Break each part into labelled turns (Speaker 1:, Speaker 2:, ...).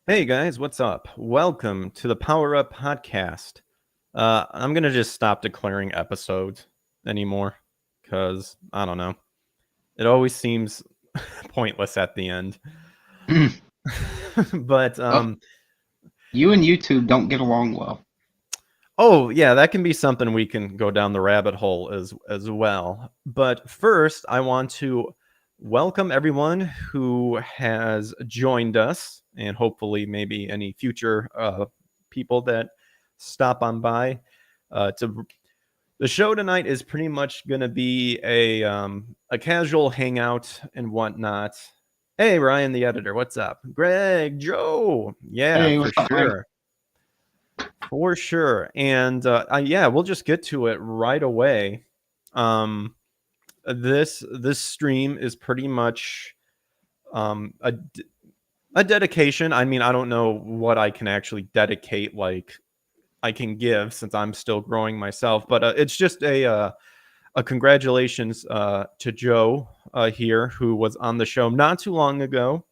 Speaker 1: Hey guys, what's up? Welcome to the Power Up Podcast. I'm gonna just stop declaring episodes anymore because I don't know. It always seems pointless at the end. but
Speaker 2: Oh, you and YouTube don't get along well.
Speaker 1: oh yeah, that can be something we can go down the rabbit hole as well. But first, I want to welcome everyone who has joined us, and hopefully maybe any future people that stop on by. To The show tonight is pretty much going to be a casual hangout and whatnot. Hey Ryan, the editor, what's up? Greg, Joe, yeah,
Speaker 2: Hey,
Speaker 1: for
Speaker 2: what's up, Mike?
Speaker 1: sure. For sure. And yeah, we'll just get to it right away. Um, this stream is pretty much um, a, a dedication. I mean, I don't know what I can actually dedicate, like I can give since I'm still growing myself, but it's just a congratulations to Joe here, who was on the show not too long ago.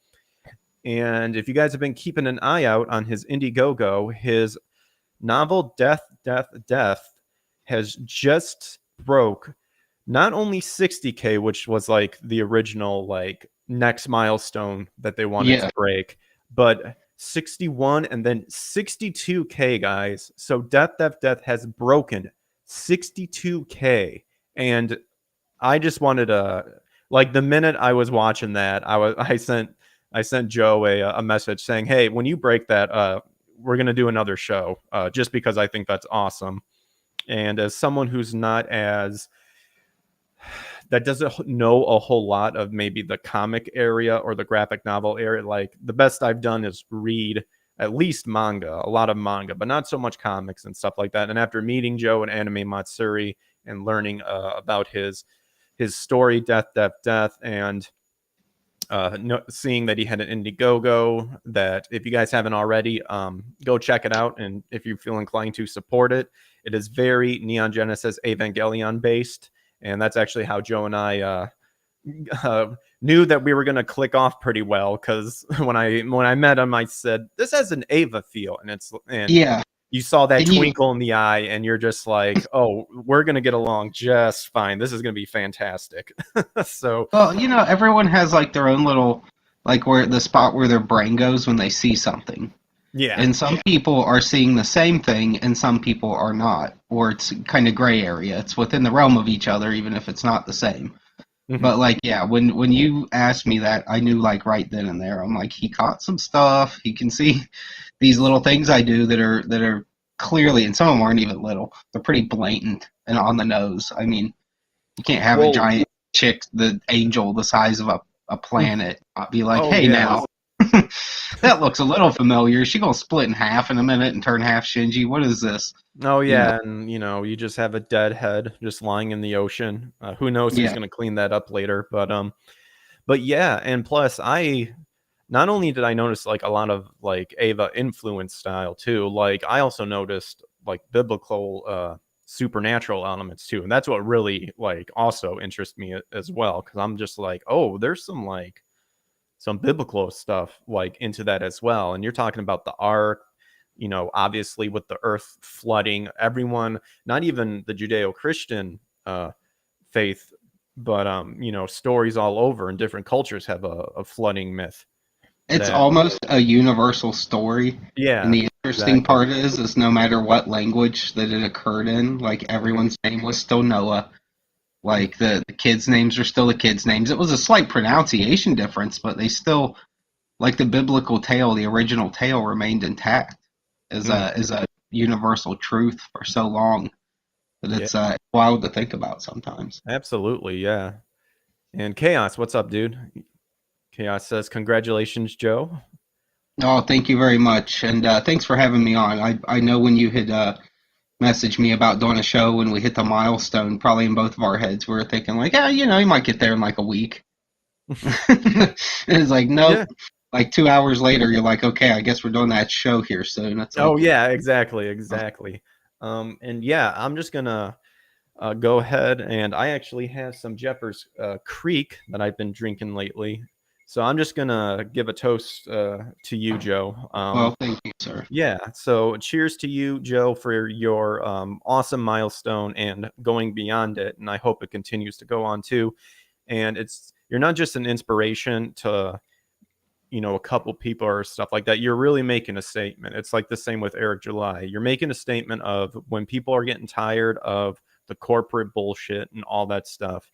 Speaker 1: And if you guys have been keeping an eye out on his Indiegogo, his novel Death, Death, Death has just broke not only 60K, which was like the original like next milestone that they wanted to
Speaker 2: Yeah,
Speaker 1: break, but 61 and then 62K, guys. So Death, Death, Death has broken 62K. And I just wanted to, like, the minute I was watching that, I sent Joe a message saying, "Hey, when you break that, we're gonna do another show, just because I think that's awesome." And as someone who's not as that doesn't know a whole lot of maybe the comic area or the graphic novel area, like the best I've done is read at least manga, a lot of manga, but not so much comics and stuff like that. And after meeting Joe and Anime Matsuri and learning about his story, Death, Death, Death, and seeing that he had an Indiegogo, that if you guys haven't already, go check it out. And if you feel inclined to support it, it is very Neon Genesis Evangelion based. And that's actually how Joe and I knew that we were going to click off pretty well, because when I met him, I said this has an Ava feel, and
Speaker 2: yeah.
Speaker 1: you saw that
Speaker 2: And you,
Speaker 1: twinkle in the eye, and you're just like, oh, we're going to get along just fine. This is going to be fantastic. So
Speaker 2: everyone has like their own little, like where the spot where their brain goes when they see something.
Speaker 1: yeah.
Speaker 2: And some people are seeing the same thing, and some people are not, or it's kind of gray area. It's within the realm of each other, even if it's not the same.
Speaker 1: Mhm.
Speaker 2: But like, yeah, when you asked me that, I knew like right then and there. I'm like, he caught some stuff. He can see these little things I do that are clearly, and some of them aren't even little. They're pretty blatant and on the nose. I mean, you can't have a
Speaker 1: Well,
Speaker 2: giant chick, the angel, the size of a planet, not be like,
Speaker 1: oh
Speaker 2: hey
Speaker 1: yeah.
Speaker 2: now, that looks a little familiar. Is she gonna split in half in a minute and turn half Shinji? What is this?
Speaker 1: Oh
Speaker 2: You know?
Speaker 1: yeah, and you just have a dead head just lying in the ocean. Who knows who's
Speaker 2: Yeah,
Speaker 1: going to clean that up later? But yeah, and plus I not only did I notice like a lot of like Ava influence style too, like I also noticed like biblical supernatural elements too. And that's what really like also interests me as well, cuz I'm just like, "Oh, there's some biblical stuff like into that as well." And you're talking about the ark, obviously with the earth flooding, everyone, not even the Judeo-Christian faith, but stories all over in different cultures have a flooding myth
Speaker 2: it's
Speaker 1: that,
Speaker 2: almost a universal story. And
Speaker 1: yeah,
Speaker 2: the interesting
Speaker 1: exactly.
Speaker 2: part is no matter what language that it occurred in, like
Speaker 1: Mhm.
Speaker 2: everyone's name was still Noah. Like the kids' names are still the kids' names. It was a slight pronunciation difference, but they still, like the biblical tale, the original tale remained intact as
Speaker 1: Mm,
Speaker 2: a universal truth for so long that
Speaker 1: yeah,
Speaker 2: it's wild to think about sometimes.
Speaker 1: absolutely, yeah. And Chaos, what's up, dude? Chaos says congratulations, Joe.
Speaker 2: Oh, thank you very much, and thanks for having me on. I know when you had messaged me about doing a show when we hit the milestone, probably in both of our heads, we were thinking like, yeah, you might get there in like a week. It's like,
Speaker 1: Yeah.
Speaker 2: nope. Like 2 hours later, you're like, okay, I guess we're doing that show here soon. It's
Speaker 1: Oh
Speaker 2: like,
Speaker 1: yeah, exactly. And yeah, I'm just gonna go ahead, and I actually have some Jeffers Creek that I've been drinking lately. So I'm just gonna give a toast to you, Joe.
Speaker 2: Well, thank you, sir.
Speaker 1: Yeah. So cheers to you, Joe, for your awesome milestone and going beyond it. And I hope it continues to go on too. And you're not just an inspiration to a couple people or stuff like that. You're really making a statement. It's like the same with Eric July. You're making a statement of when people are getting tired of the corporate bullshit and all that stuff.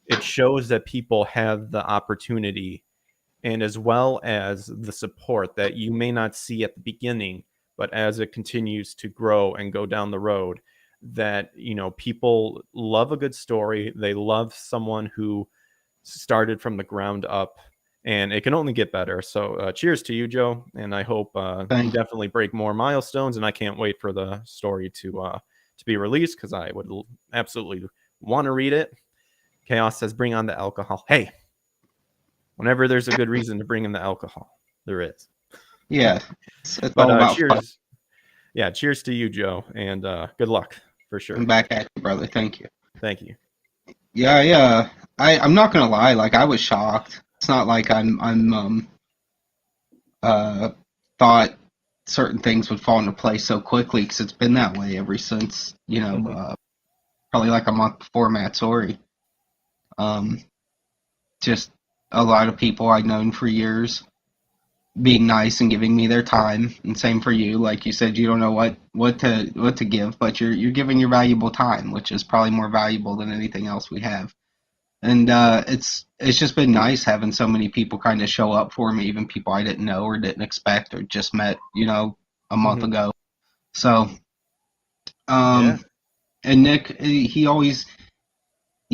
Speaker 1: It shows that people have the opportunity, and as well as the support that you may not see at the beginning, but as it continues to grow and go down the road, that people love a good story. They love someone who started from the ground up, and it can only get better. So cheers to you, Joe, and I hope you
Speaker 2: Thank you.
Speaker 1: definitely break more milestones, and I can't wait for the story to be released, because I would absolutely want to read it. Chaos says bring on the alcohol. Hey, whenever there's a good reason to bring in the alcohol, there is.
Speaker 2: Yeah, it's
Speaker 1: But
Speaker 2: all about fun.
Speaker 1: cheers. Yeah, cheers to you, Joe, and good luck for
Speaker 2: I'm
Speaker 1: sure.
Speaker 2: back at you, brother. Thank you.
Speaker 1: Thank you.
Speaker 2: Yeah, yeah. I'm not gonna lie. Like, I was shocked. It's not like I'm uh thought certain things would fall into place so quickly, because it's been that way ever since,
Speaker 1: Mhm.
Speaker 2: probably like a month before Matt Sorry. Um, just a lot of people I'd known for years being nice and giving me their time, and same for you. Like you said, you don't know what to give, but you're giving your valuable time, which is probably more valuable than anything else we have. And it's just been nice having so many people kind of show up for me, even people I didn't know or didn't expect or just met, a month
Speaker 1: Mhm.
Speaker 2: ago. So,
Speaker 1: Yeah.
Speaker 2: and Nick,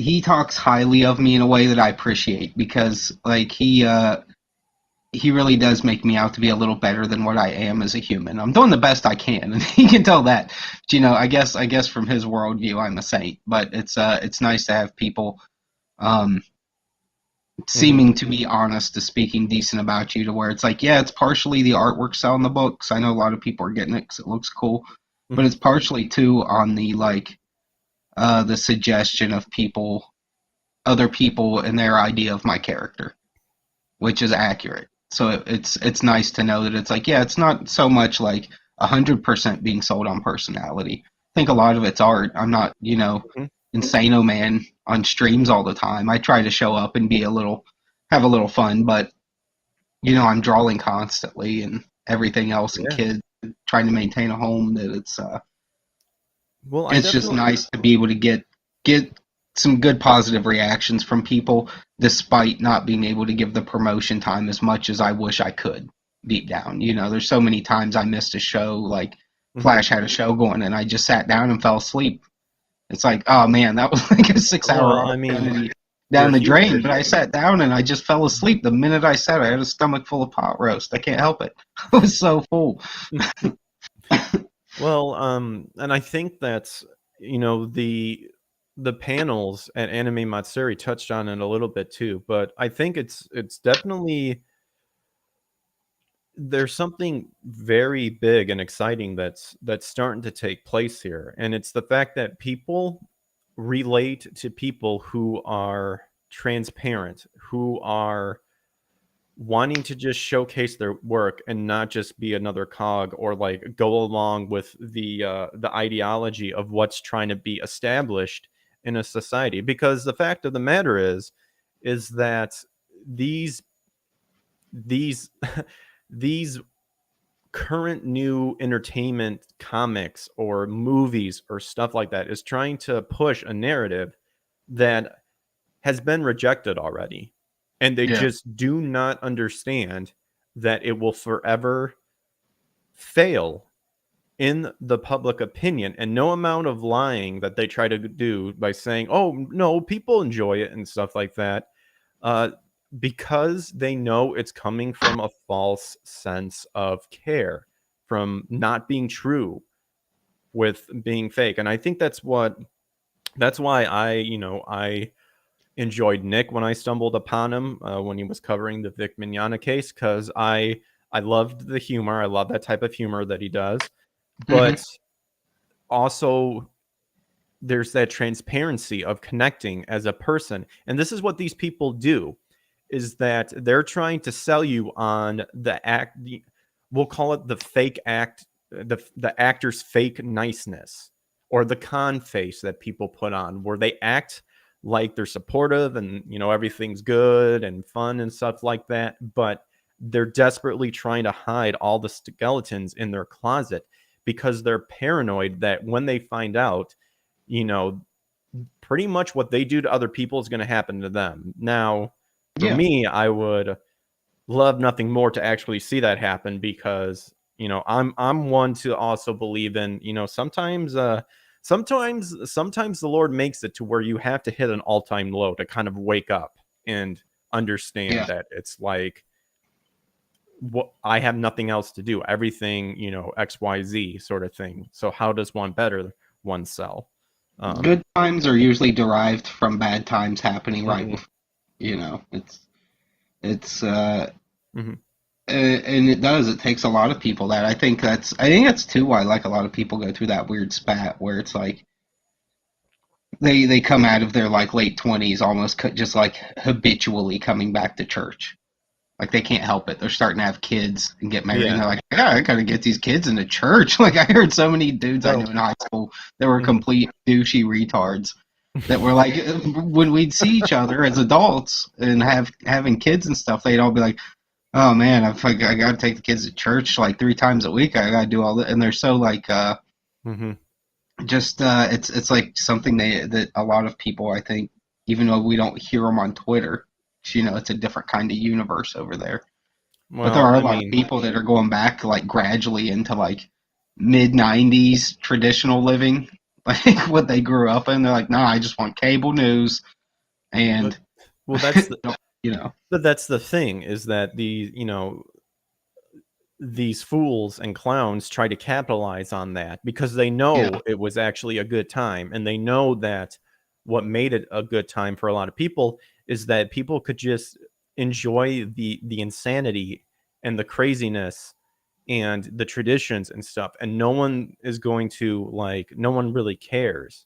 Speaker 2: he talks highly of me in a way that I appreciate, because like he really does make me out to be a little better than what I am as a human. I'm doing the best I can, and he can tell that. But, I guess from his worldview, I'm a saint. But it's nice to have people um,
Speaker 1: Mhm.
Speaker 2: seeming to be honest, to speaking decent about you, to where it's like, yeah, it's partially the artwork selling the books. I know a lot of people are getting it because it looks cool, but
Speaker 1: Mhm.
Speaker 2: it's partially too on the the suggestion of other people and their idea of my character, which is accurate. So it's nice to know that it's like, yeah, it's not so much like 100% being sold on personality. I think a lot of it's art. I'm not,
Speaker 1: Mhm.
Speaker 2: insano man on streams all the time. I try to show up and have a little fun, but I'm drawing constantly and everything else, and
Speaker 1: Yeah.
Speaker 2: kids, trying to maintain a home. That
Speaker 1: Well, I
Speaker 2: it's just
Speaker 1: definitely.
Speaker 2: nice to be able to get some good positive reactions from people, despite not being able to give the promotion time as much as I wish I could. Deep down, there's so many times I missed a show. Like,
Speaker 1: Mhm.
Speaker 2: Flash had a show going, and I just sat down and fell asleep. It's like, oh man, that was like a 6 hour
Speaker 1: Well, I mean,
Speaker 2: opportunity
Speaker 1: you're
Speaker 2: down the drain.
Speaker 1: human.
Speaker 2: But I sat down and I just fell asleep the minute I sat. I had a stomach full of pot roast. I can't help it. I was so full.
Speaker 1: Well, and I think that's the panels at Anime Matsuri touched on it a little bit too, but I think it's definitely there's something very big and exciting that's starting to take place here, and it's the fact that people relate to people who are transparent, who are wanting to just showcase their work and not just be another cog, or like go along with the ideology of what's trying to be established in a society. Because the fact of the matter is that these these current new entertainment comics or movies or stuff like that is trying to push a narrative that has been rejected already. And they
Speaker 2: Yeah,
Speaker 1: just do not understand that it will forever fail in the public opinion. And no amount of lying that they try to do by saying, oh, no, people enjoy it and stuff like that, uh, because they know it's coming from a false sense of care, from not being true with being fake. And I think that's why I enjoyed Nick when I stumbled upon him when he was covering the Vic Mignogna case, because I loved the humor. I love that type of humor that he does,
Speaker 2: hmm
Speaker 1: but also there's that transparency of connecting as a person, and this is what these people do. is that they're trying to sell you on we'll call it the fake act, the actor's fake niceness, or the con face that people put on, where they act like they're supportive and everything's good and fun and stuff like that, but they're desperately trying to hide all the skeletons in their closet because they're paranoid that when they find out, you know, pretty much what they do to other people is going to happen to them. Now, for
Speaker 2: Yeah.
Speaker 1: me, I would love nothing more to actually see that happen, because I'm one to also believe in, sometimes the Lord makes it to where you have to hit an all-time low to kind of wake up and understand
Speaker 2: Yeah.
Speaker 1: that it's like, what, I have nothing else to do, everything, XYZ sort of thing, so how does one better oneself?
Speaker 2: Good times are usually derived from bad times happening right
Speaker 1: Mhm,
Speaker 2: before. It's
Speaker 1: mhm.
Speaker 2: and it does. It takes a lot of people. I think that's too why like a lot of people go through that weird spat where it's like they come out of their like late 20s almost just like habitually coming back to church. Like they can't help it. They're starting to have kids and get married, and
Speaker 1: Yeah.
Speaker 2: they're like, "Yeah, I gotta get these kids into church." Like I heard so many dudes I knew
Speaker 1: Well,
Speaker 2: in high school that were
Speaker 1: mhm.
Speaker 2: complete douchey retards that were like, when we'd see each other as adults and having kids and stuff, they'd all be like, "Oh man, I gotta take the kids to church like 3 times a week. I gotta do all that," and they're so like,
Speaker 1: Mhm.
Speaker 2: just it's like something that a lot of people I think, even though we don't hear them on Twitter, it's a different kind of universe over there. But there
Speaker 1: Well,
Speaker 2: are a
Speaker 1: I
Speaker 2: lot of
Speaker 1: mean,
Speaker 2: people that are going back like gradually into like mid 90s traditional living, like what they grew up in. They're like, nah, I just want cable news
Speaker 1: but
Speaker 2: and
Speaker 1: well, that's the
Speaker 2: you know,
Speaker 1: but that's the thing, is that these fools and clowns try to capitalize on that because they
Speaker 2: yeah,
Speaker 1: know it was actually a good time, and they know that what made it a good time for a lot of people is that people could just enjoy the insanity and the craziness and the traditions and stuff, and no one is going to, like, no one really cares,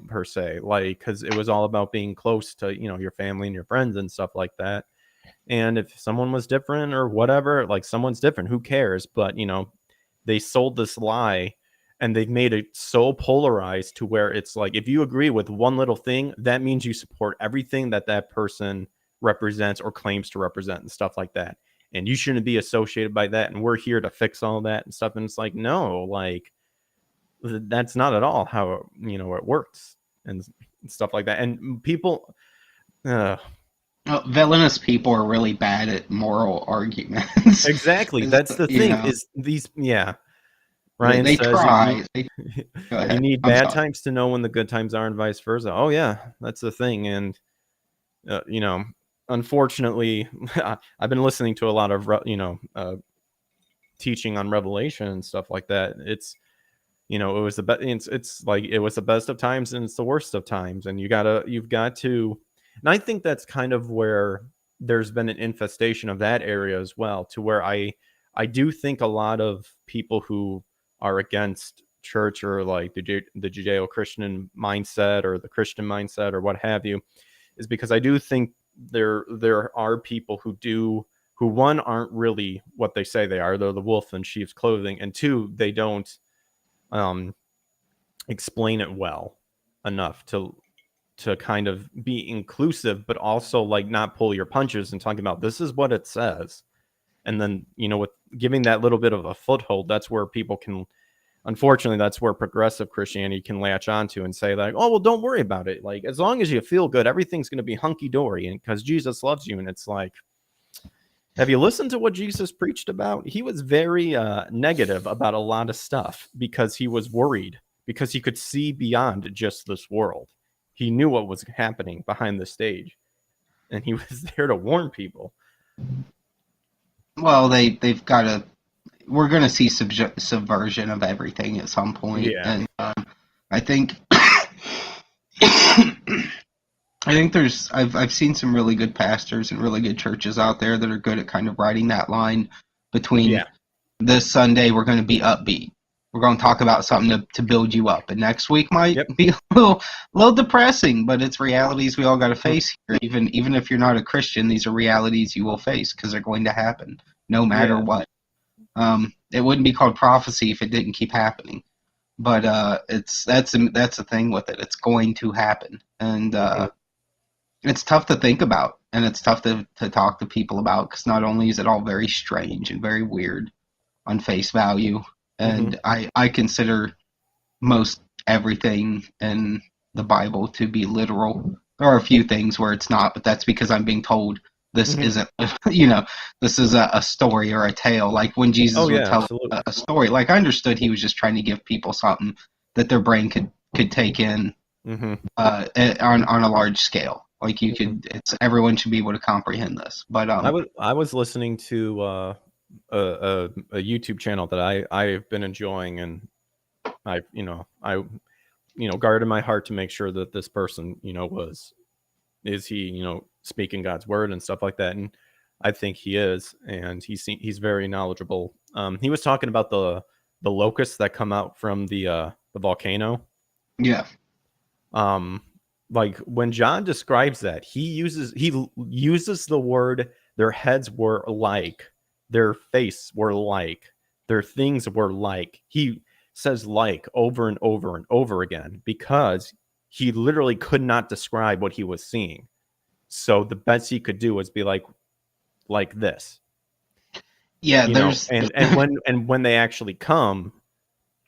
Speaker 1: per se, like, because it was all about being close to your family and your friends and stuff like that. And if someone was different or whatever, like, someone's different, who cares? But, they sold this lie, and they've made it so polarized to where it's like, if you agree with one little thing, that means you support everything that that person represents or claims to represent and stuff like that. And you shouldn't be associated by that. And we're here to fix all that and stuff. And it's like, no, like, that's not at all how, it works and stuff like that. And people, uh,
Speaker 2: villainous people are really bad at moral arguments.
Speaker 1: exactly. That's the
Speaker 2: you
Speaker 1: thing,
Speaker 2: know,
Speaker 1: is these, yeah.
Speaker 2: they,
Speaker 1: Ryan
Speaker 2: they
Speaker 1: says you need
Speaker 2: try. Go
Speaker 1: you
Speaker 2: ahead.
Speaker 1: need
Speaker 2: I'm
Speaker 1: bad
Speaker 2: sorry.
Speaker 1: times to know when the good times are, and vice versa. Oh yeah, that's the thing. And uh, you know, unfortunately, I've been listening to a lot of teaching on Revelation and stuff like that. It's it was the best. It's like it was the best of times and it's the worst of times, and you've got to. And I think that's kind of where there's been an infestation of that area as well, to where I do think a lot of people who are against church, or like the Judeo-Christian mindset or the Christian mindset or what have you, is because I do think there are people who, one, aren't really what they say they are. They're the wolf in sheep's clothing, and two, they don't um, explain it well enough to kind of be inclusive, but also like not pull your punches and talking about this is what it says. And then with giving that little bit of a foothold, that's where people can. Unfortunately, that's where progressive Christianity can latch onto and say, like, oh well, don't worry about it. Like, as long as you feel good, everything's going to be hunky dory, and because Jesus loves you. And it's like, have you listened to what Jesus preached about? He was very negative about a lot of stuff because he was worried, because he could see beyond just this world. He knew what was happening behind the stage, and he was there to warn people.
Speaker 2: Well, they've got to. We're going to see subversion of everything at some point,
Speaker 1: Yeah.
Speaker 2: and I think I think I've seen some really good pastors and really good churches out there that are good at kind of riding that line between
Speaker 1: Yeah.
Speaker 2: this Sunday we're going to be upbeat, we're going to talk about something to build you up. And next week might
Speaker 1: Yep.
Speaker 2: be a little depressing, but it's realities we all got to face here. Even if you're not a Christian, these are realities you will face because they're going to happen no matter
Speaker 1: Yeah.
Speaker 2: what. It wouldn't be called prophecy if it didn't keep happening. But that's the thing with it. It's going to happen, and it's tough to think about, and it's tough to talk to people about, because not only is it all very strange and very weird on face value, and I consider most everything in the Bible to be literal. There are a few things where it's not, but that's because I'm being told this isn't, this is a story or a tale. Like when Jesus would tell a story, like I understood he was just trying to give people something that their brain could take in on a large scale. Like you could, everyone should be able to comprehend this. But
Speaker 1: I was listening to a YouTube channel that I've been enjoying, and I guarded my heart to make sure that this person is he speaking God's word and stuff like that, and I think he is, and he's very knowledgeable. He was talking about the locusts that come out from the volcano.
Speaker 2: Yeah.
Speaker 1: Like when John describes that, he uses the word their heads were like, their face were like, their things were like. He says like over and over and over again because he literally could not describe what he was seeing. So the best he could do was be like this.
Speaker 2: Yeah,
Speaker 1: and when they actually come,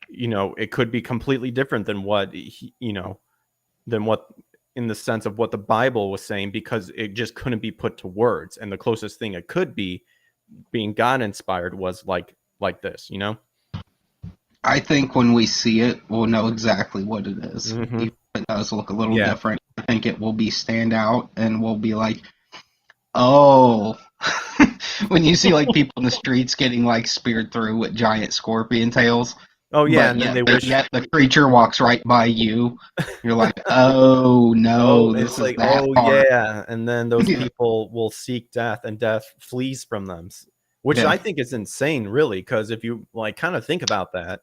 Speaker 1: it could be completely different than what in the sense of what the Bible was saying, because it just couldn't be put to words. And the closest thing it could be being God inspired was like this,
Speaker 2: I think when we see it, we'll know exactly what it is. Even if it does look a little different, I think it will be stand out, and we'll be like, oh. When you see like people in the streets getting like speared through with giant scorpion tails.
Speaker 1: Oh yeah,
Speaker 2: and yet the creature walks right by you. You're like, oh no, this is that hard.
Speaker 1: Yeah, and then those people will seek death, and death flees from them, which I think is insane, really, because if you like kind of think about that,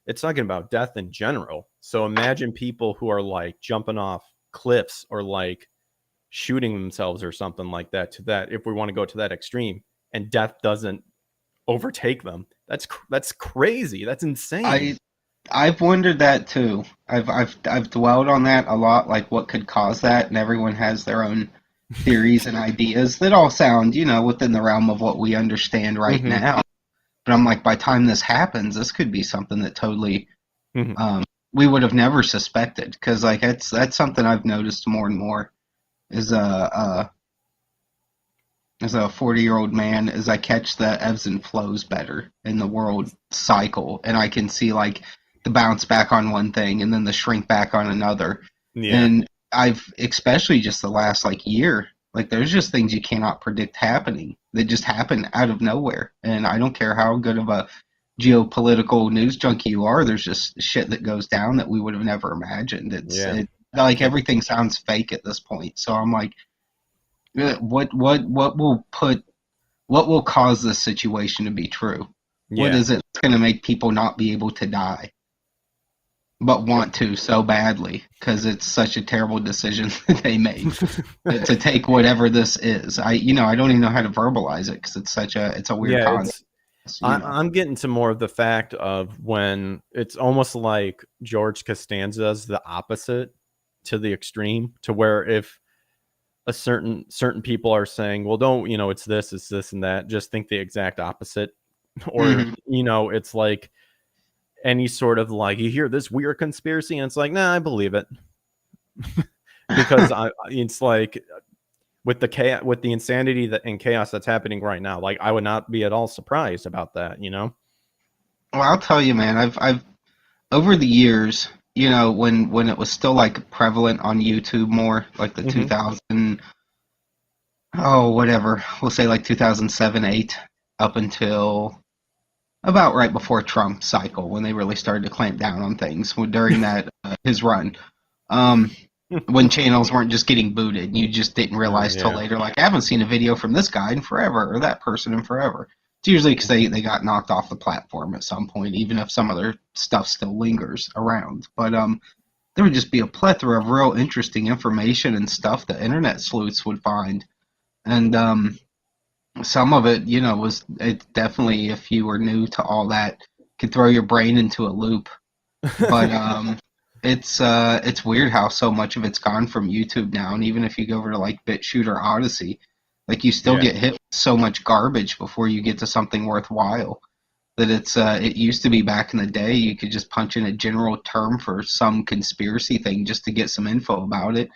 Speaker 1: it's talking about death in general. So imagine people who are like jumping off cliffs or like shooting themselves or something like that, if we want to go to that extreme, and death doesn't overtake them. That's crazy. That's insane.
Speaker 2: I've wondered that too. I've dwelled on that a lot, like what could cause that, and everyone has their own theories and ideas that all sound, within the realm of what we understand right now. But I'm like, by the time this happens, this could be something that totally we would have never suspected, because like that's something I've noticed more and more as a 40-year-old man, as I catch the ebbs and flows better in the world cycle, and I can see like the bounce back on one thing and then the shrink back on another. Yeah. And I've, especially just the last like year, like there's just things you cannot predict happening that just happen out of nowhere. And I don't care how good of a geopolitical news junkie you are, there's just shit that goes down that we would have never imagined. Like everything sounds fake at this point. So I'm like, what will cause this situation to be true? Yeah. What is it that's going to make people not be able to die, but want to so badly, because it's such a terrible decision that they made to take whatever this is? I don't even know how to verbalize it, because it's a weird concept.
Speaker 1: I'm getting to more of the fact of when it's almost like George Costanza's the opposite to the extreme, to where if a certain people are saying, well, don't, it's this and that, just think the exact opposite. Or it's like any sort of like, you hear this weird conspiracy and it's like, nah, I believe it. Because it's like with the insanity and chaos that's happening right now, like I would not be at all surprised about that.
Speaker 2: Well, I'll tell you, man, I've over the years, when it was still like prevalent on YouTube more, like the 2000, whatever, we'll say like 2007, 8, up until about right before Trump cycle, when they really started to clamp down on things during that his run. When channels weren't just getting booted, you just didn't realize till later, like, I haven't seen a video from this guy in forever, or that person in forever. It's usually because they got knocked off the platform at some point, even if some of their stuff still lingers around. But there would just be a plethora of real interesting information and stuff that internet sleuths would find. And some of it, was it definitely, if you were new to all that, could throw your brain into a loop. But it's weird how so much of it's gone from YouTube now, and even if you go over to like BitChute or Odyssey, like you still
Speaker 1: Yeah.
Speaker 2: get hit with so much garbage before you get to something worthwhile. That it used to be back in the day you could just punch in a general term for some conspiracy thing just to get some info about it,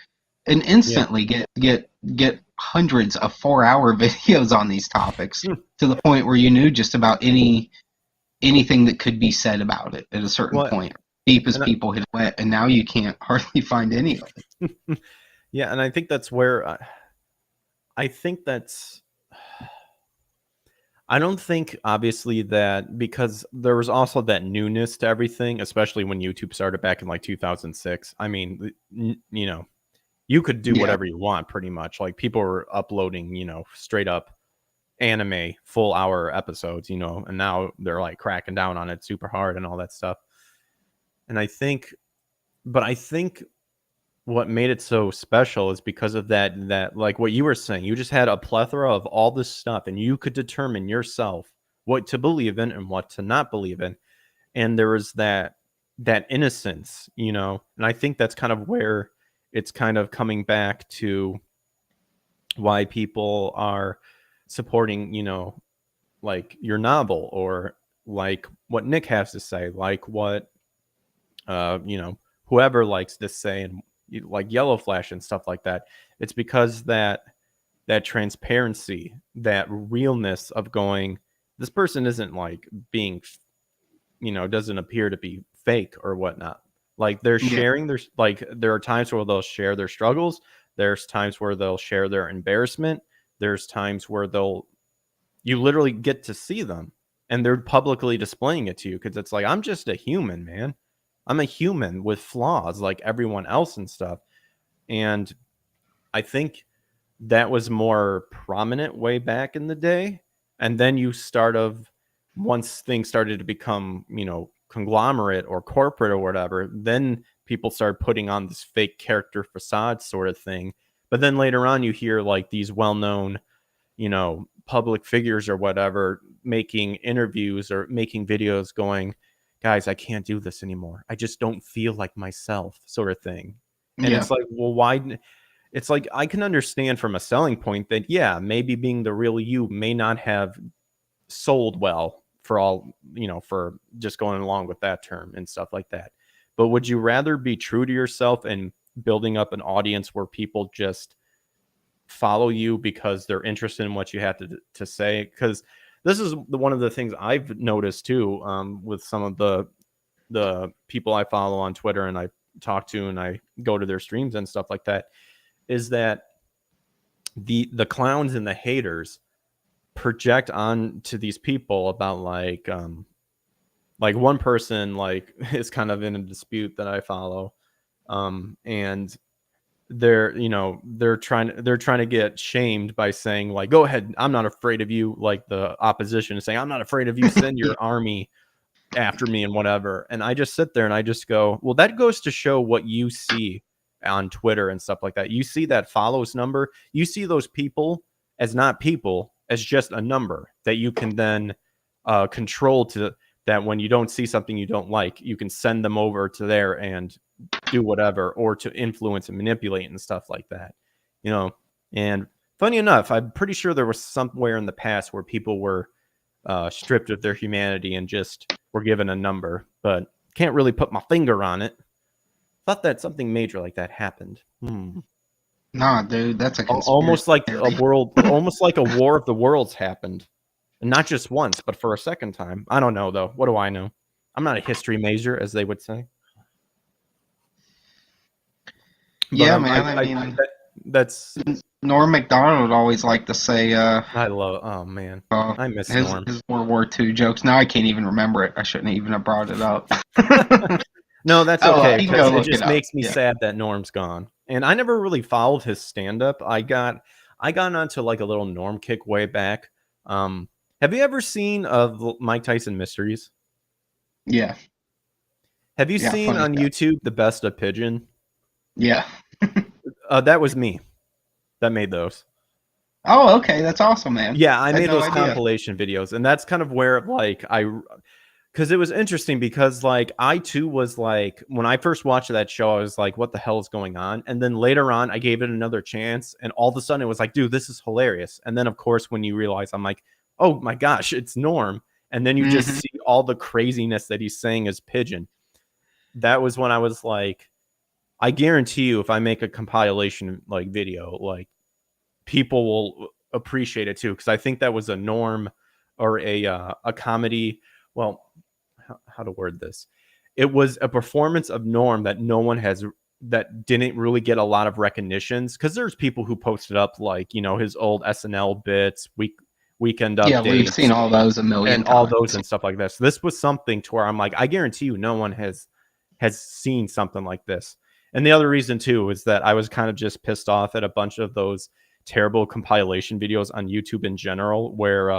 Speaker 2: and
Speaker 1: Yeah.
Speaker 2: instantly get hundreds of 4-hour videos on these topics to the point where you knew just about anything that could be said about it at a certain
Speaker 1: Well,
Speaker 2: point. Deep as
Speaker 1: and
Speaker 2: people had went, and now you can't hardly find any of it.
Speaker 1: yeah, and I think that's where I think that's. I don't think, obviously, that because there was also that newness to everything, especially when YouTube started back in like 2006. I mean, you could do
Speaker 2: Yeah,
Speaker 1: whatever you want pretty much. Like people were uploading, straight up anime full hour episodes, and now they're like cracking down on it super hard and all that stuff. And I think what made it so special is because of that like what you were saying, you just had a plethora of all this stuff and you could determine yourself what to believe in and what to not believe in. And there was that innocence, and I think that's kind of where it's kind of coming back to why people are supporting, like your novel, or like what Nick has to say, like what whoever likes to say, and like Yellow Flash and stuff like that. It's because that transparency, that realness of going, this person isn't like being, doesn't appear to be fake or whatnot. Like they're
Speaker 2: yeah,
Speaker 1: sharing their, like there are times where they'll share their struggles. There's times where they'll share their embarrassment. There's times where you literally get to see them and they're publicly displaying it to you, because it's like, I'm just a human, man. I'm a human with flaws like everyone else and stuff. And I think that was more prominent way back in the day. And then once things started to become, conglomerate or corporate or whatever, then people started putting on this fake character facade sort of thing. But then later on, you hear like these well-known, public figures or whatever making interviews or making videos going, guys, I can't do this anymore. I just don't feel like myself, sort of thing. And
Speaker 2: yeah,
Speaker 1: it's like, well, why? It's like, I can understand from a selling point that, yeah, maybe being the real you may not have sold well for all, for just going along with that term and stuff like that. But would you rather be true to yourself and building up an audience where people just follow you because they're interested in what you have to say? Because this is one of the things I've noticed too, with some of the people I follow on Twitter and I talk to and I go to their streams and stuff like that, is that the clowns and the haters project on to these people about like one person like is kind of in a dispute that I follow, and they're trying to get shamed by saying like, go ahead, I'm not afraid of you, like the opposition is saying, I'm not afraid of you, send your army after me and whatever. And I just sit there and I just go, well, that goes to show what you see on Twitter and stuff like that. You see that follows number, you see those people as not people, as just a number that you can then control, to that when you don't see something you don't like, you can send them over to there and do whatever, or to influence and manipulate and stuff like that, and funny enough, I'm pretty sure there was somewhere in the past where people were stripped of their humanity and just were given a number, but can't really put my finger on it. Thought that something major like that happened.
Speaker 2: nah, dude, that's a conspiracy
Speaker 1: Almost like
Speaker 2: theory.
Speaker 1: almost like a war of the worlds happened, and not just once, but for a second time. I don't know though. What do I know? I'm not a history major, as they would say. But
Speaker 2: Yeah, man. I mean,
Speaker 1: that's
Speaker 2: Norm Macdonald always liked to say,
Speaker 1: I love. Oh man, I miss
Speaker 2: his
Speaker 1: Norm.
Speaker 2: his World War II jokes. Now I can't even remember it. I shouldn't even have brought it up.
Speaker 1: No, that's
Speaker 2: Oh,
Speaker 1: okay,
Speaker 2: you can
Speaker 1: because
Speaker 2: go
Speaker 1: it
Speaker 2: look it
Speaker 1: just
Speaker 2: up.
Speaker 1: makes me
Speaker 2: Yeah.
Speaker 1: sad that Norm's gone. And I never really followed his stand up. I got onto like a little Norm kick way back. Um Have you ever seen Mike Tyson Mysteries?
Speaker 2: Yeah,
Speaker 1: Have you
Speaker 2: yeah,
Speaker 1: seen
Speaker 2: funny
Speaker 1: on
Speaker 2: guy.
Speaker 1: YouTube The Best of Pigeon?
Speaker 2: Yeah.
Speaker 1: That was me that made those.
Speaker 2: Oh, okay, that's awesome, man.
Speaker 1: Yeah, I
Speaker 2: I had
Speaker 1: made
Speaker 2: no
Speaker 1: those
Speaker 2: idea.
Speaker 1: compilation videos, and that's kind of where like because it was interesting because like I too was like when I first watched that show, I was like, what the hell is going on? And then later on, I gave it another chance, and all of a sudden it was like, dude, this is hilarious. And then of course, when you realize, I'm like, oh my gosh, it's Norm. And then you just
Speaker 2: Hmm.
Speaker 1: see all the craziness that he's saying as Pigeon. That was when I was like, I guarantee you, if I make a compilation like video, like people will appreciate it too, because I think that was a Norm or a comedy. Well, how to word this? It was a performance of Norm that no one has that didn't really get a lot of recognitions because there's people who posted up like his old SNL bits, weekend
Speaker 2: Yeah, we've
Speaker 1: updates,
Speaker 2: seen all those a million
Speaker 1: and all
Speaker 2: times.
Speaker 1: those and stuff like this. This was something to where I'm like, I guarantee you, no one has seen something like this. And the other reason too is that I was kind of just pissed off at a bunch of those terrible compilation videos on YouTube in general, where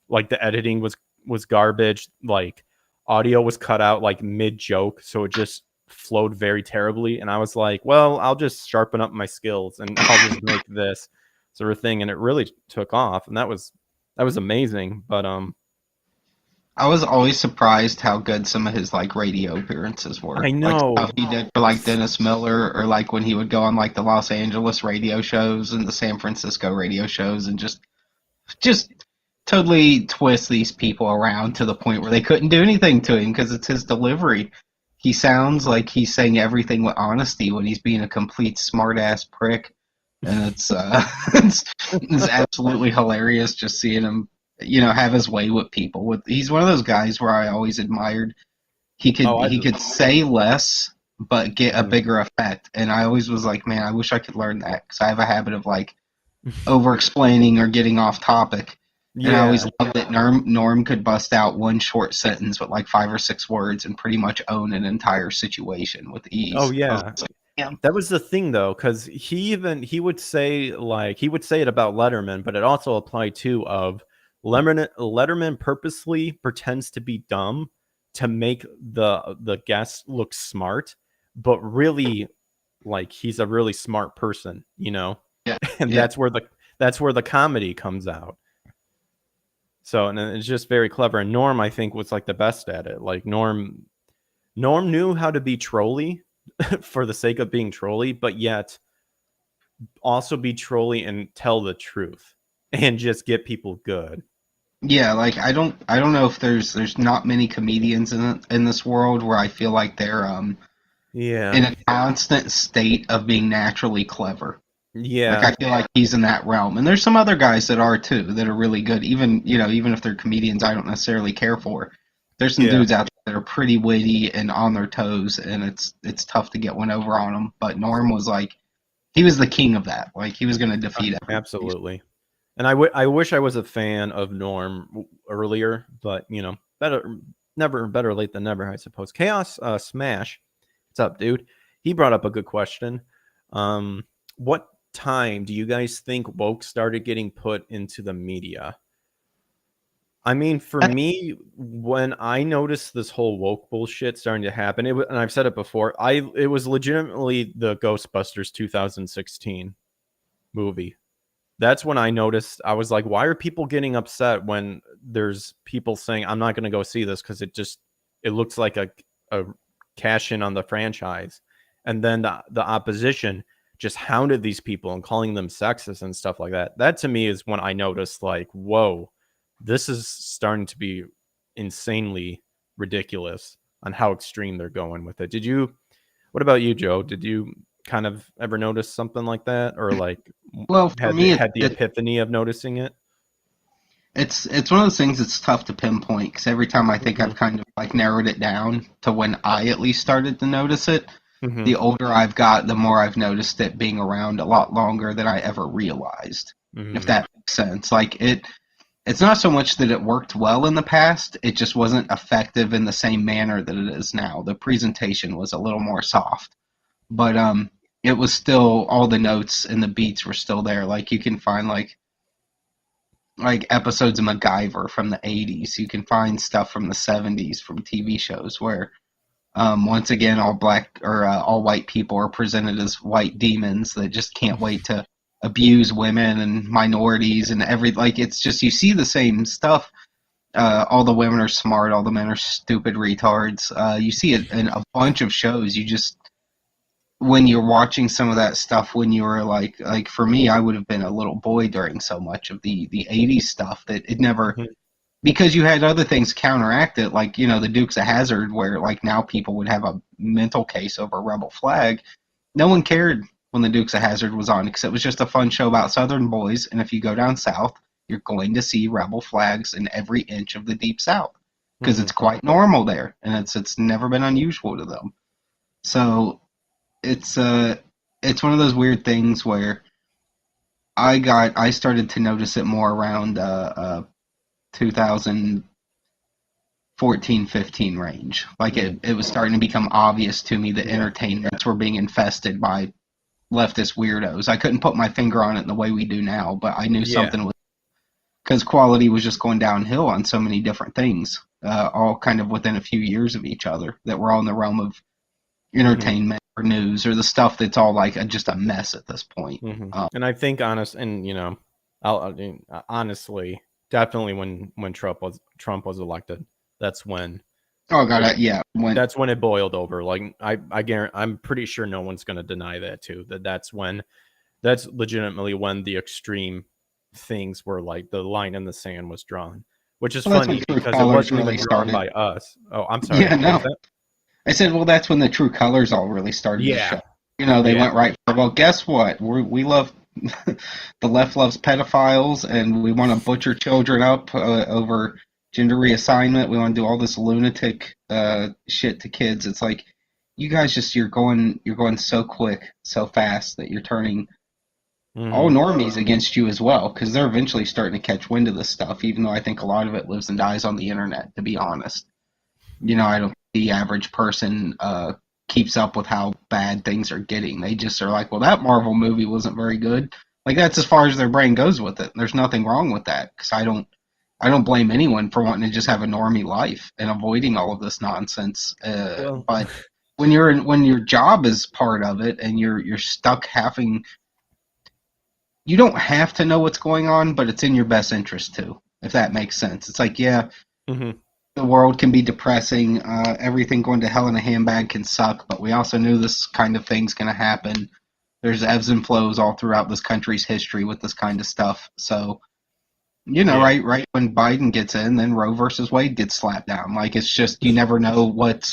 Speaker 1: like the editing was garbage, like audio was cut out like mid joke, so it just flowed very terribly. And I was like, well, I'll just sharpen up my skills and I'll just make this sort of thing. And it really took off, and that was amazing. But
Speaker 2: I was always surprised how good some of his like radio appearances were.
Speaker 1: I
Speaker 2: Like
Speaker 1: know.
Speaker 2: stuff he did for like Dennis Miller, or like when he would go on like the Los Angeles radio shows and the San Francisco radio shows and just totally twist these people around to the point where they couldn't do anything to him because it's his delivery. He sounds like he's saying everything with honesty when he's being a complete smartass prick, and it's absolutely hilarious just seeing him, have his way with people. He's one of those guys where I always admired. He could
Speaker 1: Oh, I
Speaker 2: he could say less but get a
Speaker 1: mhm.
Speaker 2: bigger effect, and I always was like, man, I wish I could learn that because I have a habit of like over explaining or getting off topic. And I always
Speaker 1: Yeah.
Speaker 2: loved that Norm could bust out one short sentence with like 5 or 6 words and pretty much own an entire situation with
Speaker 1: Oh
Speaker 2: ease. I was
Speaker 1: yeah.
Speaker 2: like, yeah,
Speaker 1: That was the thing though, because he would say it about Letterman, but it also applied to of Letterman purposely pretends to be dumb to make the guest look smart, but really like he's a really smart person.
Speaker 2: yeah,
Speaker 1: And
Speaker 2: yeah,
Speaker 1: that's where the comedy comes out. So and it's just very clever. And Norm, I think, was like the best at it. Like Norm knew how to be trolly for the sake of being trolly, but yet also be trolly and tell the truth and just get people good.
Speaker 2: yeah. Like I don't know if there's not many comedians in this world where I feel like they're
Speaker 1: Yeah.
Speaker 2: in a constant state of being naturally clever. Like
Speaker 1: Yeah.
Speaker 2: I feel like he's in that realm, and there's some other guys that are too that are really good. Even if they're comedians, I don't necessarily care for. There's some
Speaker 1: Yeah.
Speaker 2: dudes out there that are pretty witty and on their toes, and it's tough to get one over on them. But Norm was like, he was the king of that. Like he was going to defeat everybody.
Speaker 1: Absolutely. And I wish I was a fan of Norm earlier, but better late than never, I suppose. Chaos Smash, what's up, dude? He brought up a good question. What time do you guys think woke started getting put into the media? I mean, for me, when I noticed this whole woke bullshit starting to happen, and I've said it before, it was legitimately the Ghostbusters 2016 movie. That's when I noticed. I was like, why are people getting upset when there's people saying I'm not going to go see this because it looks like a cash in on the franchise, and then the opposition just hounded these people and calling them sexist and stuff like that. That to me is when I noticed like, whoa, this is starting to be insanely ridiculous on how extreme they're going with it. What about you, Joe? Did you kind of ever notice something like that, or like
Speaker 2: Well, for
Speaker 1: had
Speaker 2: me,
Speaker 1: the, had the epiphany of noticing it?
Speaker 2: it's one of those things that's tough to pinpoint because every time I think
Speaker 1: Hmm.
Speaker 2: I've kind of like narrowed it down to when I at least started to notice it,
Speaker 1: Hmm.
Speaker 2: the older I've got, the more I've noticed it being around a lot longer than I ever realized. If
Speaker 1: Hmm.
Speaker 2: that makes sense. Like it's not so much that it worked well in the past, it just wasn't effective in the same manner that it is now. The presentation was a little more soft. But it was still all the notes and the beats were still there. Like you can find like like episodes of MacGyver from the 80s. You can find stuff from the 70s from TV shows where once again all black or all white people are presented as white demons that just can't wait to abuse women and minorities and like it's just you see the same stuff. All the women are smart, all the men are stupid retards. You see it in a bunch of shows. You just when you're watching some of that stuff when you were like for me, I would have been a little boy during so much of the 80s stuff that it never
Speaker 1: Mhm.
Speaker 2: because you had other things counteract it, like the Dukes of Hazzard, where like now people would have a mental case over Rebel Flag. No one cared when the Dukes of Hazzard was on because it was just a fun show about Southern boys, and if you go down south, you're going to see Rebel flags in every inch of the Deep South because it's
Speaker 1: Mhm.
Speaker 2: quite normal there, and it's never been unusual to them. So it's one of those weird things where I started to notice it more around 2014, 15 range. Like it was starting to become obvious to me that
Speaker 1: Yeah.
Speaker 2: entertainments were being infested by leftist weirdos. I couldn't put my finger on it in the way we do now, but I knew
Speaker 1: Yeah.
Speaker 2: something was because quality was just going downhill on so many different things, all kind of within a few years of each other that were all in the realm of
Speaker 1: Mhm.
Speaker 2: entertainment or news or the stuff that's all like just a mess at this point.
Speaker 1: Mhm. And I think I mean, honestly, definitely when Trump was elected, that's when
Speaker 2: Oh god,
Speaker 1: it
Speaker 2: yeah, when
Speaker 1: that's when it boiled over. Like I guarantee, I'm pretty sure no one's going to deny that too. That's legitimately when the extreme things were like the line in the sand was drawn, which is
Speaker 2: well, that's when
Speaker 1: funny
Speaker 2: True
Speaker 1: because it
Speaker 2: Colors
Speaker 1: wasn't even
Speaker 2: really
Speaker 1: drawn
Speaker 2: started.
Speaker 1: by us. Oh, I'm sorry.
Speaker 2: Yeah,
Speaker 1: What was
Speaker 2: no,
Speaker 1: that?
Speaker 2: I said, well, that's when the true colors all really started to
Speaker 1: Yeah.
Speaker 2: show. They
Speaker 1: Yeah.
Speaker 2: went right for, well, guess what? We love, the left loves pedophiles and we want to butcher children up over gender reassignment. We want to do all this lunatic shit to kids. It's like, you guys you're going so quick, so fast that you're turning all
Speaker 1: Mhm.
Speaker 2: normies against you as well because they're eventually starting to catch wind of this stuff, even though I think a lot of it lives and dies on the internet, to be honest. I don't think the average person keeps up with how bad things are getting. They just are like, well, that Marvel movie wasn't very good. Like that's as far as their brain goes with it. There's nothing wrong with that because I don't blame anyone for wanting to just have a normie life and avoiding all of this nonsense.
Speaker 1: Well,
Speaker 2: But when your job is part of it and you're stuck having you don't have to know what's going on, but it's in your best interest to, if that makes sense. It's like, yeah,
Speaker 1: mhm.
Speaker 2: the world can be depressing. Everything going to hell in a handbag can suck, but we also knew this kind of thing's going to happen. There's ebbs and flows all throughout this country's history with this kind of stuff. So,
Speaker 1: Yeah.
Speaker 2: right when Biden gets in, then Roe versus Wade gets slapped down. Like it's just you never know what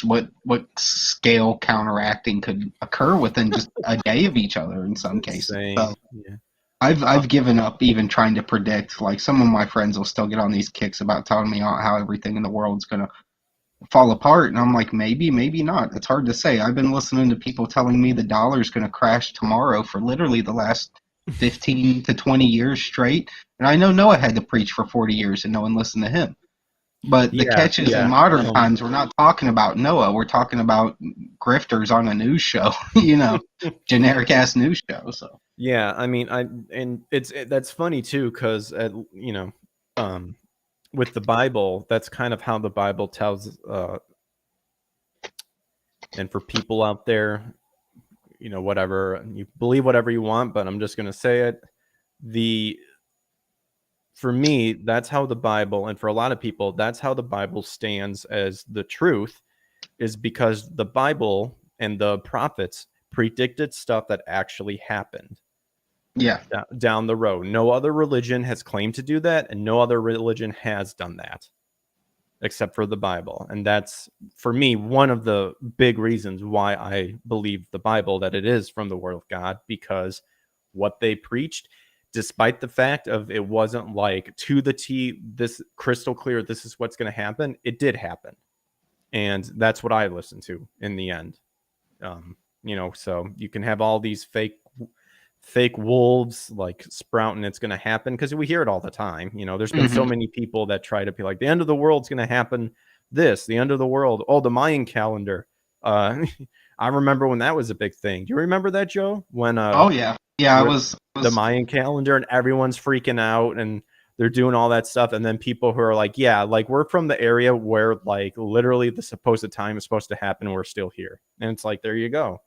Speaker 2: scale counteracting could occur within just a day of each other in
Speaker 1: It's
Speaker 2: some cases. So
Speaker 1: insane. Yeah.
Speaker 2: I've given up even trying to predict. Like some of my friends will still get on these kicks about telling me how everything in the world's gonna fall apart, and I'm like, maybe, maybe not. It's hard to say. I've been listening to people telling me the dollar's gonna crash tomorrow for literally the last 15 to 20 years straight, and I know Noah had to preach for 40 years and no one listened to him. But the
Speaker 1: Yeah.
Speaker 2: catch is in
Speaker 1: Yeah.
Speaker 2: modern times, we're not talking about Noah. We're talking about grifters on a news show, generic ass news show. So
Speaker 1: Yeah, I mean, that's funny too, because um, with the Bible, that's kind of how the Bible tells. And for people out there, whatever you believe, whatever you want, but I'm just gonna say it. The For me, that's how the Bible, and for a lot of people, that's how the Bible stands as the truth, is because the Bible and the prophets predicted stuff that actually happened
Speaker 2: yeah,
Speaker 1: down the road. No other religion has claimed to do that, and no other religion has done that except for the Bible. And that's, for me, one of the big reasons why I believe the Bible, that it is from the Word of God, because what they preached, despite the fact of it wasn't like to the T, this crystal clear, this is what's going to happen, it did happen. And that's what I listened to in the end. So you can have all these fake wolves like sprouting, it's going to happen, because we hear it all the time. There's been so
Speaker 2: hmm
Speaker 1: many people that try to be like, the end of the world's going to happen, the end of the world, oh, the Mayan calendar. uh I remember when that was a big thing. Do you remember that, Joe, when
Speaker 2: oh yeah, yeah. I
Speaker 1: where
Speaker 2: was
Speaker 1: the Mayan calendar, and everyone's freaking out, and they're doing all that stuff, and then people who are like, yeah, like we're from the area where like literally the supposed time is supposed to happen, and we're still here, and it's like, there you go.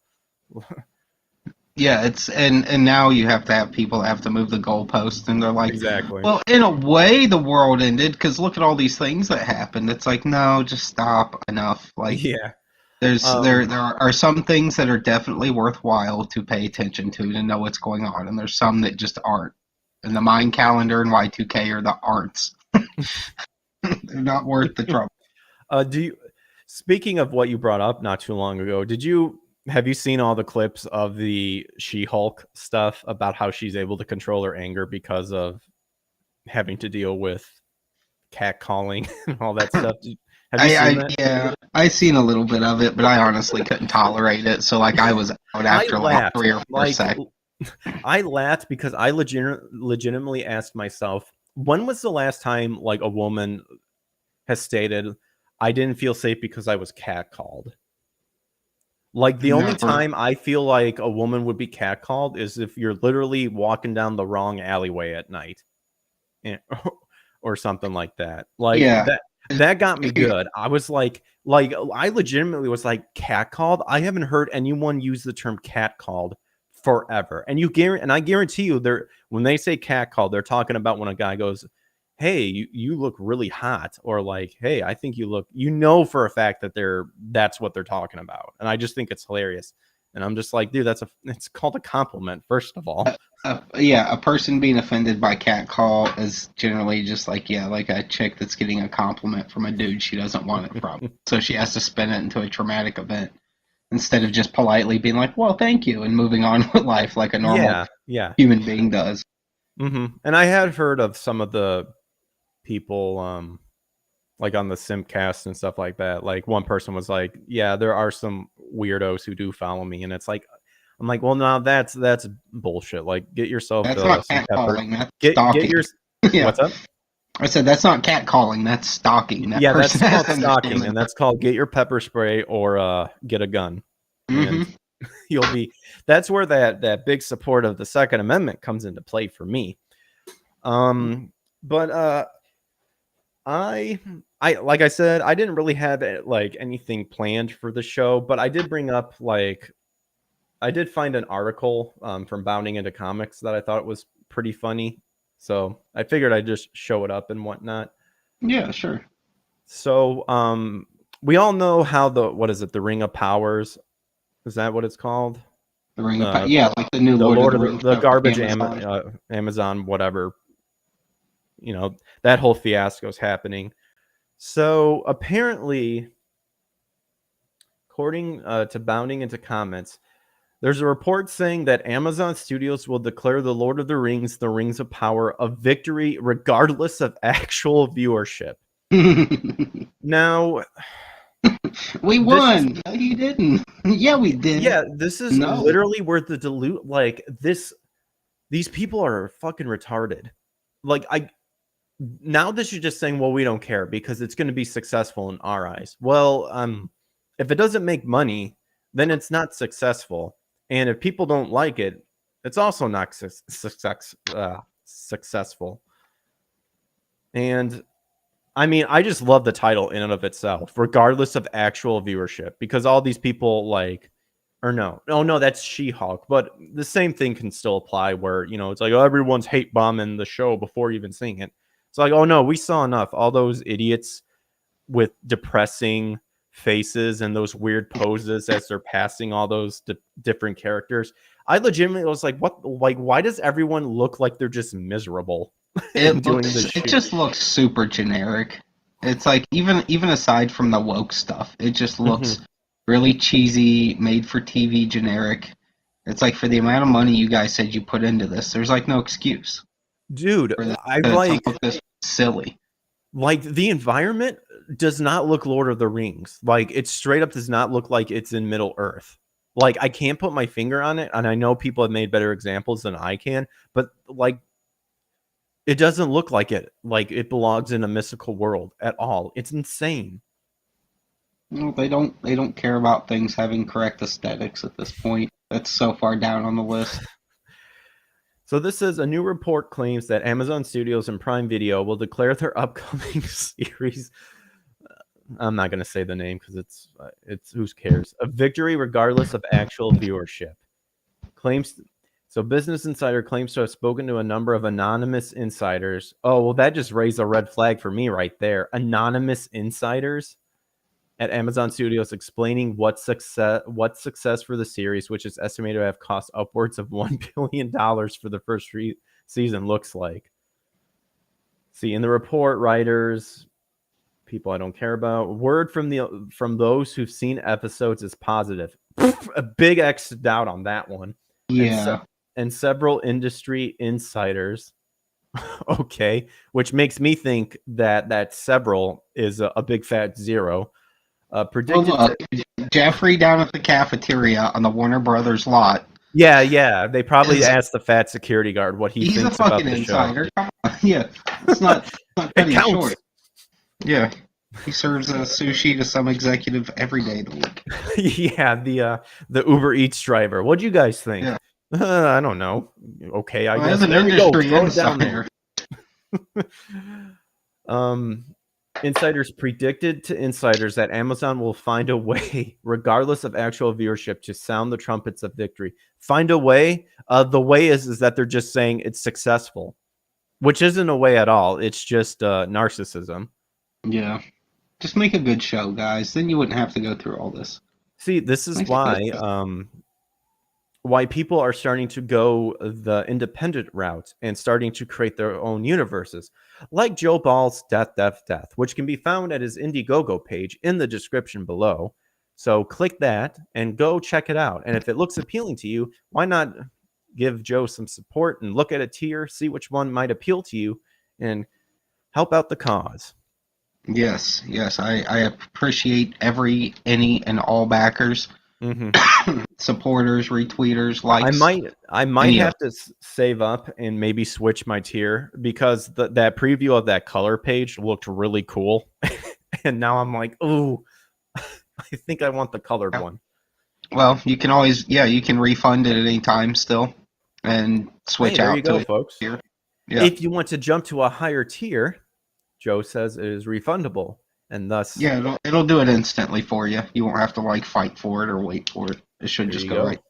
Speaker 2: Yeah, it's and now you have to have people that have to move the goalpost, and they're like,
Speaker 1: Exactly.
Speaker 2: well, in a way, the world ended because look at all these things that happened. It's like, no, just stop, enough. Like,
Speaker 1: Yeah.
Speaker 2: there are some things that are definitely worthwhile to pay attention to know what's going on, and there's some that just aren't. And the Mind Calendar and Y2K are the aren'ts. They're not worth the trouble.
Speaker 1: Do you, speaking of what you brought up not too long ago, have you seen all the clips of the She-Hulk stuff about how she's able to control her anger because of having to deal with catcalling and all that stuff? Have you seen that?
Speaker 2: Yeah, I seen a little bit of it, but I honestly couldn't tolerate it. So like, I was out after like 3 or 4 seconds.
Speaker 1: I laughed because I legitimately asked myself, when was the last time like a woman has stated, I didn't feel safe because I was catcalled? Like the only time I feel like a woman would be catcalled is if you're literally walking down the wrong alleyway at night, or something like that. Like
Speaker 2: Yeah.
Speaker 1: that got me good. I was like I legitimately was like, catcalled? I haven't heard anyone use the term catcalled forever. And I guarantee you, when they say catcalled, they're talking about when a guy goes, hey, you look really hot, or like, hey, I think you look, for a fact that that's what they're talking about. And I just think it's hilarious. And I'm just like, dude, it's called a compliment, first of all.
Speaker 2: Yeah, a person being offended by catcall is generally just like, yeah, like a chick that's getting a compliment from a dude she doesn't want it from. So she has to spin it into a traumatic event instead of just politely being like, well, thank you, and moving on with life like a normal human being does.
Speaker 1: Mm-hmm. And I had heard of some of the people like on the Simcast and stuff like that. Like one person was like, yeah, there are some weirdos who do follow me, and it's like, I'm like, well, no, that's bullshit. Like, get yourself
Speaker 2: that's not
Speaker 1: some
Speaker 2: catcalling, that's
Speaker 1: get
Speaker 2: stalking.
Speaker 1: your
Speaker 2: Yeah.
Speaker 1: What's up?
Speaker 2: I said that's not catcalling, that's stalking.
Speaker 1: Yeah, that's called stalking, and that's called get your pepper spray or get a gun.
Speaker 2: Mm-hmm.
Speaker 1: And you'll be, that's where that big support of the Second Amendment comes into play for me. But I like I said, I didn't really have like anything planned for the show, but I did bring up, like, I did find an article from Bounding Into Comics that I thought was pretty funny, so I figured I'd just show it up and whatnot.
Speaker 2: Yeah, sure.
Speaker 1: So we all know how the Ring of Powers, is that what it's called?
Speaker 2: The Ring of Power. Yeah, like the new Lord of the Rings,
Speaker 1: the garbage Amazon, whatever. That whole fiasco is happening. So apparently, according to Bounding Into Comments, there's a report saying that Amazon Studios will declare the Lord of the Rings, the Rings of Power, a victory regardless of actual viewership. Now,
Speaker 2: we won. No, you didn't. Yeah, we did.
Speaker 1: Yeah, this is literally where these people are fucking retarded. Like, now this is just saying, well, we don't care because it's going to be successful in our eyes. Well, if it doesn't make money, then it's not successful. And if people don't like it, it's also not successful. And I mean, I just love the title in and of itself, regardless of actual viewership, because all these people no, that's She-Hulk, but the same thing can still apply where, it's like, oh, everyone's hate bombing the show before even seeing it. It's like, oh no, we saw enough. All those idiots with depressing faces and those weird poses as they're passing all those different characters. I legitimately was like, what? Like, why does everyone look like they're just miserable?
Speaker 2: It just looks super generic. It's like, even aside from the woke stuff, it just looks really cheesy, made for TV, generic. It's like, for the amount of money you guys said you put into this, there's like no excuse.
Speaker 1: Dude, I like
Speaker 2: this silly.
Speaker 1: Like, the environment does not look Lord of the Rings. Like, it straight up does not look like it's in Middle Earth. Like, I can't put my finger on it, and I know people have made better examples than I can, but like, it doesn't look like it. Like, it belongs in a mystical world at all. It's insane.
Speaker 2: No, they don't care about things having correct aesthetics at this point. That's so far down on the list.
Speaker 1: So this says a new report claims that Amazon Studios and Prime Video will declare their upcoming series. I'm not going to say the name because it's who cares. A victory regardless of actual viewership. Claims so Business Insider claims to have spoken to a number of anonymous insiders. Oh, well, that just raised a red flag for me right there. Anonymous insiders at Amazon Studios explaining what success for the series, which is estimated to have cost upwards of $1 billion for the first season, looks like. See, in the report, writers, people I don't care about, word from those who've seen episodes is positive. A big X doubt on that one.
Speaker 2: Yeah.
Speaker 1: And several industry insiders. Okay, which makes me think that several is a big fat zero. Predicted.
Speaker 2: Well, look, Jeffrey down at the cafeteria on the Warner Brothers lot.
Speaker 1: Yeah. They probably asked the fat security guard what he thinks about the
Speaker 2: insider.
Speaker 1: show.
Speaker 2: Come on. Yeah, it's not cutting
Speaker 1: it counts.
Speaker 2: short. Yeah, he serves sushi to some executive every day of the week.
Speaker 1: Yeah, the Uber Eats driver. What'd you guys think?
Speaker 2: Yeah.
Speaker 1: I don't know. Okay, I guess.
Speaker 2: As an
Speaker 1: There we go.
Speaker 2: industry
Speaker 1: Throw it down
Speaker 2: insider.
Speaker 1: there. Insiders predicted to insiders that Amazon will find a way, regardless of actual viewership, to sound the trumpets of victory. Find a way. The way is that they're just saying it's successful, which isn't a way at all. It's just narcissism.
Speaker 2: Yeah. Just make a good show, guys. Then you wouldn't have to go through all this.
Speaker 1: See, this is why people are starting to go the independent route and starting to create their own universes, like Joe Ball's Death, which can be found at his Indiegogo page in the description below. So click that and go check it out. And if it looks appealing to you, why not give Joe some support and look at a tier, see which one might appeal to you, and help out the cause.
Speaker 2: Yes. I appreciate any and all backers. Mm-hmm. Supporters, retweeters, likes.
Speaker 1: I might have to save up and maybe switch my tier because that preview of that color page looked really cool. And now I'm like, ooh, I think I want the colored one.
Speaker 2: Well, you can always, you can refund it at any time still and switch out.
Speaker 1: There you go, folks.
Speaker 2: Yeah.
Speaker 1: If you want to jump to a higher tier, Joe says it is refundable. And thus,
Speaker 2: it'll do it instantly for you. You won't have to fight for it or wait for it. It should just go right.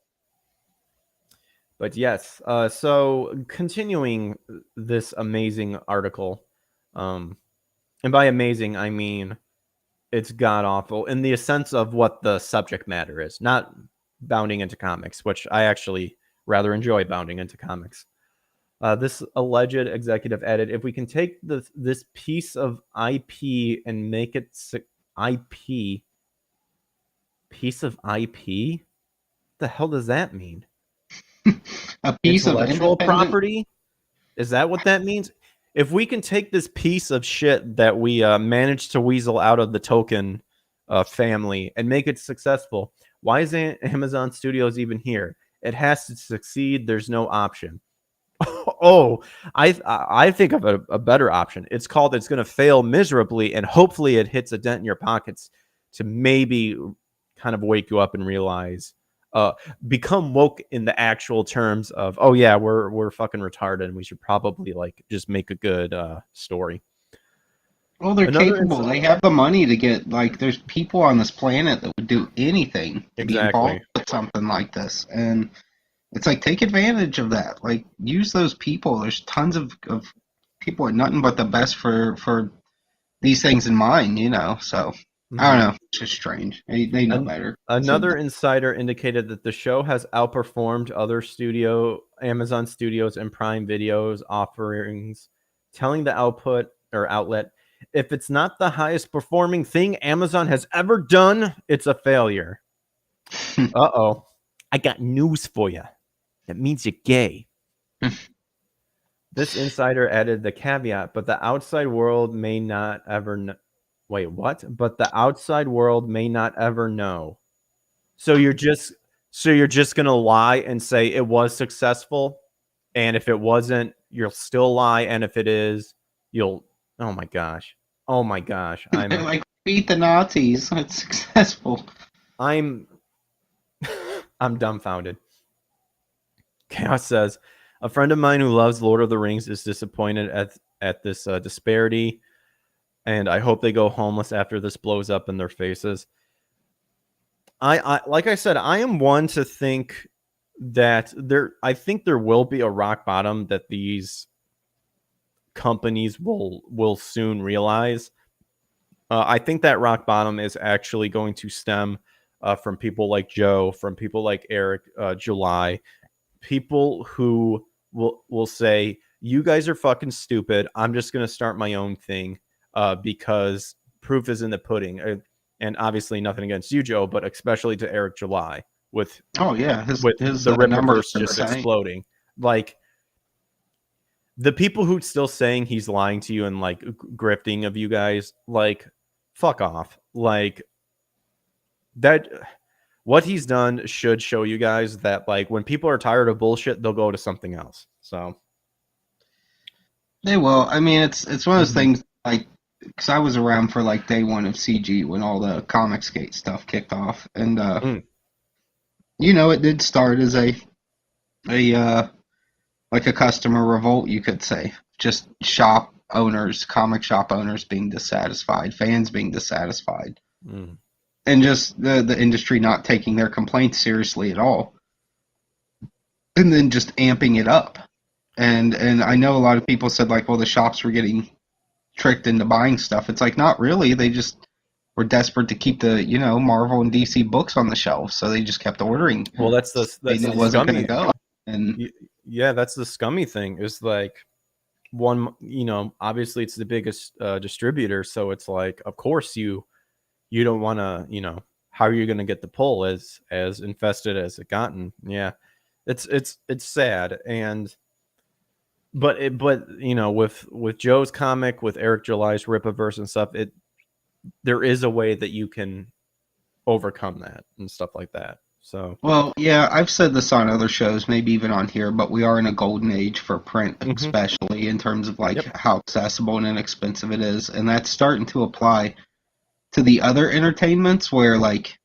Speaker 1: But yes, so continuing this amazing article, and by amazing I mean it's god awful in the sense of what the subject matter is, not bounding into comics, which I actually rather enjoy bounding into comics. This alleged executive added, if we can take this piece of IP and make it IP, piece of IP? What the hell does that mean?
Speaker 2: A piece of
Speaker 1: intellectual property? Is that what that means? If we can take this piece of shit that we managed to weasel out of the token family and make it successful, why is Amazon Studios even here? It has to succeed. There's no option. Oh, I think of a better option. It's going to fail miserably, and hopefully it hits a dent in your pockets to maybe kind of wake you up and realize, become woke in the actual terms of, oh yeah, we're fucking retarded and we should probably just make a good story.
Speaker 2: Well, they're capable. They have the money to get, there's people on this planet that would do anything to be involved with something like this. And it's take advantage of that. Use those people. There's tons of people with nothing but the best for these things in mind, so I don't know. It's just strange. They know better.
Speaker 1: Another insider indicated that the show has outperformed other Amazon Studios and Prime Video's offerings, telling the outlet, if it's not the highest performing thing Amazon has ever done, it's a failure. Uh-oh. I got news for you. That means you're gay. This insider added the caveat, but the outside world may not ever know. Wait, what? But the outside world may not ever know. So you're just gonna lie and say it was successful, and if it wasn't, you'll still lie, and if it is, you'll. Oh my gosh! I'm
Speaker 2: beat the Nazis. It's successful.
Speaker 1: I'm dumbfounded. Chaos says, A friend of mine who loves Lord of the Rings is disappointed at this disparity, and I hope they go homeless after this blows up in their faces. I like I said, I am one to think that I think there will be a rock bottom that these companies will soon realize. I think that rock bottom is actually going to stem from people like Joe, from people like Eric, July, people who will say, "You guys are fucking stupid. I'm just going to start my own thing because proof is in the pudding." And obviously, nothing against you, Joe, but especially to Eric July with
Speaker 2: Oh yeah, his
Speaker 1: the
Speaker 2: numbers
Speaker 1: Rippaverse
Speaker 2: are
Speaker 1: just
Speaker 2: insane.
Speaker 1: exploding. Like the people who still saying he's lying to you and like grifting of you guys, like fuck off. Like that what he's done should show you guys that like when people are tired of bullshit, they'll go to something else. So
Speaker 2: They will. I mean, it's one of those
Speaker 1: mhm.
Speaker 2: things like because I was around for like day one of CG when all the Comicsgate stuff kicked off, and
Speaker 1: Mm.
Speaker 2: it did start as a like a customer revolt, you could say, just shop owners, comic shop owners being dissatisfied, fans being dissatisfied,
Speaker 1: Mm.
Speaker 2: and just the industry not taking their complaints seriously at all, and then just amping it up. And I know a lot of people said like, well, the shops were getting tricked into buying stuff. It's like not really. They just were desperate to keep the Marvel and DC books on the shelves, so they just kept ordering.
Speaker 1: Well,
Speaker 2: They
Speaker 1: that's
Speaker 2: knew
Speaker 1: the
Speaker 2: it wasn't going to
Speaker 1: scummy.
Speaker 2: go, and
Speaker 1: Yeah, that's the scummy thing. Is like one, obviously it's the biggest distributor, so it's like, of course you don't want to, how are you going to get the pull as infested as it gotten? Yeah, it's sad. And but with Joe's comic, with Eric July's Rippaverse and stuff, there is a way that you can overcome that and stuff like that. So
Speaker 2: well, yeah, I've said this on other shows, maybe even on here, but we are in a golden age for print,
Speaker 1: mhm.
Speaker 2: especially in terms of like
Speaker 1: Yep.
Speaker 2: how accessible and inexpensive it is, and that's starting to apply to the other entertainments where like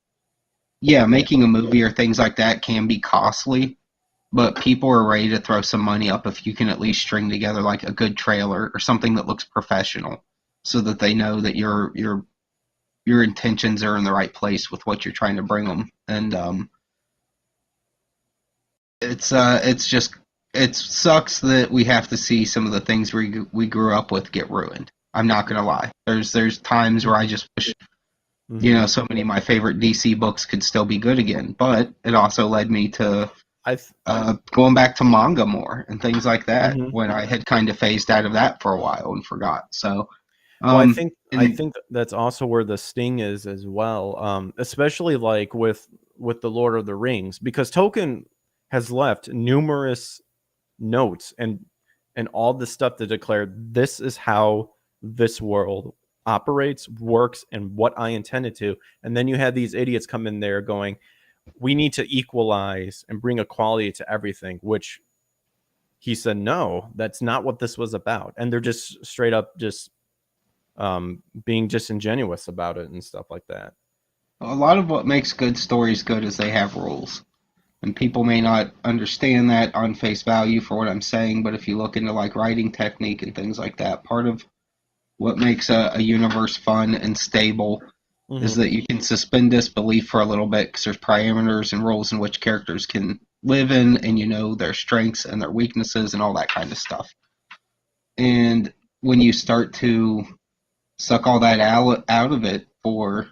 Speaker 2: yeah, making a movie or things like that can be costly, but people are ready to throw some money up if you can at least string together like a good trailer or something that looks professional so that they know that your intentions are in the right place with what you're trying to bring them. And it's just it sucks that we have to see some of the things we grew up with get ruined. I'm not gonna lie. There's times where I just wish
Speaker 1: Mhm.
Speaker 2: so many of my favorite DC books could still be good again, but it also led me to
Speaker 1: I
Speaker 2: going back to manga more and things like that
Speaker 1: mhm.
Speaker 2: when I had kind of phased out of that for a while and forgot. So,
Speaker 1: Well, I
Speaker 2: and
Speaker 1: think that's also where the sting is as well, especially like with the Lord of the Rings, because Tolkien has left numerous notes and all the stuff to declare this is how this world operates, works, and what I intended to. And then you have these idiots come in there going, we need to equalize and bring equality to everything, which he said, no, that's not what this was about. And they're just straight up just being disingenuous about it and stuff like that.
Speaker 2: a lot of what makes good stories good is they have rules. And people may not understand that on face value for what I'm saying, but if you look into like writing technique and things like that, part of what makes a universe fun and stable is
Speaker 1: Mm-hmm.
Speaker 2: that you can suspend disbelief for a little bit because there's parameters and rules in which characters can live in, and you know their strengths and their weaknesses and all that kind of stuff. And when you start to suck all that out of it for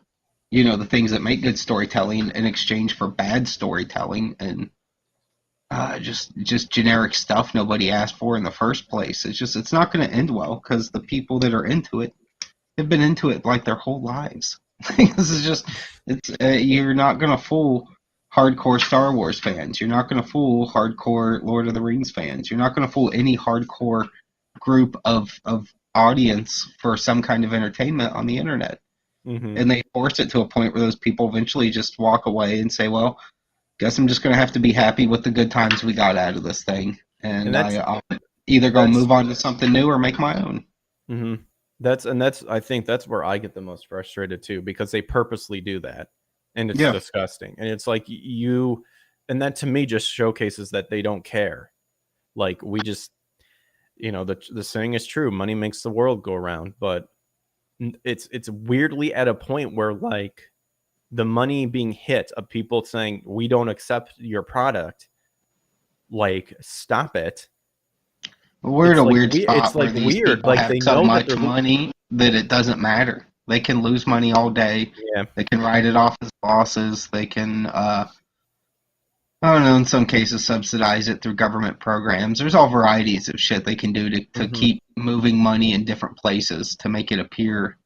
Speaker 2: the things that make good storytelling in exchange for bad storytelling and just generic stuff nobody asked for in the first place, it's not going to end well because the people that are into it have been into it like their whole lives. This is just it's you're not going to fool hardcore Star Wars fans. You're not going to fool hardcore Lord of the Rings fans. You're not going to fool any hardcore group of audience for some kind of entertainment on the internet.
Speaker 1: Mm-hmm.
Speaker 2: And they force it to a point where those people eventually just walk away and say, "Well, guess I'm just going to have to be happy with the good times we got out of this thing,
Speaker 1: And
Speaker 2: and I'll either go
Speaker 1: that's
Speaker 2: move on to something new or make my own."
Speaker 1: mm-hmm. That's I think that's where I get the most frustrated too, because they purposely do that, and it's
Speaker 2: Yeah.
Speaker 1: disgusting. And it's like and that to me just showcases that they don't care. Like we just, the saying is true, money makes the world go around, but it's weirdly at a point where like the money being hit of people saying we don't accept your product, like stop it.
Speaker 2: We're at
Speaker 1: It's
Speaker 2: a
Speaker 1: like
Speaker 2: weird
Speaker 1: it's
Speaker 2: spot
Speaker 1: like
Speaker 2: where these
Speaker 1: weird.
Speaker 2: people
Speaker 1: Like
Speaker 2: have
Speaker 1: they
Speaker 2: so
Speaker 1: know that
Speaker 2: much
Speaker 1: they're
Speaker 2: money that it doesn't matter. They can lose money all day.
Speaker 1: yeah.
Speaker 2: They can write it off as losses. They can, I don't know, in some cases subsidize it through government programs. There's all varieties of shit they can do to
Speaker 1: Hmm.
Speaker 2: keep moving money in different places to make it appear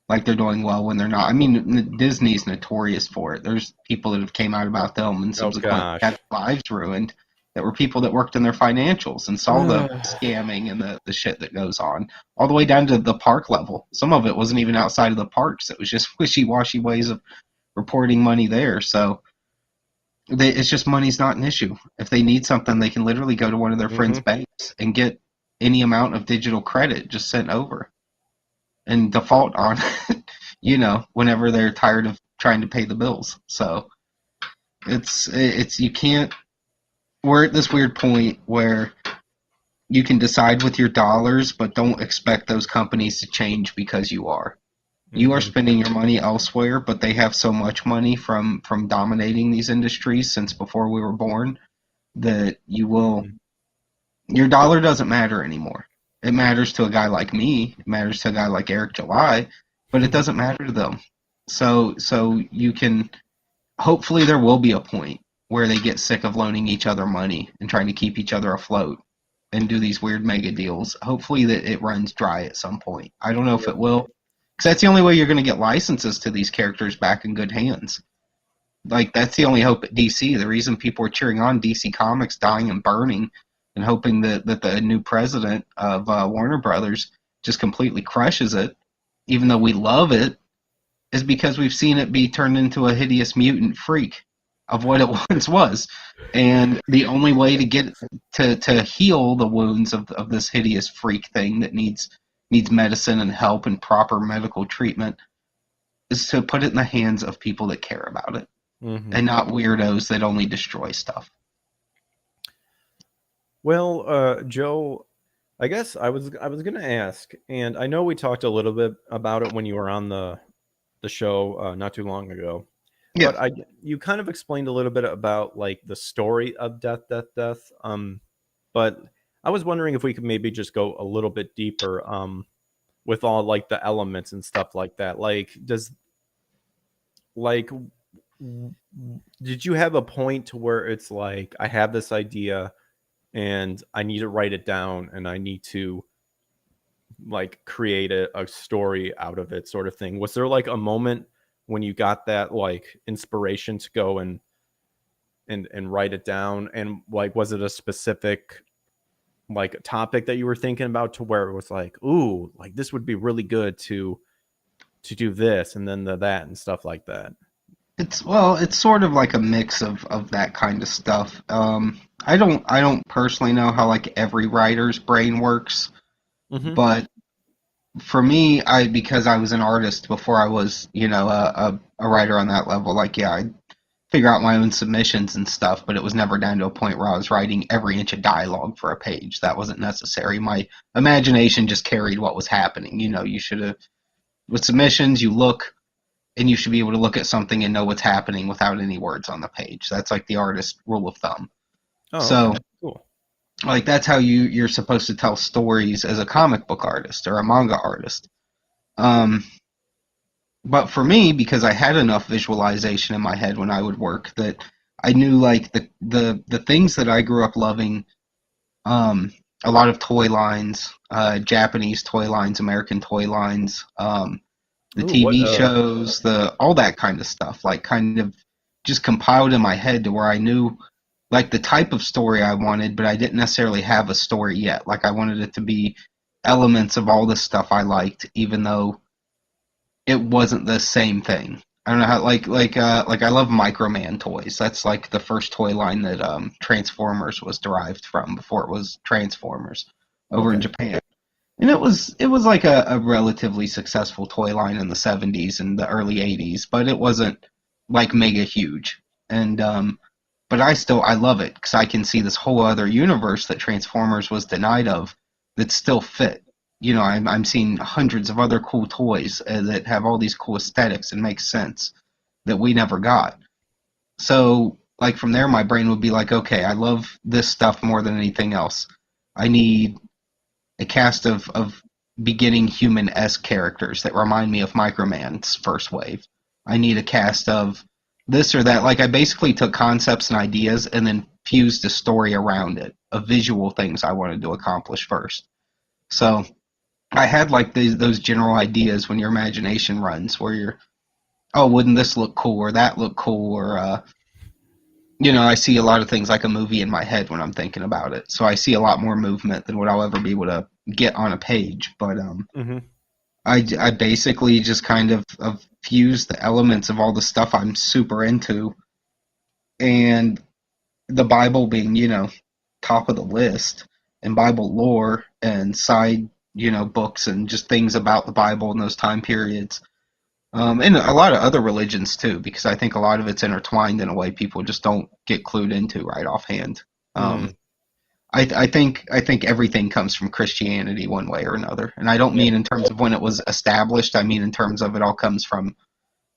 Speaker 2: like they're doing well when they're not. I mean, Disney's notorious for it. There's people that have came out about them and
Speaker 1: Oh
Speaker 2: subsequently had
Speaker 1: gosh.
Speaker 2: their lives ruined that were people that worked in their financials and saw the scamming and the shit that goes on, all the way down to the park level. Some of it wasn't even outside of the parks. It was just wishy-washy ways of reporting money there. So it's just money's not an issue. If they need something, they can literally go to one of their friends'
Speaker 1: Hmm.
Speaker 2: banks and get any amount of digital credit just sent over and default on it, whenever they're tired of trying to pay the bills. So it's you can't. We're at this weird point where you can decide with your dollars, but don't expect those companies to change because you are. You are
Speaker 1: Hmm.
Speaker 2: spending your money elsewhere, but they have so much money from dominating these industries since before we were born that
Speaker 1: Hmm.
Speaker 2: your dollar doesn't matter anymore. It matters to a guy like me, it matters to a guy like Eric July, but it doesn't matter to them. So you can, hopefully there will be a point where they get sick of loaning each other money and trying to keep each other afloat and do these weird mega deals. Hopefully that it runs dry at some point. I don't know if
Speaker 1: Yep.
Speaker 2: it will, because that's the only way you're going to get licenses to these characters back in good hands. Like that's the only hope at DC. The reason people are cheering on DC Comics dying and burning and hoping that the new president of Warner Brothers just completely crushes it, even though we love it, is because we've seen it be turned into a hideous mutant freak of what it once was. And the only way to get to heal the wounds of this hideous freak thing that needs medicine and help and proper medical treatment is to put it in the hands of people that care about it
Speaker 1: Hmm.
Speaker 2: and not weirdos that only destroy stuff.
Speaker 1: Well, Joe, I guess I was gonna ask, and I know we talked a little bit about it when you were on the show not too long ago,
Speaker 2: Yeah.
Speaker 1: but you kind of explained a little bit about like the story of Death, Death, Death. But I was wondering if we could maybe just go a little bit deeper, with all like the elements and stuff like that. Like, like, did you have a point to where it's like I have this idea and I need to write it down and I need to like create a story out of it, sort of thing? Was there like a moment when you got that like inspiration to go and write it down? And like, was it a specific like topic that you were thinking about to where it was like, ooh, like this would be really good to do this and then that and stuff like that?
Speaker 2: It's sort of like a mix of that kind of stuff. I don't personally know how like every writer's brain works,
Speaker 1: Mm-hmm.
Speaker 2: but for me, I because I was an artist before I was, a writer on that level. Like, yeah, I figure out my own submissions and stuff, but it was never down to a point where I was writing every inch of dialogue for a page. That wasn't necessary. My imagination just carried what was happening. You should have with submissions, you look and you should be able to look at something and know what's happening without any words on the page. That's like the artist rule of thumb.
Speaker 1: Oh,
Speaker 2: So,
Speaker 1: okay, cool.
Speaker 2: like that's how you're supposed to tell stories as a comic book artist or a manga artist. Um, but for me, because I had enough visualization in my head when I would work, that I knew like the things that I grew up loving. A lot of toy lines, Japanese toy lines, American toy lines, the
Speaker 1: Ooh, what
Speaker 2: TV shows, the all that kind of stuff, like kind of just compiled in my head to where I knew like the type of story I wanted, but I didn't necessarily have a story yet. Like I wanted it to be elements of all the stuff I liked, even though it wasn't the same thing. I don't know how like I love Microman toys. That's like the first toy line that Transformers was derived from before it was Transformers over in
Speaker 1: okay.
Speaker 2: Japan. And it was like a relatively successful toy line in the 70s and the early 80s, but it wasn't like mega huge. And but I love it because I can see this whole other universe that Transformers was denied of that still fit. You know, I'm seeing hundreds of other cool toys that have all these cool aesthetics and make sense that we never got. So, like from there, my brain would be like, okay, I love this stuff more than anything else. I need a cast of beginning human-esque characters that remind me of Microman's first wave. I need a cast of this or that. Like, I basically took concepts and ideas and then fused a story around it, of visual things I wanted to accomplish first. So I had like those general ideas when your imagination runs, where you're, oh, wouldn't this look cool or that look cool, or I see a lot of things like a movie in my head when I'm thinking about it. So I see a lot more movement than what I'll ever be able to get on a page. But
Speaker 1: Mm-hmm.
Speaker 2: I basically just kind of fuse the elements of all the stuff I'm super into, and the Bible being, top of the list, and Bible lore and side, books and just things about the Bible in those time periods. And a lot of other religions too, because I think a lot of it's intertwined in a way people just don't get clued into right offhand.
Speaker 1: Mm.
Speaker 2: I think everything comes from Christianity one way or another, and I don't
Speaker 1: Yeah.
Speaker 2: mean in terms of when it was established. I mean in terms of it all comes from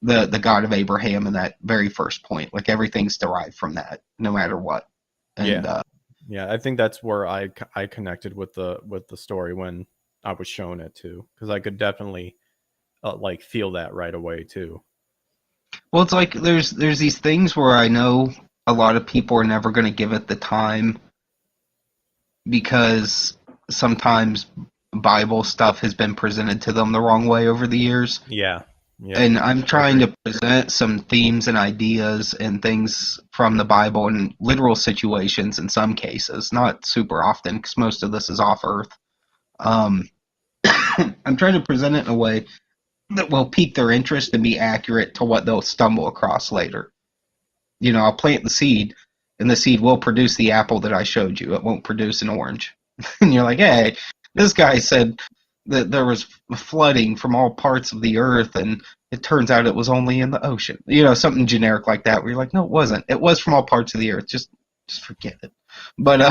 Speaker 2: the God of Abraham and that very first point. Like everything's derived from that, no matter what. And
Speaker 1: Yeah. Yeah, I think that's where I connected with the story when I was shown it too, because I could definitely like feel that right away too.
Speaker 2: well, it's like there's these things where I know a lot of people are never going to give it the time because sometimes Bible stuff has been presented to them the wrong way over the years.
Speaker 1: Yeah. Yep.
Speaker 2: And I'm
Speaker 1: I
Speaker 2: trying
Speaker 1: agree.
Speaker 2: to present some themes and ideas and things from the Bible in literal situations in some cases, not super often because most of this is off Earth. Um, I'm trying to present it in a way that will pique their interest and be accurate to what they'll stumble across later. I'll plant the seed, and the seed will produce the apple that I showed you. It won't produce an orange. And you're like, hey, this guy said that there was flooding from all parts of the earth, and it turns out it was only in the ocean. Something generic like that, where you're like, no, it wasn't. It was from all parts of the earth. Just forget it. But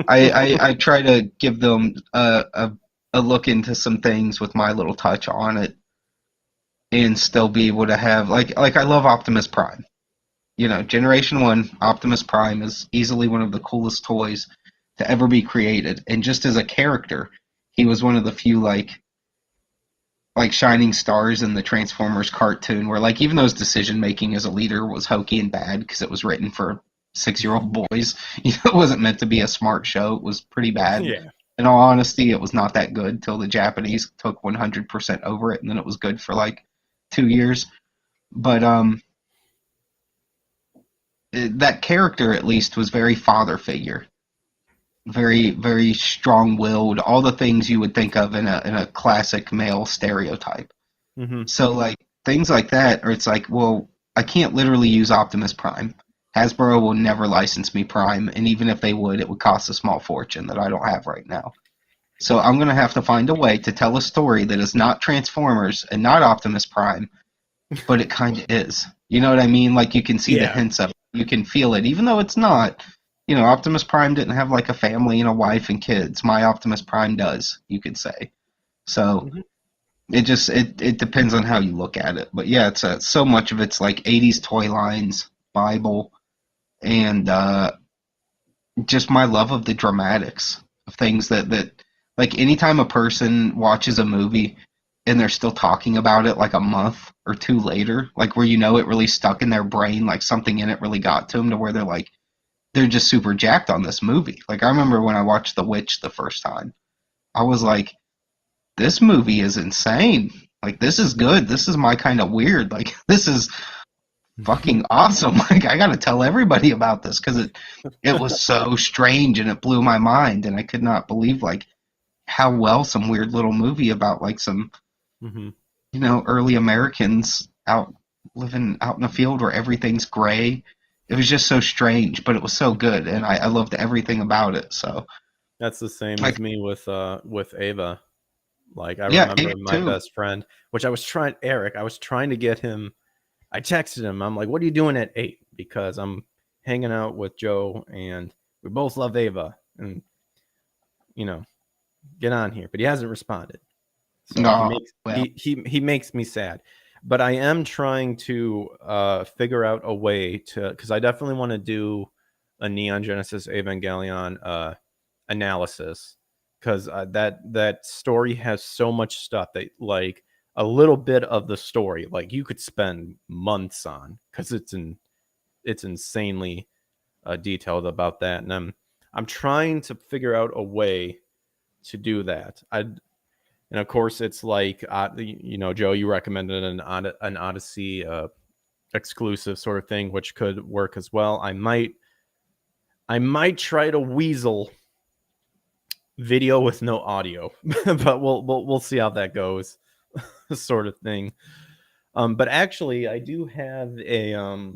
Speaker 2: I try to give them a look into some things with my little touch on it, and still be able to have like I love Optimus Prime. Generation 1, Optimus Prime is easily one of the coolest toys to ever be created. And just as a character, he was one of the few like shining stars in the Transformers cartoon where like even though his decision making as a leader was hokey and bad because it was written for 6-year-old boys, it wasn't meant to be a smart show. It was pretty bad.
Speaker 1: Yeah.
Speaker 2: In all honesty, it was not that good till the Japanese took 100% over it, and then it was good for like 2 years. But that character at least was very father figure, very very strong willed, all the things you would think of in a classic male stereotype.
Speaker 1: Mm-hmm.
Speaker 2: So like things like that, or it's like, well, I can't literally use Optimus Prime. Hasbro will never license me Prime, and even if they would, it would cost a small fortune that I don't have right now. So I'm gonna have to find a way to tell a story that is not Transformers and not Optimus Prime, but it kind of is. You know what I mean? Like you can see the
Speaker 1: Yeah.
Speaker 2: hints of it. You can feel it, even though it's not. Optimus Prime didn't have like a family and a wife and kids. My Optimus Prime does, you could say. So
Speaker 1: Mm-hmm.
Speaker 2: it depends on how you look at it. But yeah, it's so much of it's like 80s toy lines, Bible, and just my love of the dramatics of things that like anytime a person watches a movie and they're still talking about it like a month or two later, like where it really stuck in their brain, like something in it really got to them to where they're just super jacked on this movie. Like I remember when I watched The Witch the first time, I was like, this movie is insane. Like this is good. This is my kind of weird. Like this is fucking awesome. Like I gotta tell everybody about this because it was so strange and it blew my mind, and I could not believe like how well some weird little movie about like some
Speaker 1: Mm-hmm.
Speaker 2: early Americans out living out in the field where everything's gray. It was just so strange, but it was so good, and I loved everything about it. So
Speaker 1: That's the same
Speaker 2: like
Speaker 1: as me with Ava. Like I
Speaker 2: yeah,
Speaker 1: remember
Speaker 2: Ava
Speaker 1: my
Speaker 2: too.
Speaker 1: best friend, which I was trying to get him. I texted him. I'm like, "What are you doing at 8?" Because hanging out with Joe, and we both love Ava, and get on here. But he hasn't responded, so he
Speaker 2: No,
Speaker 1: makes
Speaker 2: well,
Speaker 1: he makes me sad. But I am trying to figure out a way to, because I definitely want to do a Neon Genesis Evangelion analysis, because that story has so much stuff that, like, a little bit of the story, like, you could spend months on, because it's insanely detailed about that, and I'm trying to figure out a way to do that. And of course, it's like, Joe, you recommended an Odyssey exclusive sort of thing, which could work as well. I might try to weasel video with no audio, but we'll see how that goes, sort of thing. But actually, I do have a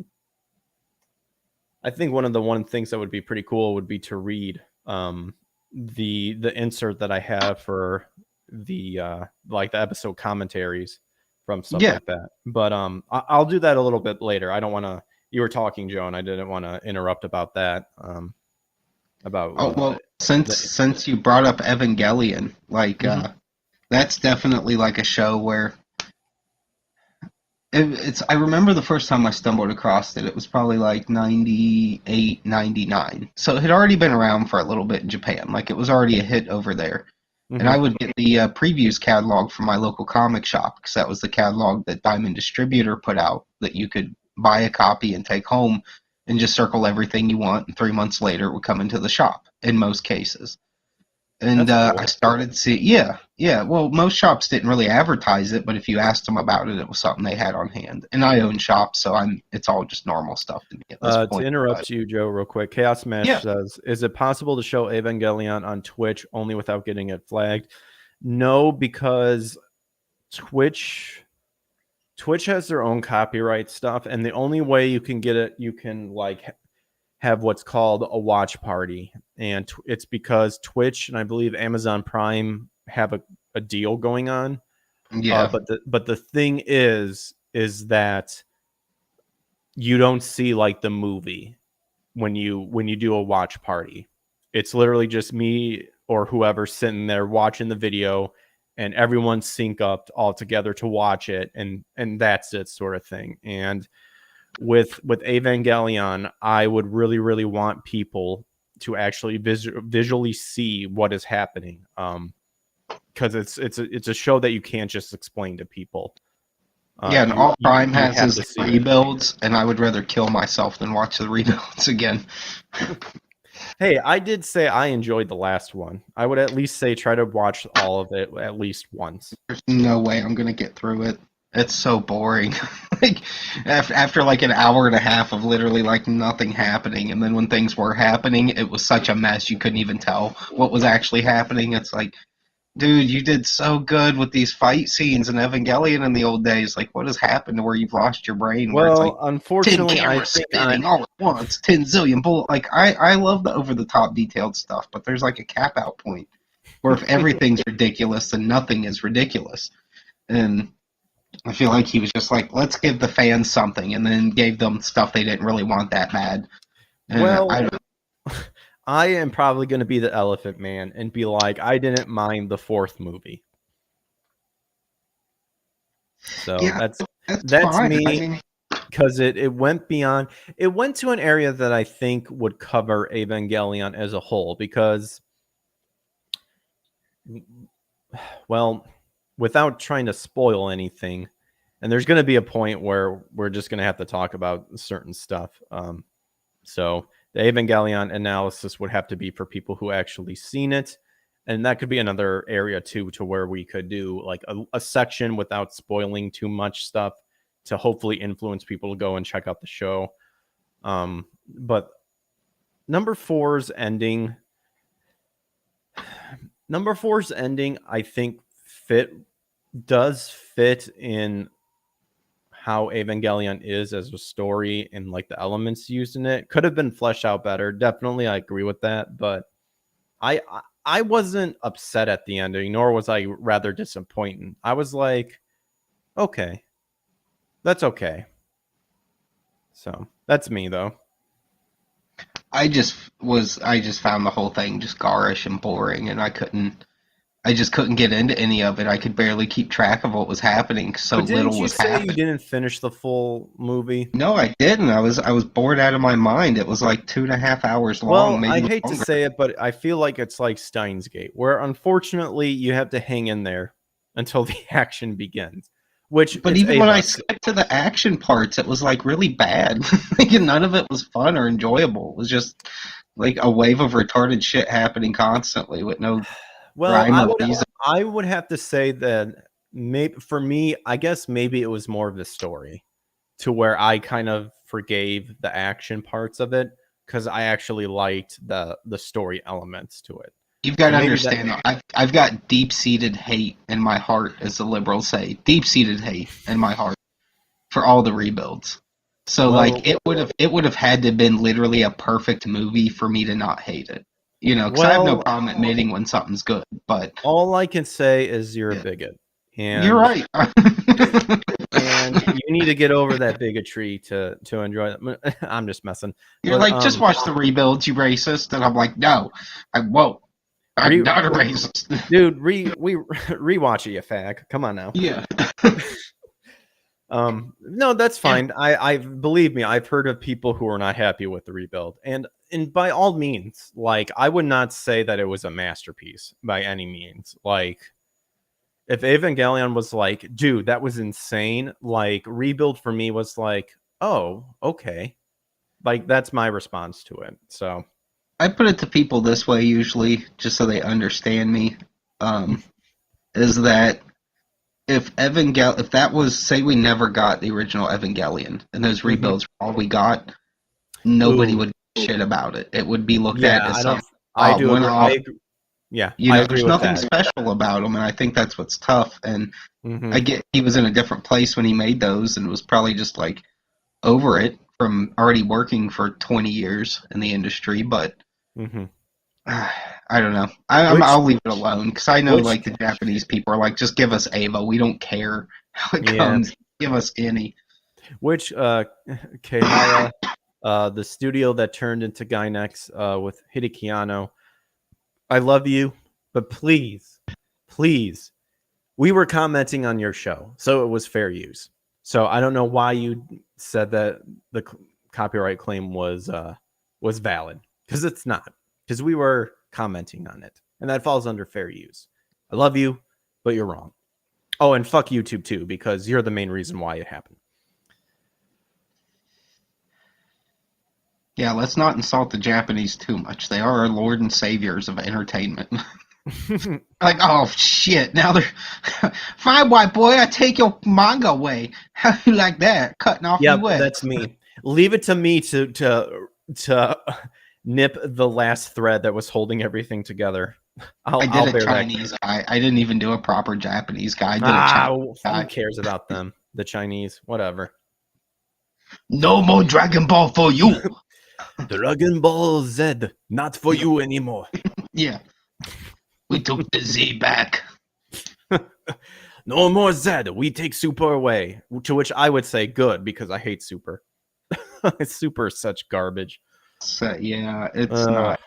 Speaker 1: I think one things that would be pretty cool would be to read the insert that I have for the like the episode commentaries from stuff
Speaker 2: yeah.
Speaker 1: like that. But I'll do that a little bit later. I don't want to. You were talking, Joe, and I didn't want to interrupt about that. About
Speaker 2: Oh well,
Speaker 1: the.
Speaker 2: since you brought up Evangelion, like
Speaker 1: Mhm.
Speaker 2: that's definitely like a show where it's. I remember the first time I stumbled across it. It was probably like 98, 99. So it had already been around for a little bit in Japan. Like it was already a hit over there. And I
Speaker 1: Mhm.
Speaker 2: would get the previews catalog from my local comic shop because that was the catalog that Diamond Distributor put out that you could buy a copy and take home and just circle everything you want. And 3 months later, it would come into the shop in most cases. And
Speaker 1: That's
Speaker 2: I
Speaker 1: cool.
Speaker 2: started seeing, yeah, yeah. Well, most shops didn't really advertise it, but if you asked them about it, it was something they had on hand. And I own shops, so it's all just normal stuff to me at this
Speaker 1: To
Speaker 2: point. But
Speaker 1: interrupt you, Joe, real quick, Chaos Smash
Speaker 2: yeah,
Speaker 1: says, "Is it possible to show Evangelion on Twitch only without getting it flagged?" No, because Twitch Twitch has their own copyright stuff, and the only way you can get it, you can like have what's called a watch party, and it's because Twitch and I believe Amazon Prime have a deal going on.
Speaker 2: yeah,
Speaker 1: But the thing is that you don't see like the movie when you do a watch party. It's literally just me or whoever sitting there watching the video, and everyone sync up all together to watch it, and that's it, sort of thing. And with Evangelion, I would really want people to actually visually see what is happening, because it's a show that you can't just explain to people.
Speaker 2: yeah. And
Speaker 1: You
Speaker 2: all
Speaker 1: you
Speaker 2: Prime
Speaker 1: you
Speaker 2: has
Speaker 1: have
Speaker 2: is
Speaker 1: to
Speaker 2: the
Speaker 1: see it.
Speaker 2: rebuilds, and I would rather kill myself than watch the rebuilds again.
Speaker 1: Hey, I did say I enjoyed the last one. I would at least say try to watch all of it at least once.
Speaker 2: There's no way I'm gonna get through it. It's so boring. Like after like an hour and a half of literally like nothing happening, and then when things were happening, it was such a mess you couldn't even tell what was actually happening. It's like, dude, you did so good with these fight scenes in Evangelion in the old days. Like, what has happened to where you've lost your brain? Where it's like
Speaker 1: Well,
Speaker 2: 10
Speaker 1: unfortunately, I
Speaker 2: cameras
Speaker 1: think I
Speaker 2: spinning all at once, 10 zillion bullet. Like, I love the over the top detailed stuff, but there's like a cap out point where if everything's ridiculous, then nothing is ridiculous. And I feel like he was just like, let's give the fans something, and then gave them stuff they didn't really want that bad. And I
Speaker 1: well,
Speaker 2: don't.
Speaker 1: I am probably going to be the elephant man and be like, I didn't mind the fourth movie. So
Speaker 2: Yeah, that's
Speaker 1: that's
Speaker 2: fine. I
Speaker 1: me,
Speaker 2: mean,
Speaker 1: because it went beyond. It went to an area that I think would cover Evangelion as a whole, because, well, without trying to spoil anything, and there's going to be a point where we're just going to have to talk about certain stuff. So the Evangelion analysis would have to be for people who actually seen it, and that could be another area too, to where we could do like a section without spoiling too much stuff to hopefully influence people to go and check out the show. But number four's ending, number four's ending, I think does fit in how Evangelion is as a story, and like the elements used in it could have been fleshed out better. Definitely, I agree with that. But I wasn't upset at the ending, nor was I rather disappointed. I was like, okay, that's okay. So that's me though.
Speaker 2: I just found the whole thing just garish and boring, and I just couldn't get into any of it. I could barely keep track of what was happening. So
Speaker 1: But
Speaker 2: little
Speaker 1: didn't you
Speaker 2: was
Speaker 1: say you
Speaker 2: happening.
Speaker 1: didn't finish the full movie?
Speaker 2: No, I didn't. I was bored out of my mind. It was like 2.5 hours long,
Speaker 1: Well, I
Speaker 2: maybe
Speaker 1: hate to
Speaker 2: longer.
Speaker 1: say it, but I feel like it's like Steins Gate, where unfortunately you have to hang in there until the action begins. Which
Speaker 2: But
Speaker 1: it's
Speaker 2: even when I
Speaker 1: Ava.
Speaker 2: skipped to the action parts, it was like really bad. Like, none of it was fun or enjoyable. It was just like a wave of retarded shit happening constantly with no
Speaker 1: Well,
Speaker 2: rhyme or reason.
Speaker 1: I would have to say that maybe for me, I guess maybe it was more of the story to where I kind of forgave the action parts of it because I actually liked the story elements to it.
Speaker 2: You've got
Speaker 1: So
Speaker 2: to
Speaker 1: maybe that.
Speaker 2: understand, I've got deep-seated hate in my heart, as the liberals say, deep-seated hate in my heart for all the rebuilds. So
Speaker 1: Well,
Speaker 2: like it would have had to have been literally a perfect movie for me to not hate it. You know, because I have no
Speaker 1: well,
Speaker 2: problem admitting when something's good, but
Speaker 1: all I can say is you're a
Speaker 2: yeah,
Speaker 1: bigot,
Speaker 2: you're
Speaker 1: and
Speaker 2: right.
Speaker 1: you need to get over that bigotry to enjoy it. I'm just messing,
Speaker 2: You're
Speaker 1: but
Speaker 2: like, just watch the rebuilds, you racist, and I'm like, no, I won't. I'm
Speaker 1: re,
Speaker 2: not a racist.
Speaker 1: dude, rewatch it, you fag. Come on now.
Speaker 2: Yeah.
Speaker 1: No, that's fine. I believe me, I've heard of people who are not happy with the rebuild, and by all means, like I would not say that it was a masterpiece by any means. Like if Evangelion was like, dude, that was insane. Like rebuild for me was like, oh, okay. Like that's my response to it. So
Speaker 2: I put it to people this way usually, just so they understand me. Is that if that was, say we never got the original Evangelion and those rebuilds were all we got, nobody
Speaker 1: ooh,
Speaker 2: would give a shit about it. It would be looked
Speaker 1: yeah,
Speaker 2: at as
Speaker 1: I
Speaker 2: some
Speaker 1: don't. I do
Speaker 2: one
Speaker 1: agree. I
Speaker 2: off.
Speaker 1: agree. Yeah,
Speaker 2: You
Speaker 1: I
Speaker 2: know,
Speaker 1: agree
Speaker 2: there's
Speaker 1: with
Speaker 2: nothing
Speaker 1: that.
Speaker 2: special about them, and I think that's what's tough. And I
Speaker 1: Hmm.
Speaker 2: get he was in a different place when he made those, and was probably just like over it from already working for 20 years in the industry. But
Speaker 1: Hmm.
Speaker 2: I don't know.
Speaker 1: Which,
Speaker 2: I'll leave it alone because I know
Speaker 1: which,
Speaker 2: like the Japanese people are like, just give us Ava. We don't care how it
Speaker 1: yeah,
Speaker 2: comes. Give us any.
Speaker 1: which, Kehara, the studio that turned into Gynex, with Hideki Anno. I love you, but please, please, we were commenting on your show, so it was fair use. So I don't know why you said that the copyright claim was valid because it's not. Because we were commenting on it, and that falls under fair use. I love you, but you're wrong. Oh, and fuck YouTube too, because you're the main reason why it happened.
Speaker 2: Yeah, let's not insult the Japanese too much. They are our lord and saviors of entertainment. Like, oh shit! Now they're fine, white boy. I take your manga away. How you like that? Cutting off
Speaker 1: Yep,
Speaker 2: you
Speaker 1: that's me. Leave it to me to nip the last thread that was holding everything together.
Speaker 2: I
Speaker 1: I'll
Speaker 2: did a
Speaker 1: bear that.
Speaker 2: Chinese guy. I didn't even do a proper Japanese guy. I did a
Speaker 1: Ah,
Speaker 2: Chinese
Speaker 1: who
Speaker 2: guy.
Speaker 1: cares about them? The Chinese, whatever.
Speaker 2: No more Dragon Ball for you.
Speaker 1: Dragon Ball Z, not for you anymore.
Speaker 2: Yeah, we took the Z back.
Speaker 1: No more Z. We take Super away. To which I would say good because I hate Super. Super is such garbage.
Speaker 2: So yeah, it's
Speaker 1: Uh,
Speaker 2: not.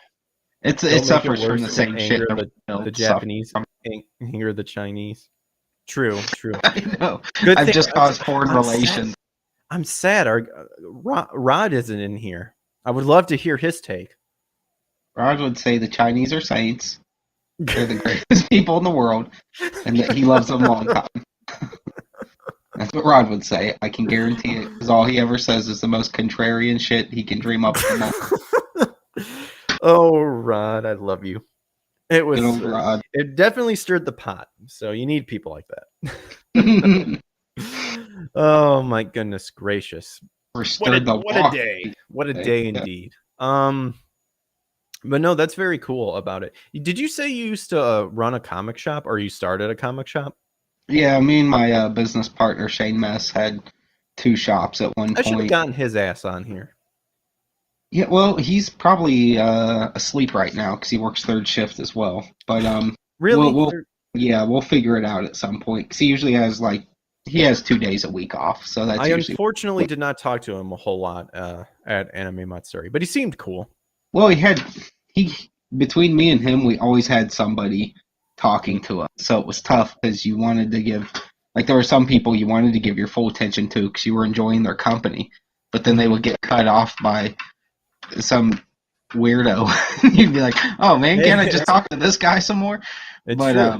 Speaker 2: It
Speaker 1: don't make it
Speaker 2: suffers from
Speaker 1: worse
Speaker 2: the
Speaker 1: to
Speaker 2: same shit
Speaker 1: anger
Speaker 2: the
Speaker 1: the
Speaker 2: rebuilds suffer
Speaker 1: Japanese,
Speaker 2: from.
Speaker 1: anger the Chinese. True, true.
Speaker 2: I know.
Speaker 1: Good
Speaker 2: I've
Speaker 1: thing
Speaker 2: just caused foreign
Speaker 1: I'm sad.
Speaker 2: relations.
Speaker 1: I'm sad. Our Rod isn't in here. I would love to hear his take.
Speaker 2: Raj would say the Chinese are saints. They're the greatest people in the world, and that he loves them long time. That's what Rod would say. I can guarantee it, because all he ever says is the most contrarian shit he can dream up.
Speaker 1: Oh, Rod, I love you. It
Speaker 2: Good
Speaker 1: was.
Speaker 2: old Rod.
Speaker 1: It definitely stirred the pot. So you need people like that. Oh my goodness gracious!
Speaker 2: Or stirred the
Speaker 1: What a
Speaker 2: walk.
Speaker 1: day! What a day
Speaker 2: Yeah.
Speaker 1: indeed. But no, that's very cool about it. Did you say you used to run a comic shop, or you started a comic shop?
Speaker 2: Yeah, me and my business partner Shane Mess had two shops at one
Speaker 1: I should have
Speaker 2: point.
Speaker 1: gotten his ass on here.
Speaker 2: Yeah, well, he's probably asleep right now because he works third shift as well. But
Speaker 1: Really?
Speaker 2: we'll yeah, we'll figure it out at some point because he usually has he has 2 days a week off, so that's
Speaker 1: I
Speaker 2: usually.
Speaker 1: unfortunately did not talk to him a whole lot at Anime Matsuri, but he seemed cool.
Speaker 2: Well, he between me and him, we always had somebody talking to us, so it was tough because you wanted to give, like, there were some people you wanted to give your full attention to because you were enjoying their company, but then they
Speaker 1: Mhm.
Speaker 2: would get cut off by some weirdo. You'd be like, "Oh man,
Speaker 1: Hey,
Speaker 2: can't I just talk to this guy some more?"
Speaker 1: it's
Speaker 2: But
Speaker 1: true.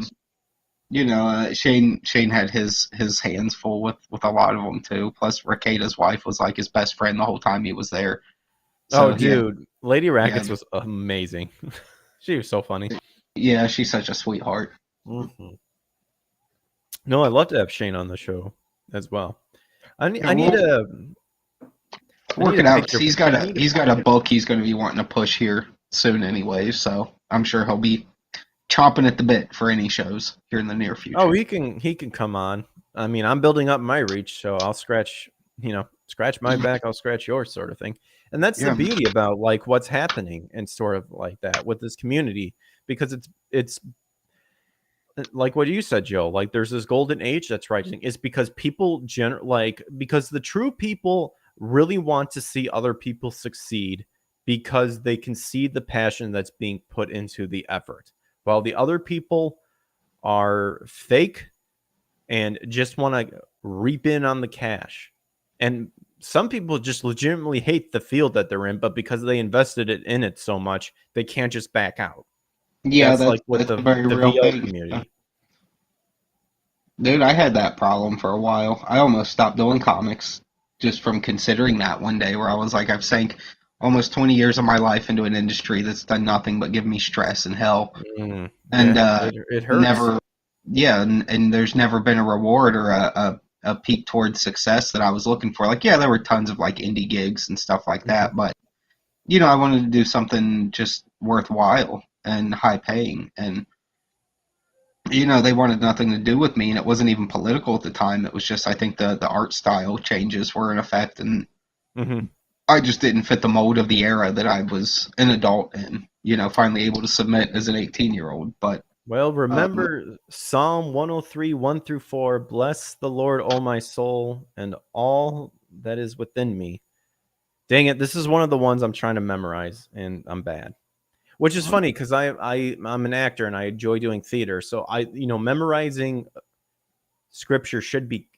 Speaker 2: Shane had his hands full with a lot of them too. Plus, Rakata's wife was like his best friend the whole time he was there.
Speaker 1: Oh,
Speaker 2: So
Speaker 1: dude, Lady
Speaker 2: yeah,
Speaker 1: Rackets was amazing. She was so funny.
Speaker 2: yeah, she's such a sweetheart.
Speaker 1: Mhm. No, I'd love to have Shane on the show as well. I need
Speaker 2: Yeah,
Speaker 1: I need
Speaker 2: we'll
Speaker 1: a I need
Speaker 2: work
Speaker 1: a
Speaker 2: it out 'cause
Speaker 1: picture. I need a
Speaker 2: he's got a book he's going to be wanting to push here soon anyway. So I'm sure he'll be chomping at the bit for any shows here in the near
Speaker 1: Oh,
Speaker 2: future.
Speaker 1: he can come on. I mean, I'm building up my reach, so I'll scratch my back, I'll scratch yours sort of thing. And that's the
Speaker 2: Yeah,
Speaker 1: beauty about like what's happening and sort of like that with this community because it's like what you said, Joe, like there's this golden age that's rising. It's because because the true people really want to see other people succeed because they can see the passion that's being put into the effort. While the other people are fake and just want to reap in on the cash. And some people just legitimately hate the field that they're in, but because they invested it in it so much, they can't just back out.
Speaker 2: yeah,
Speaker 1: That's like with
Speaker 2: that's a very
Speaker 1: the
Speaker 2: real
Speaker 1: VO
Speaker 2: thing.
Speaker 1: community.
Speaker 2: Dude, I had that problem for a while. I almost stopped doing comics just from considering that one day where I was like, I've sank almost 20 years of my life into an industry that's done nothing but give me stress and hell. And
Speaker 1: Yeah, it hurts.
Speaker 2: never, yeah, and there's never been a reward or a peak towards success that I was looking for. Like, yeah, there were tons of like indie gigs and stuff like
Speaker 1: Mhm.
Speaker 2: that, but I wanted to do something just worthwhile and high paying. And they wanted nothing to do with me, and it wasn't even political at the time. It was just, I think the art style changes were in effect, and
Speaker 1: Mhm.
Speaker 2: I just didn't fit the mold of the era that I was an adult in. Finally able to submit as an 18-year-old. But
Speaker 1: Well,
Speaker 2: um,
Speaker 1: remember Psalm 103, 1 through 4. Bless the Lord, O my soul, and all that is within me. Dang it, this is one of the ones I'm trying to memorize, and I'm bad. Which is funny because I'm an actor and I enjoy doing theater. So memorizing scripture should be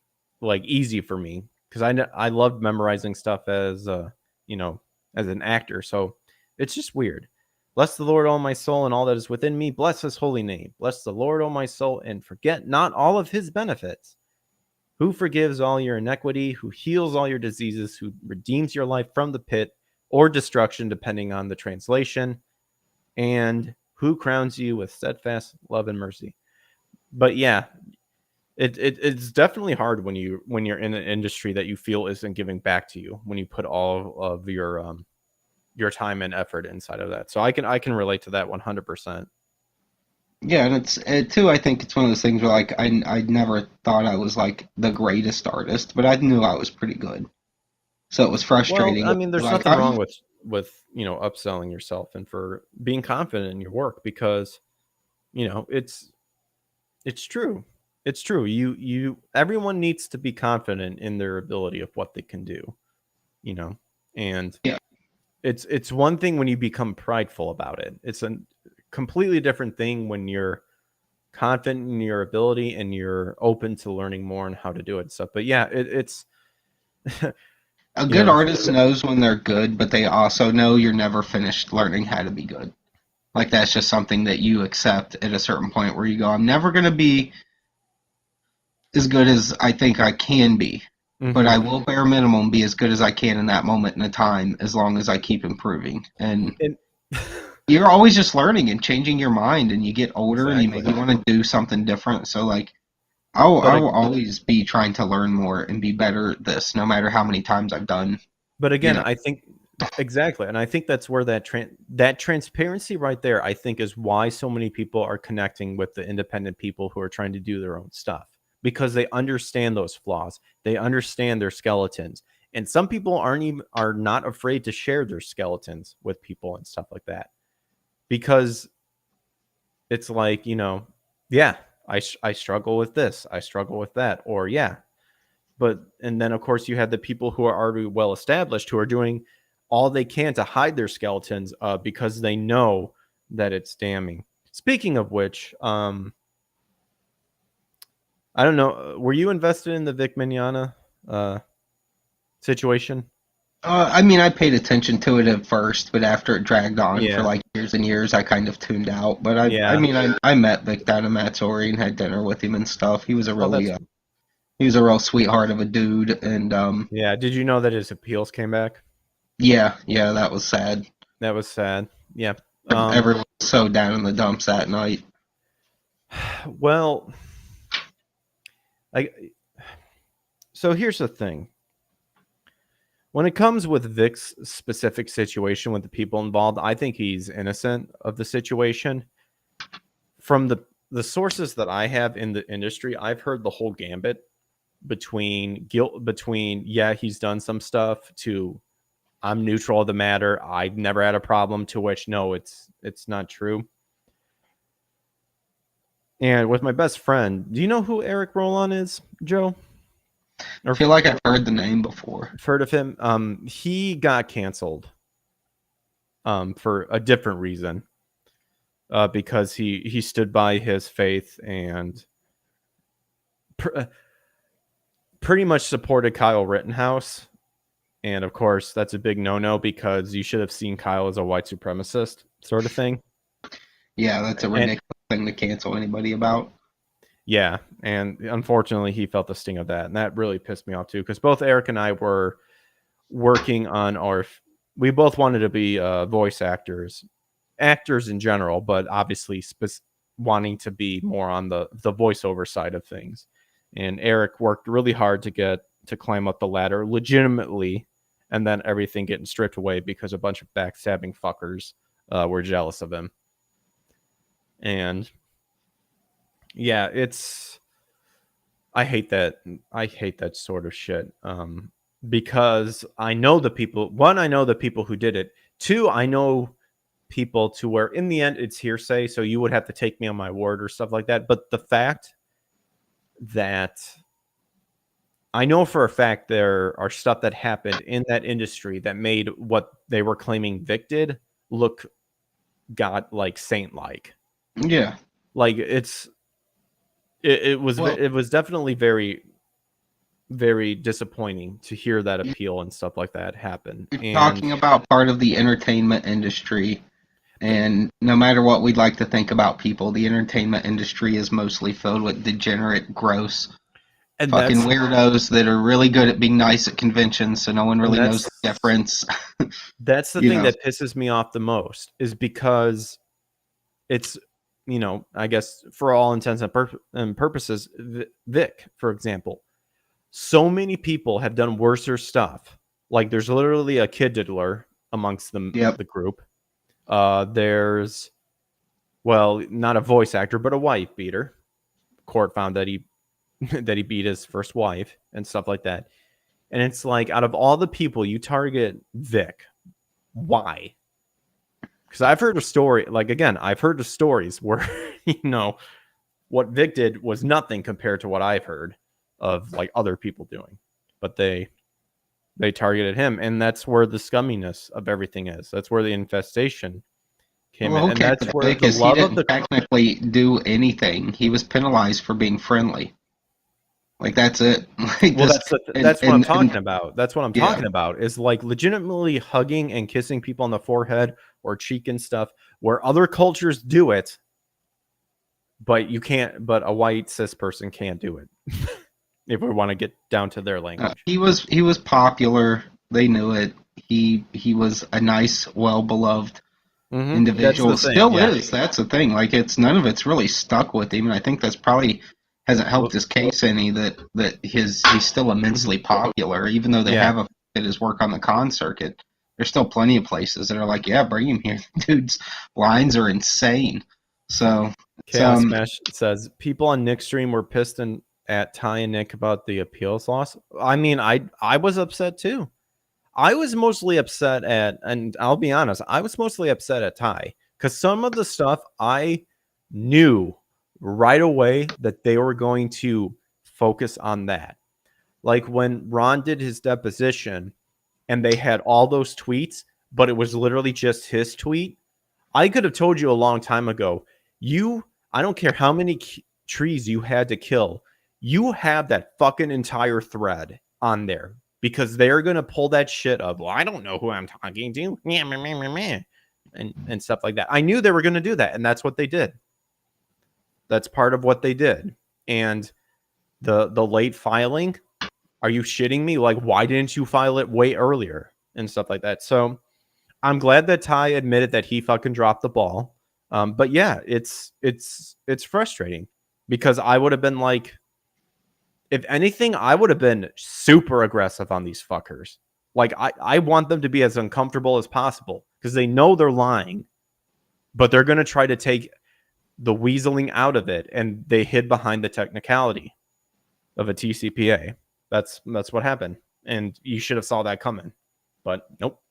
Speaker 1: like easy for me because I loved memorizing stuff you know as an actor. So it's just weird. Bless the Lord, all my soul, and all that is within me. Bless his holy name. Bless the Lord, all my soul, and forget not all of his benefits. Who forgives all your iniquity, who heals all your diseases, who redeems your life from the pit or destruction, depending on the translation, and who crowns you with steadfast love and mercy. But yeah, it's definitely hard when you're in an industry that you feel isn't giving back to you when you put all of your time and effort inside of that. So I can relate to that 100%.
Speaker 2: yeah, and too. I think it's one of those things where like I never thought I was like the greatest artist, but I knew I was pretty good. So it was
Speaker 1: Well,
Speaker 2: frustrating.
Speaker 1: I mean, there's
Speaker 2: Like
Speaker 1: nothing wrong with upselling yourself and for being confident in your work because it's true. It's true. You everyone needs to be confident in their ability of what they can do, you know. And
Speaker 2: yeah,
Speaker 1: it's one thing when you become prideful about it. It's a completely different thing when you're confident in your ability and you're open to learning more and how to do it and stuff. But yeah, it's
Speaker 2: a
Speaker 1: you
Speaker 2: good
Speaker 1: know,
Speaker 2: artist knows when they're good, but they also know you're never finished learning how to be good. Like that's just something that you accept at a certain point where you go, I'm never going to be as good as I think I can be, but I
Speaker 1: mhm.
Speaker 2: will bare minimum be as good as I can in that moment in a time as long as I keep improving. And
Speaker 1: And
Speaker 2: you're always just learning and changing your mind, and you get older and you
Speaker 1: exactly.
Speaker 2: maybe want to do something different. So like
Speaker 1: But
Speaker 2: I will always be trying to learn more and be better at this, no matter how many times I've done. You
Speaker 1: again,
Speaker 2: know,
Speaker 1: I think exactly, and I think that's where that transparency right there, I think, is why so many people are connecting with the independent people who are trying to do their own stuff because they understand those flaws, they understand their skeletons, and some people are not afraid to share their skeletons with people and stuff like that because it's like yeah, I struggle with this, I struggle with that, or yeah. But and then of course you have the people who are already well established who are doing all they can to hide their skeletons because they know that it's damning. Speaking of which, I don't know. Were you invested in the Vic Mignogna situation?
Speaker 2: I mean, I paid attention to it at first, but after it dragged on for
Speaker 1: Yeah.
Speaker 2: like years and years, I kind of tuned out. But I
Speaker 1: Yeah.
Speaker 2: mean, I met Vic down in Matsuri and had dinner with him and stuff. He was a
Speaker 1: Oh, that's
Speaker 2: real sweetheart of a dude, and
Speaker 1: yeah. Did you know that his appeals came back?
Speaker 2: yeah, that was sad.
Speaker 1: That was sad. Yeah.
Speaker 2: Everyone was so down in the dumps that night.
Speaker 1: Well, I so here's the thing. When it comes with Vic's specific situation with the people involved, I think he's innocent of the situation. From the sources that I have in the industry, I've heard the whole gambit between yeah, he's done some stuff, to I'm neutral of the matter, I've never had a problem, to which no, it's not true. And with my best friend, do you know who Eric Roland is, Joe?
Speaker 2: I feel like I've heard the name before.
Speaker 1: Heard of him? He got canceled for a different reason, because he stood by his faith and pretty much supported Kyle Rittenhouse. And of course, that's a big no-no because you should have seen Kyle as a white supremacist sort of thing.
Speaker 2: Yeah, that's a ridiculous thing to cancel anybody about.
Speaker 1: Yeah, and unfortunately, he felt the sting of that, and that really pissed me off too. Because both Eric and I were working on we both wanted to be voice actors in general, but obviously wanting to be more on the voiceover side of things. And Eric worked really hard to climb up the ladder legitimately, and then everything getting stripped away because a bunch of backstabbing fuckers were jealous of him. And yeah, I hate that sort of shit. Because I know the people. One, I know the people who did it. Two, I know people to where in the end it's hearsay, so you would have to take me on my word or stuff like that. But the fact that I know for a fact there are stuff that happened in that industry that made what they were claiming Vic did look like saint-like.
Speaker 2: Yeah.
Speaker 1: Like it was definitely very, very disappointing to hear that appeal and stuff like that happen.
Speaker 2: You're talking about part of the entertainment industry, and no matter what we'd like to think about people, the entertainment industry is mostly filled with degenerate, gross,
Speaker 1: and
Speaker 2: fucking weirdos that are really good at being nice at conventions, so no one really knows the difference.
Speaker 1: That's the thing that pisses me off the most, is because it's, I guess for all intents and purposes, Vic, for example, so many people have done worser stuff. Like there's literally a kid diddler amongst them, the group. There's, well, not a voice actor, but a wife beater. Court found that he beat his first wife and stuff like that. And it's like, out of all the people you target Vic, why? Because I've heard a story, I've heard of stories where, what Vic did was nothing compared to what I've heard of like other people doing. But they targeted him, and that's where the scumminess of everything is. That's where the infestation came in. And that's where
Speaker 2: he didn't technically do anything. He was penalized for being friendly. Like, that's it.
Speaker 1: That's what I'm talking about. That's what I'm talking about, is like legitimately hugging and kissing people on the forehead or cheek and stuff, where other cultures do it, but you can't, but a white cis person can't do it. If we want to get down to their language.
Speaker 2: He was popular. They knew it. He was a nice, well-beloved individual. Still is. That's the thing. Like, none of it's really stuck with him, and I think that's probably hasn't helped his case any, that he's still immensely popular, even though they have affected his work on the con circuit. There's still plenty of places that are like, yeah, bring him here. Dude's lines are insane. So
Speaker 1: Chaos Smash says people on Nick's stream were pissed at Ty and Nick about the appeals loss. I mean, I was upset too. I was mostly upset and I'll be honest, I was mostly upset at Ty, because some of the stuff I knew right away that they were going to focus on that. Like when Ron did his deposition, and they had all those tweets, but it was literally just his tweet, I could have told you a long time ago, I don't care how many trees you had to kill, you have that fucking entire thread on there because they're going to pull that shit of, well, I don't know who I'm talking to, and stuff like that. I knew they were going to do that, and that's what they did. That's part of what they did. And the late filing, are you shitting me? Like, why didn't you file it way earlier and stuff like that? So I'm glad that Ty admitted that he fucking dropped the ball. But yeah, it's frustrating because I would have been like, if anything, I would have been super aggressive on these fuckers. Like, I want them to be as uncomfortable as possible because they know they're lying, but they're going to try to take the weaseling out of it, and they hid behind the technicality of a TCPA. That's what happened, and you should have saw that coming, but nope.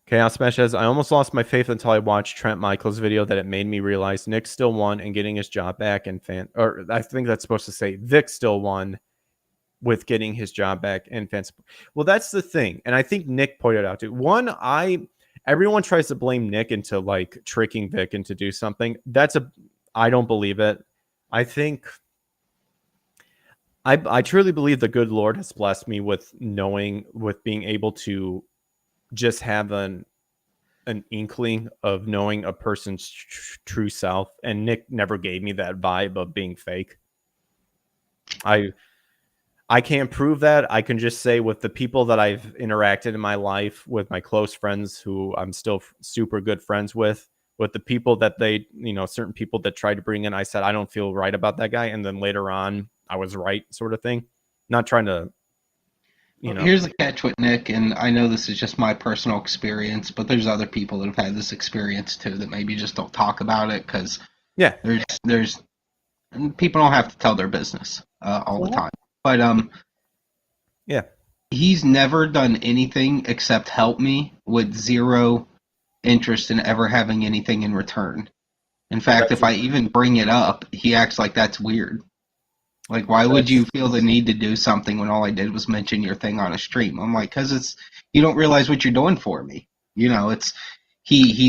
Speaker 1: Chaos Smash says, I almost lost my faith until I watched Trent Michaels' video that it made me realize Nick still won and getting his job back, and or I think that's supposed to say Vic still won with getting his job back and fans. Well, that's the thing, and I think Nick pointed out too. One, everyone tries to blame Nick into like tricking Vic into do something. I don't believe it. I think I truly believe the good Lord has blessed me with being able to just have an inkling of knowing a person's true self, and Nick never gave me that vibe of being fake. I can't prove that. I can just say with the people that I've interacted in my life, with my close friends who I'm still super good friends with the people that certain people that tried to bring in, I said, I don't feel right about that guy. And then later on, I was right, sort of thing. Not trying to,
Speaker 2: Here's the catch with Nick, and I know this is just my personal experience, but there's other people that have had this experience too that maybe just don't talk about it because
Speaker 1: yeah,
Speaker 2: there's people don't have to tell their business all the time. But
Speaker 1: yeah,
Speaker 2: he's never done anything except help me with zero interest in ever having anything in return. In fact, if I even bring it up, he acts like that's weird. Like, why would you feel the need to do something when all I did was mention your thing on a stream? I'm like, because you don't realize what you're doing for me. He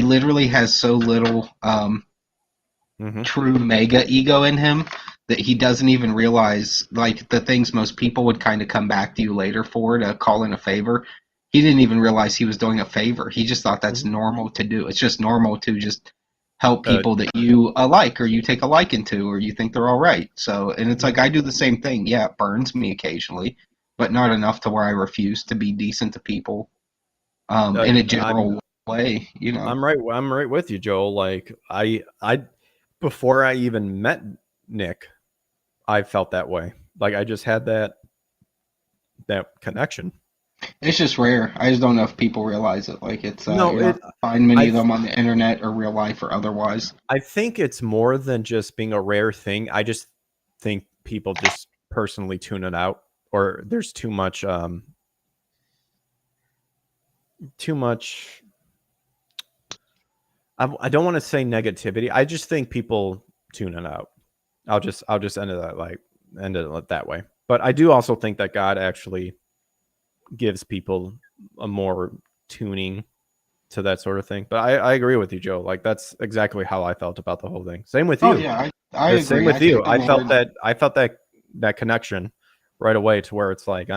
Speaker 2: literally has so little true mega ego in him that he doesn't even realize, like, the things most people would kind of come back to you later for to call in a favor. He didn't even realize he was doing a favor. He just thought that's normal to do. It's just normal to just help people that you like or you take a liking to or you think they're all right. So, and it's like I do the same thing. Yeah, it burns me occasionally, but not enough to where I refuse to be decent to people in a general way.
Speaker 1: I'm right with you, Joel. Like I before I even met Nick, I felt that way. Like I just had that connection.
Speaker 2: It's just rare. I just don't know if people realize it. Like it's find many of them on the internet or real life or otherwise.
Speaker 1: I think it's more than just being a rare thing. I just think people just personally tune it out, or there's too much. I don't want to say negativity. I just think people tune it out. I'll just end it that way. But I do also think that God actually gives people a more tuning to that sort of thing. But I agree with you, Joe. Like that's exactly how I felt about the whole thing. Same with you.
Speaker 2: Oh yeah, I agree.
Speaker 1: Same with you. I felt that connection right away to where it's like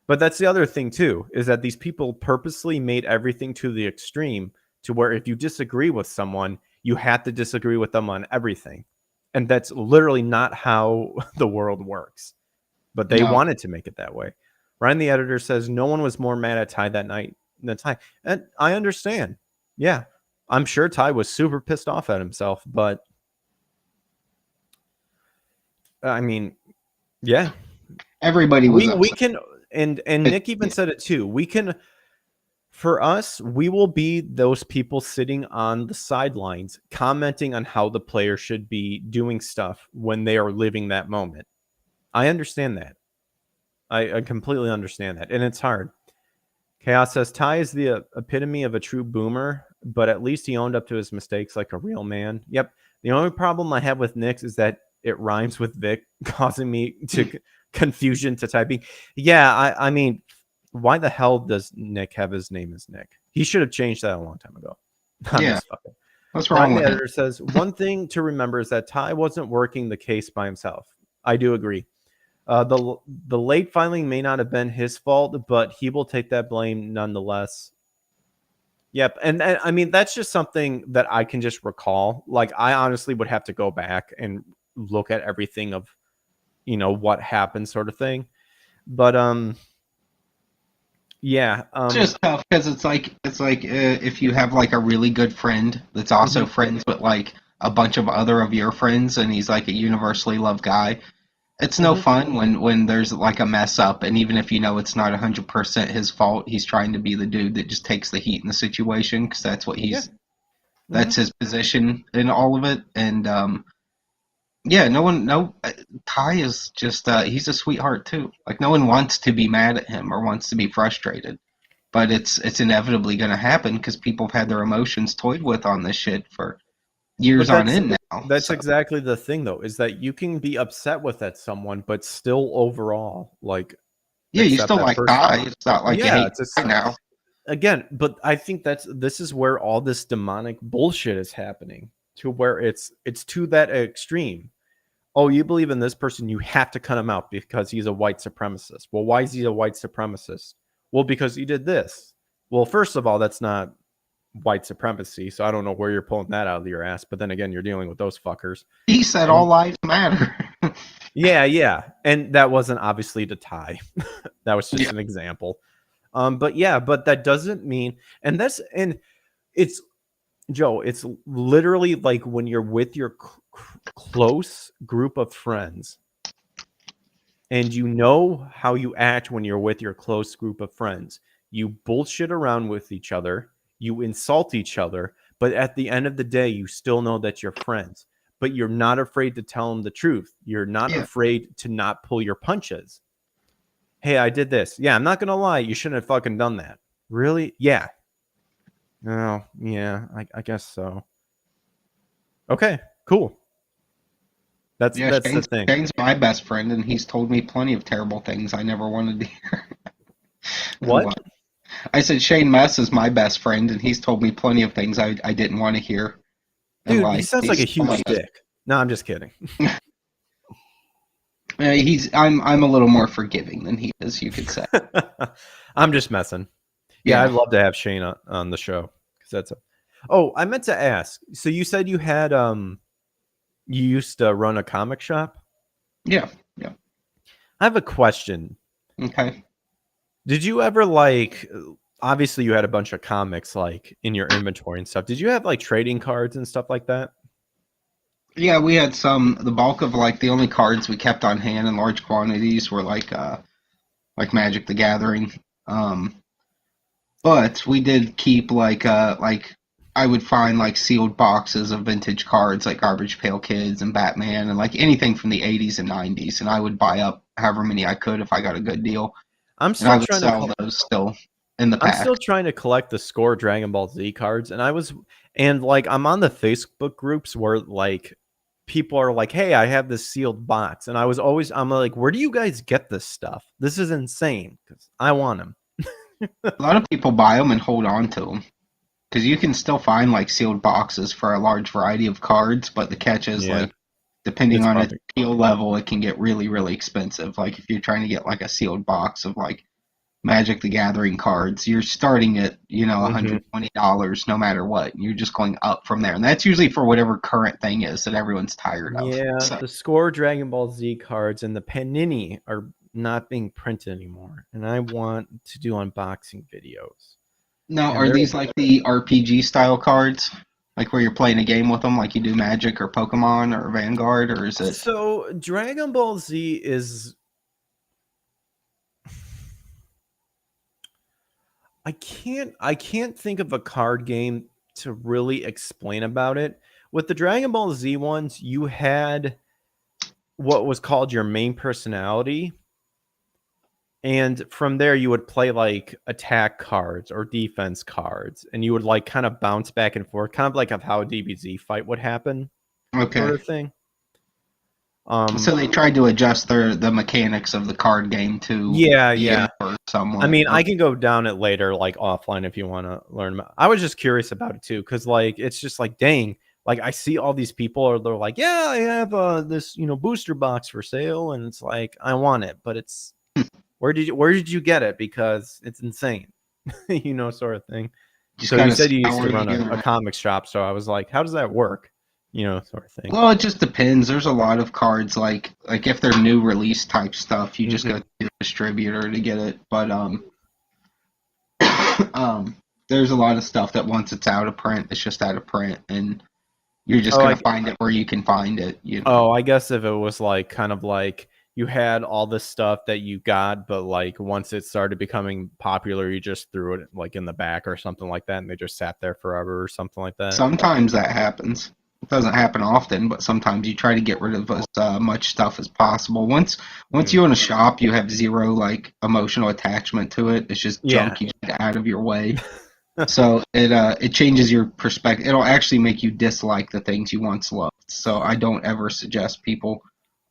Speaker 1: but that's the other thing too, is that these people purposely made everything to the extreme to where if you disagree with someone, you have to disagree with them on everything. And that's literally not how the world works. But they wanted to make it that way. Ryan, the editor, says no one was more mad at Ty that night than Ty. And I understand. Yeah, I'm sure Ty was super pissed off at himself. But, I mean, yeah.
Speaker 2: Everybody was
Speaker 1: we can, and Nick even said it too. We can, for us, we will be those people sitting on the sidelines commenting on how the player should be doing stuff when they are living that moment. I understand that. I completely understand that. And it's hard. Chaos says, Ty is the epitome of a true boomer, but at least he owned up to his mistakes like a real man. Yep. The only problem I have with Nick is that it rhymes with Vic, causing me to confusion to typing. Yeah, I mean, why the hell does Nick have his name as Nick? He should have changed that a long time ago. I'm
Speaker 2: Yeah,
Speaker 1: just fucking.
Speaker 2: what's wrong
Speaker 1: Brian the
Speaker 2: with him?
Speaker 1: editor says, one thing to remember is that Ty wasn't working the case by himself. I do agree. The late filing may not have been his fault, but he will take that blame nonetheless. Yep, and I mean that's just something that I can just recall. Like I honestly would have to go back and look at everything of what happened, sort of thing. But yeah,
Speaker 2: It's just tough because it's like if you have like a really good friend that's also
Speaker 1: mhm,
Speaker 2: friends with like a bunch of other of your friends, and he's like a universally loved guy. It's no
Speaker 1: mhm,
Speaker 2: fun when there's like a mess up, and even if you know it's not 100% his fault, he's trying to be the dude that just takes the heat in the situation because
Speaker 1: yeah,
Speaker 2: that's
Speaker 1: mhm.
Speaker 2: his position in all of it. And yeah, no one, no, Ty is just he's a sweetheart too. Like no one wants to be mad at him or wants to be frustrated, but it's inevitably going to happen because people have had their emotions toyed with on this shit for
Speaker 1: But
Speaker 2: years on end now.
Speaker 1: that's
Speaker 2: So
Speaker 1: exactly the thing, though, is that you can be upset with that someone, but still overall like
Speaker 2: yeah, you
Speaker 1: accept
Speaker 2: still
Speaker 1: that
Speaker 2: like
Speaker 1: person.
Speaker 2: Ty. It's not like you
Speaker 1: Yeah,
Speaker 2: hate
Speaker 1: it's
Speaker 2: Ty
Speaker 1: just
Speaker 2: now.
Speaker 1: again, but I think this is where all this demonic bullshit is happening, to where it's to that extreme. Oh, you believe in this person, you have to cut him out because he's a white supremacist. Well, why is he a white supremacist? Well, because he did this. Well, first of all, that's not white supremacy, so I don't know where you're pulling that out of your ass. But then again, you're dealing with those fuckers.
Speaker 2: He said all
Speaker 1: And
Speaker 2: lives matter.
Speaker 1: yeah, yeah, and that wasn't obviously to tie. That was just
Speaker 2: Yeah,
Speaker 1: an example. But yeah, but that doesn't mean, and it's Joe. It's literally like when you're with your close group of friends, and you know how you act when you're with your close group of friends. You bullshit around with each other, you insult each other, but at the end of the day, you still know that you're friends. But you're not afraid to tell them the truth. You're not
Speaker 2: yeah.
Speaker 1: afraid to not pull your punches. Hey, I did this. Yeah, I'm not gonna lie. You shouldn't have fucking done that. Really? Yeah. Oh, yeah. I guess so. Okay. Cool.
Speaker 2: Yeah,
Speaker 1: That's the thing.
Speaker 2: Shane's my best friend, and he's told me plenty of terrible things I never wanted to hear. And
Speaker 1: What?
Speaker 2: what? I said Shane Mess is my best friend, and he's told me plenty of things I didn't want to hear. And
Speaker 1: Dude, he
Speaker 2: like
Speaker 1: sounds like
Speaker 2: he's
Speaker 1: a
Speaker 2: still my
Speaker 1: huge
Speaker 2: best.
Speaker 1: dick. No, I'm just kidding.
Speaker 2: I'm a little more forgiving than he is, you could say.
Speaker 1: I'm just messing. Yeah, I'd
Speaker 2: Yeah,
Speaker 1: love to have Shane on the show because that's a. Oh, I meant to ask. So you said you had you used to run a comic shop.
Speaker 2: yeah, yeah.
Speaker 1: I have a question.
Speaker 2: Okay.
Speaker 1: Did you ever like? Obviously, you had a bunch of comics like in your inventory and stuff. Did you have like trading cards and stuff like that?
Speaker 2: Yeah, we had some. The bulk of like the only cards we kept on hand in large quantities were like Magic the Gathering. Um, But we did keep like I would find like sealed boxes of vintage cards like Garbage Pail Kids and Batman and like anything from the 80s and 90s, and I would buy up however many I could if I got a good deal,
Speaker 1: I'm
Speaker 2: and I
Speaker 1: still
Speaker 2: would
Speaker 1: trying to.
Speaker 2: sell those still in the
Speaker 1: I'm still
Speaker 2: pack.
Speaker 1: trying to collect the score Dragon Ball Z cards, and like I'm on the Facebook groups where like people are like, "Hey, I have this sealed box," and I'm like, "Where do you guys get this stuff? This is insane because I want them."
Speaker 2: A lot of people buy them and hold on to them because you can still find like sealed boxes for a large variety of cards, but the catch is
Speaker 1: Yeah,
Speaker 2: like depending
Speaker 1: it's
Speaker 2: on its
Speaker 1: fucking.
Speaker 2: appeal level, it can get really really expensive. Like if you're trying to get like a sealed box of like Magic the Gathering cards, you're starting at,
Speaker 1: Mhm.
Speaker 2: $120 no matter what. You're just going up from there. And that's usually for whatever current thing is that everyone's tired of.
Speaker 1: Yeah,
Speaker 2: So
Speaker 1: the score Dragon Ball Z cards and the Panini are not being printed anymore, and I want to do unboxing videos.
Speaker 2: now
Speaker 1: And
Speaker 2: are
Speaker 1: they're
Speaker 2: these like the RPG style cards? Like where you're playing a game with them like you do Magic or Pokemon or Vanguard, or is it
Speaker 1: so Dragon Ball Z is I can't think of a card game to really explain about it. With the Dragon Ball Z ones, you had what was called your main personality, and from there you would play like attack cards or defense cards, and you would like kind of bounce back and forth, kind of like of how a DBZ fight would happen, sort
Speaker 2: okay?
Speaker 1: of thing.
Speaker 2: So they tried to adjust the mechanics of the card game to
Speaker 1: Yeah,
Speaker 2: be
Speaker 1: yeah.
Speaker 2: inverse
Speaker 1: I
Speaker 2: somewhat.
Speaker 1: mean, I can go down it later, like offline, if you want to learn about. I was just curious about it too, because like it's just like, dang, like I see all these people, or they're like, yeah, I have this booster box for sale, and it's like I want it, but it's where did you get it? Because it's insane, sort of thing.
Speaker 2: Just
Speaker 1: So you
Speaker 2: kind of
Speaker 1: said you used to
Speaker 2: scour the
Speaker 1: run a
Speaker 2: internet.
Speaker 1: comic shop, so I was like, how does that work? Sort of thing.
Speaker 2: Well, it just depends. There's a lot of cards like if they're new release type stuff, you just go
Speaker 1: Hmm.
Speaker 2: to the distributor to get it. But there's a lot of stuff that once it's out of print, it's just out of print, and you're just
Speaker 1: Oh,
Speaker 2: gonna find it where you can find it.
Speaker 1: I guess if it was like kind of like you had all this stuff that you got, but like once it started becoming popular, you just threw it like in the back or something like that, and they just sat there forever or something like that.
Speaker 2: Sometimes that happens. It doesn't happen often, but sometimes you try to get rid of as much stuff as possible. Once
Speaker 1: Mm.
Speaker 2: you own a shop, you have zero like emotional attachment to it. It's just
Speaker 1: Yeah.
Speaker 2: junk you get out of your way. So it changes your perspective. It'll actually make you dislike the things you once loved. So I don't ever suggest people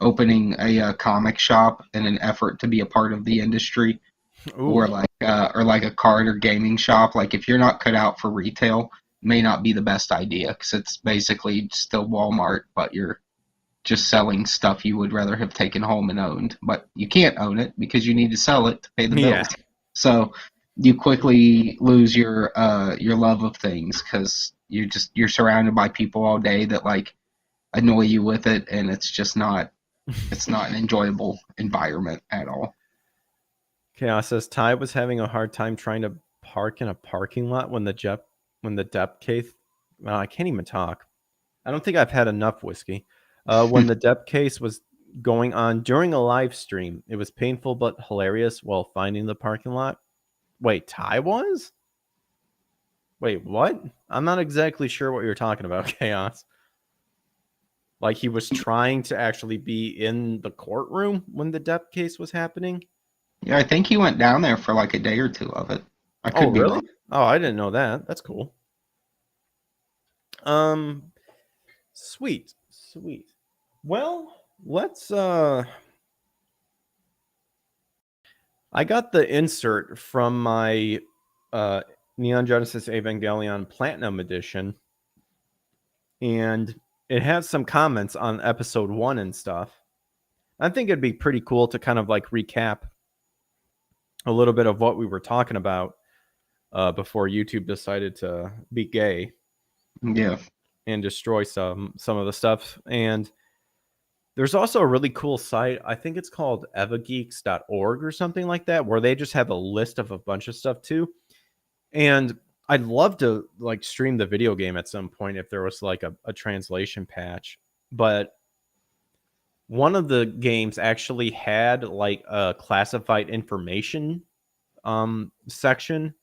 Speaker 2: opening a comic shop in an effort to be a part of the industry,
Speaker 1: Ooh.
Speaker 2: or like a card or gaming shop. Like if you're not cut out for retail, may not be the best idea because it's basically still Walmart, but you're just selling stuff you would rather have taken home and owned. But you can't own it because you need to sell it to pay the
Speaker 1: Yeah.
Speaker 2: bills. So you quickly lose your love of things because you're surrounded by people all day that like annoy you with it, and it's not an enjoyable environment at all.
Speaker 1: Chaos says Ty was having a hard time trying to park in a parking lot when the depth case. Well, I can't even talk. I don't think I've had enough whiskey. When the depth case was going on during a live stream, it was painful but hilarious while finding the parking lot. Wait, Ty was? Wait, what? I'm not exactly sure what you're talking about, Chaos. Like he was trying to actually be in the courtroom when the depth case was happening?
Speaker 2: Yeah, I think he went down there for like a day or two of it. I
Speaker 1: Oh,
Speaker 2: could be wrong.
Speaker 1: really? Oh, I didn't know that. That's cool. Um, sweet, sweet. Well, let's I got the insert from my uh Neon Genesis Evangelion Platinum Edition, and it has some comments on episode 1 and stuff. I think it'd be pretty cool to kind of like recap a little bit of what we were talking about before YouTube decided to be gay
Speaker 2: Yeah.
Speaker 1: and destroy some of the stuff. And there's also a really cool site. I think it's called evageeks.org or something like that, where they just have a list of a bunch of stuff too. And I'd love to like stream the video game at some point if there was like a translation patch. But one of the games actually had like a classified information section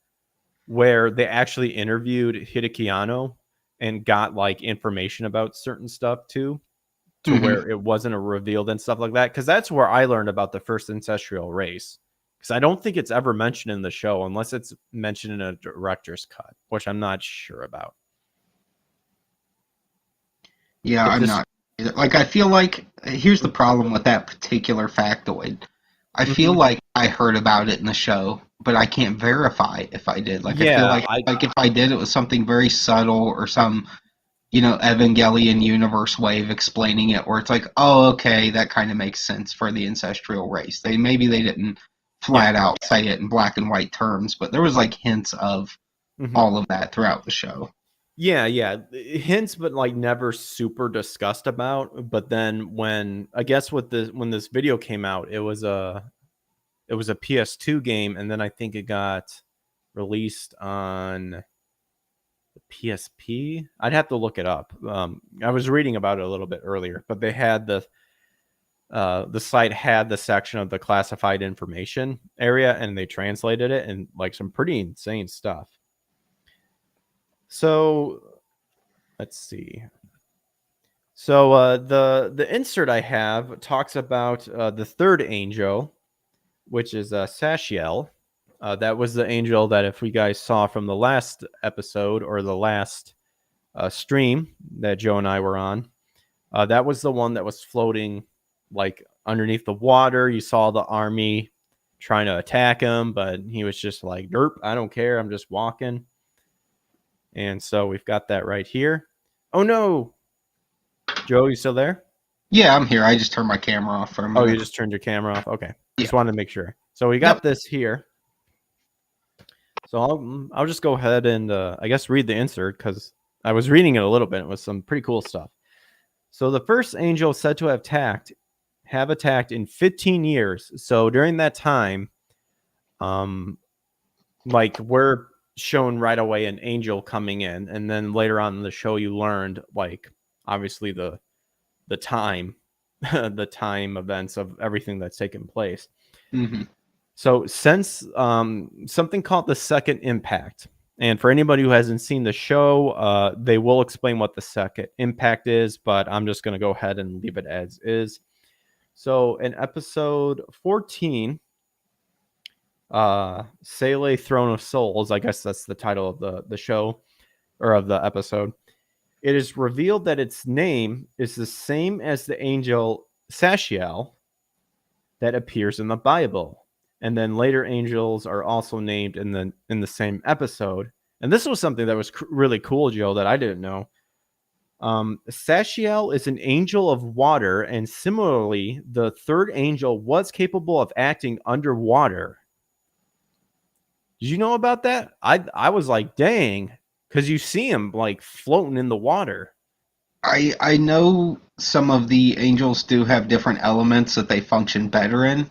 Speaker 1: where they actually interviewed Hideki Anno and got like information about certain stuff too, to
Speaker 2: Hmm.
Speaker 1: where it wasn't a revealed and stuff like that. Because that's where I learned about the first ancestral race. Because I don't think it's ever mentioned in the show unless it's mentioned in a director's cut, which I'm not sure about.
Speaker 2: Yeah,
Speaker 1: It
Speaker 2: I'm
Speaker 1: just
Speaker 2: not either. Like, I feel like here's the problem with that particular factoid. I feel
Speaker 1: Mhm.
Speaker 2: like I heard about it in the show, but I can't verify if I did. Like, I feel
Speaker 1: Yeah,
Speaker 2: like if I did, it was something very subtle or some, Evangelion universe way of explaining it, where it's like, oh, okay, that kind of makes sense for the ancestral race. They didn't
Speaker 1: yeah.
Speaker 2: flat out say it in black and white terms, but there was like hints of
Speaker 1: Mhm.
Speaker 2: all of that throughout the show.
Speaker 1: Yeah, yeah. Hints, but like never super discussed about. But then when I guess with the when this video came out, it was a PS2 game, and then I think it got released on the PSP. I'd have to look it up. I was reading about it a little bit earlier, but they had the site had the section of the classified information area, and they translated it and like some pretty insane stuff. So let's see. So the insert I have talks about the third angel, which is Sashiel. That was the angel that if we guys saw from the last episode or the last stream that Joe and I were on, that was the one that was floating like underneath the water. You saw the army trying to attack him, but he was just like, derp, I don't care. I'm just walking. And so we've got that right here. Oh no. Joe, you still there?
Speaker 2: Yeah, I'm here. I just turned my camera off for a
Speaker 1: Oh,
Speaker 2: minute.
Speaker 1: you just turned your camera off? Okay. Just
Speaker 2: Yeah.
Speaker 1: wanted to make sure. So we got
Speaker 2: Yep.
Speaker 1: this here. So I'll just go ahead and I guess read the insert because I was reading it a little bit. It was some pretty cool stuff. So the first angel said to have attacked in 15 years. So during that time, like we're shown right away an angel coming in, and then later on in the show you learned like obviously the time the time events of everything that's taken place.
Speaker 2: Mm-hmm.
Speaker 1: So since something called the second impact, and for anybody who hasn't seen the show, they will explain what the second impact is, but I'm just going to go ahead and leave it as is. So in episode 14, Sele Throne of Souls, I guess that's the title of the show or of the episode, it is revealed that its name is the same as the angel Sashiel that appears in the Bible. And then later angels are also named in the same episode. And this was something that was really cool, Joe, that I didn't know. Sashiel is an angel of water, and similarly, the third angel was capable of acting underwater. Did you know about that? I was like, dang, because you see him like floating in the water.
Speaker 2: I know some of the angels do have different elements that they function better in,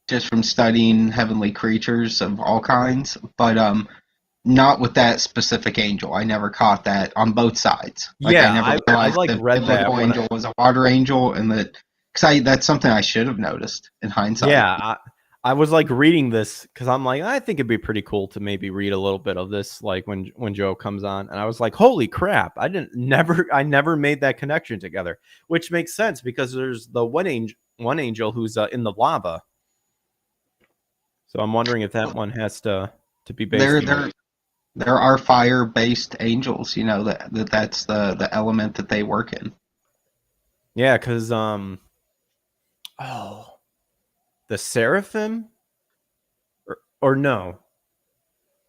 Speaker 2: just from studying heavenly creatures of all kinds, but not with that specific angel. I never caught that on both sides. Like
Speaker 1: Yeah,
Speaker 2: I never
Speaker 1: I
Speaker 2: realized
Speaker 1: like
Speaker 2: the
Speaker 1: read that
Speaker 2: biblical angel was a water angel, and that's something I should have noticed in hindsight.
Speaker 1: Yeah, I was like reading this because I'm like, I think it'd be pretty cool to maybe read a little bit of this, like when Joe comes on, and I was like, holy crap! I never made that connection together, which makes sense because there's the one angel who's in the lava. So I'm wondering if that one has to be based.
Speaker 2: There are fire based angels. You know that's the element that they work in.
Speaker 1: Yeah, because the seraphim, or no,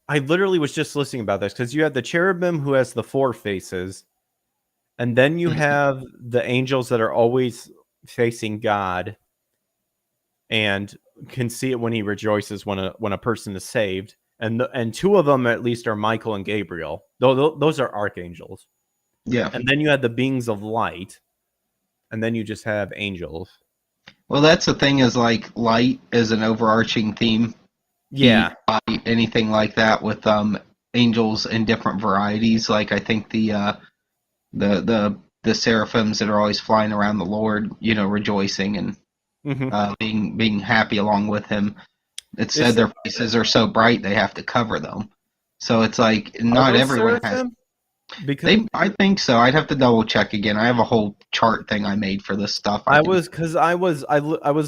Speaker 1: I literally was just listening about this because you have the cherubim who has the 4 faces, and then you have the angels that are always facing God and can see it when he rejoices when a person is saved, and 2 of them at least are Michael and Gabriel. Those are archangels.
Speaker 2: Yeah.
Speaker 1: And then you have the beings of light, and then you just have angels.
Speaker 2: Well, that's the thing is like light is an overarching theme.
Speaker 1: Yeah.
Speaker 2: Heat, anything like that with angels in different varieties. Like I think the seraphims that are always flying around the Lord, you know, rejoicing and being happy along with him. It said their faces are so bright they have to cover them. So it's like not everyone has.
Speaker 1: Because
Speaker 2: I think so. I'd have to double check again. I have a whole chart thing I made for this stuff.
Speaker 1: I was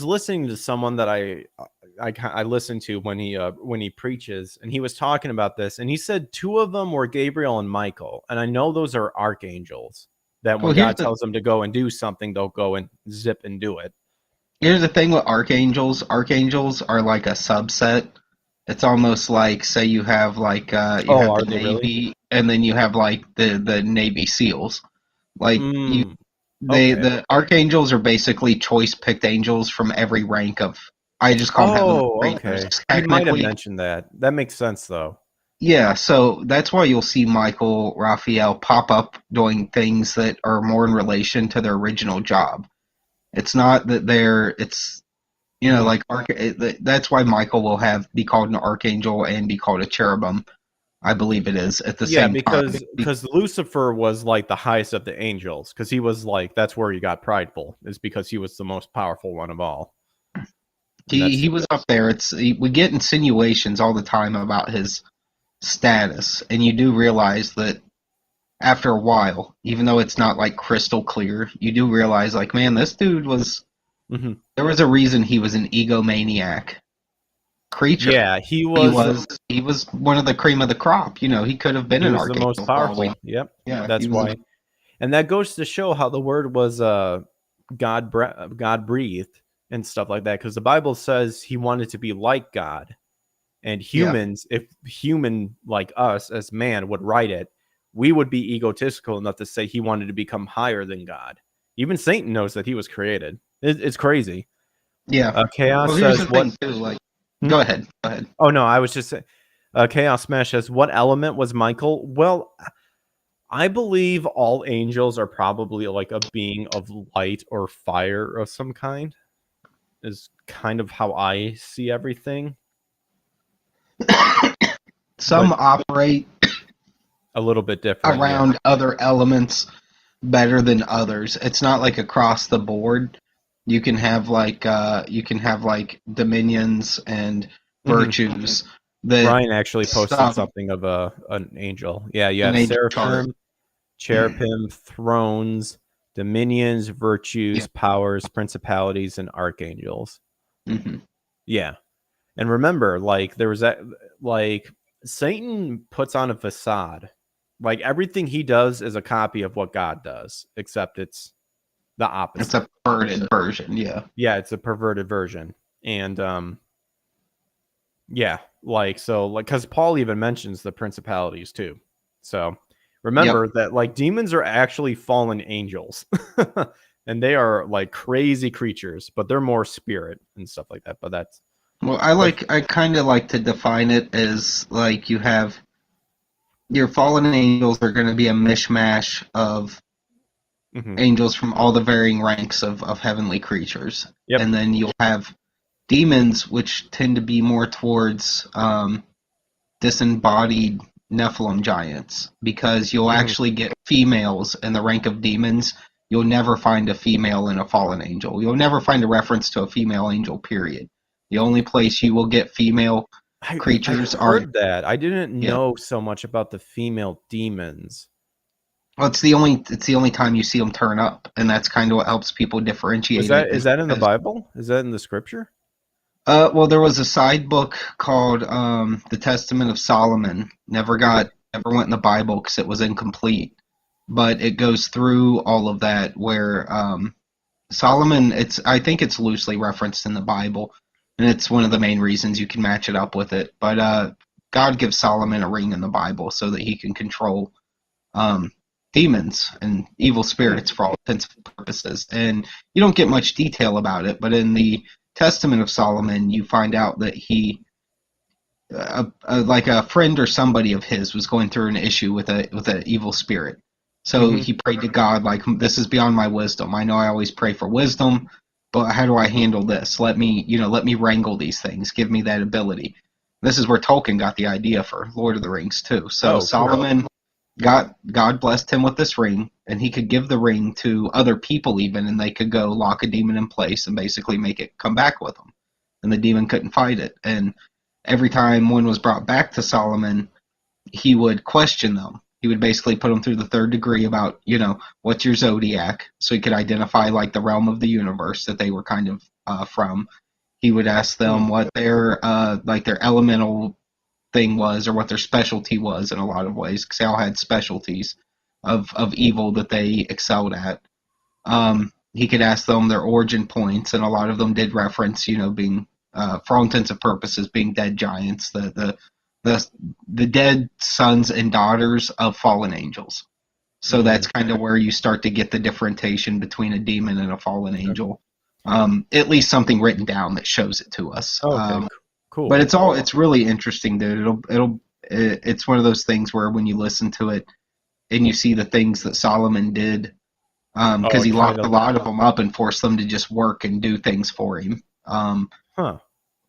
Speaker 1: listening to someone that I listened to when he preaches, and he was talking about this, and he said 2 of them were Gabriel and Michael, and I know those are archangels that when God tells them to go and do something, they'll go and zip and do it.
Speaker 2: Here's the thing with archangels. Archangels are like a subset. It's almost like, say you have like you have the Navy, really? And then you have like the Navy SEALs. Like the archangels are basically choice picked angels from every rank of. I just call them.
Speaker 1: Okay. You might have mentioned that. That makes sense though.
Speaker 2: Yeah, so that's why you'll see Michael, Raphael pop up doing things that are more in relation to their original job. It's not that it's. You know, like that's why Michael will be called an archangel and be called a cherubim. I believe it is at the same time.
Speaker 1: Because Lucifer was like the highest of the angels, because he was like that's where he got prideful, is because he was the most powerful one of all.
Speaker 2: He was up there. We get insinuations all the time about his status, and you do realize that after a while, even though it's not like crystal clear, you do realize like, man, this dude was. Mm-hmm. There was a reason he was an egomaniac creature.
Speaker 1: Yeah, he was
Speaker 2: one of the cream of the crop. You know, he could have been an archangel.
Speaker 1: The most powerful. Yep.
Speaker 2: Yeah,
Speaker 1: that's why. And that goes to show how the word was God breathed and stuff like that, because the Bible says he wanted to be like God. And
Speaker 2: Yeah.
Speaker 1: humans, if human like us as man would write it, we would be egotistical enough to say he wanted to become higher than God. Even Satan knows that he was created. It's crazy.
Speaker 2: Yeah.
Speaker 1: Chaos
Speaker 2: Well, here's
Speaker 1: says
Speaker 2: the
Speaker 1: what?
Speaker 2: thing too. Like,
Speaker 1: Hmm?
Speaker 2: go ahead. Go ahead.
Speaker 1: Oh no, I was just saying. Chaos Smash says, what element was Michael? Well, I believe all angels are probably like a being of light or fire of some kind. Is kind of how I see everything, but
Speaker 2: Some operate
Speaker 1: a little bit different. Yeah.
Speaker 2: around other elements better than others. It's not like across the board. You can have like dominions and
Speaker 1: Mm-hmm.
Speaker 2: virtues that
Speaker 1: Ryan actually posted
Speaker 2: some
Speaker 1: something of an angel. Yeah, you
Speaker 2: an
Speaker 1: have
Speaker 2: angel chart.
Speaker 1: seraphim, cherubim, thrones, dominions,
Speaker 2: Yeah.
Speaker 1: virtues, powers, principalities, and archangels.
Speaker 2: Hmm.
Speaker 1: Yeah, and remember, like there was that, like Satan puts on a facade. Like everything he does is a copy of what God does, except it's the
Speaker 2: It's
Speaker 1: opposite.
Speaker 2: a perverted version. Yeah.
Speaker 1: Yeah, it's a perverted version, and yeah, like so, like because Paul even mentions the principalities too. So
Speaker 2: Yep.
Speaker 1: remember that like demons are actually fallen angels, and they are like crazy creatures, but they're more spirit and stuff like that. But that's
Speaker 2: Well,
Speaker 1: but
Speaker 2: I kind of like to define it as like you have your fallen angels are going to be a mishmash of
Speaker 1: mhm.
Speaker 2: angels from all the varying ranks of heavenly creatures.
Speaker 1: Yep.
Speaker 2: And then you'll have demons, which tend to be more towards disembodied Nephilim giants, because you'll
Speaker 1: Mhm.
Speaker 2: actually get females in the rank of demons. You'll never find a female in a fallen angel. You'll never find a reference to a female angel, period. The only place you will get female
Speaker 1: I
Speaker 2: creatures are,
Speaker 1: heard that. I didn't
Speaker 2: yeah.
Speaker 1: know so much about the female demons.
Speaker 2: Well, it's the only time you see them turn up, and that's kind of what helps people differentiate it.
Speaker 1: Is
Speaker 2: Is
Speaker 1: that in the
Speaker 2: because
Speaker 1: Bible? Is that in the scripture?
Speaker 2: well, there was a side book called the Testament of Solomon. Never went in the Bible because it was incomplete, but it goes through all of that where Solomon. I think it's loosely referenced in the Bible, and it's one of the main reasons you can match it up with it. But God gives Solomon a ring in the Bible so that he can control um, demons and evil
Speaker 1: Hmm.
Speaker 2: spirits for all intents and purposes. And you don't get much detail about it, but in the Testament of Solomon, you find out that like a friend or somebody of his, was going through an issue with an evil spirit. So
Speaker 1: Mm-hmm.
Speaker 2: he prayed to God, like, this is beyond my wisdom. I know I always pray for wisdom, but how do I handle this? Let me wrangle these things. Give me that ability. This is where Tolkien got the idea for Lord of the Rings too. So
Speaker 1: Oh, cool.
Speaker 2: Solomon, God blessed him with this ring, and he could give the ring to other people even, and they could go lock a demon in place and basically make it come back with them. And the demon couldn't fight it. And every time one was brought back to Solomon, he would question them. He would basically put them through the third degree about, what's your zodiac, so he could identify like the realm of the universe that they were kind of from. He would ask
Speaker 1: Hmm.
Speaker 2: them what their like their elemental thing was, or what their specialty was in a lot of ways, because they all had specialties of evil that they excelled at. He could ask them their origin points, and a lot of them did reference, being, for all intents and purposes, being dead giants, the the dead sons and daughters of fallen angels. So
Speaker 1: Mm.
Speaker 2: that's kind of where you start to get the differentiation between a demon and a fallen
Speaker 1: Okay.
Speaker 2: angel. At least something written down that shows it to us.
Speaker 1: Okay.
Speaker 2: But
Speaker 1: Cool.
Speaker 2: it's really interesting, dude. It's one of those things where when you listen to it and you see the things that Solomon did,
Speaker 1: Oh,
Speaker 2: because he
Speaker 1: it kind
Speaker 2: locked a
Speaker 1: of,
Speaker 2: lot of them up and forced them to just work and do things for him.
Speaker 1: huh?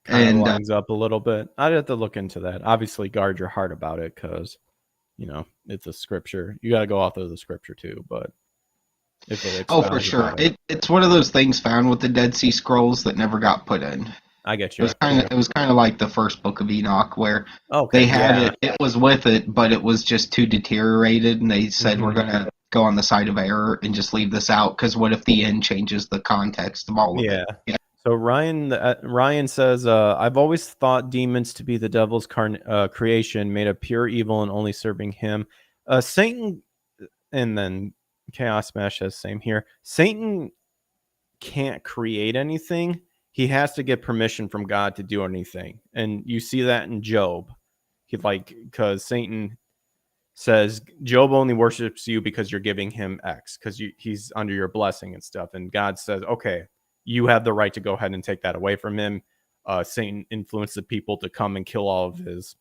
Speaker 1: Kind of
Speaker 2: And
Speaker 1: lines up a little bit. I'd have to look into that. Obviously, guard your heart about it because it's a scripture. You got to go off of the scripture too. But if it
Speaker 2: Oh, for
Speaker 1: expounds
Speaker 2: sure,
Speaker 1: about it,
Speaker 2: it's one of those things found with the Dead Sea Scrolls that never got put in.
Speaker 1: I get
Speaker 2: It
Speaker 1: you.
Speaker 2: was kind of like the first book of Enoch, where
Speaker 1: Okay.
Speaker 2: they had
Speaker 1: Yeah.
Speaker 2: it was with it, but it was just too deteriorated, and they said we're
Speaker 1: Hmm.
Speaker 2: gonna go on the side of error and just leave this out, because what if the end changes the context of all of it?
Speaker 1: Yeah.
Speaker 2: Yeah.
Speaker 1: So Ryan says, I've always thought demons to be the devil's creation, made of pure evil and only serving him. Satan, and then Chaos Smash says same here. Satan can't create anything. He has to get permission from God to do anything. And you see that in Job. Because Satan says Job only worships you because you're giving him X, because he's under your blessing and stuff. And God says, okay, you have the right to go ahead and take that away from him. Satan influenced the people to come and kill all of his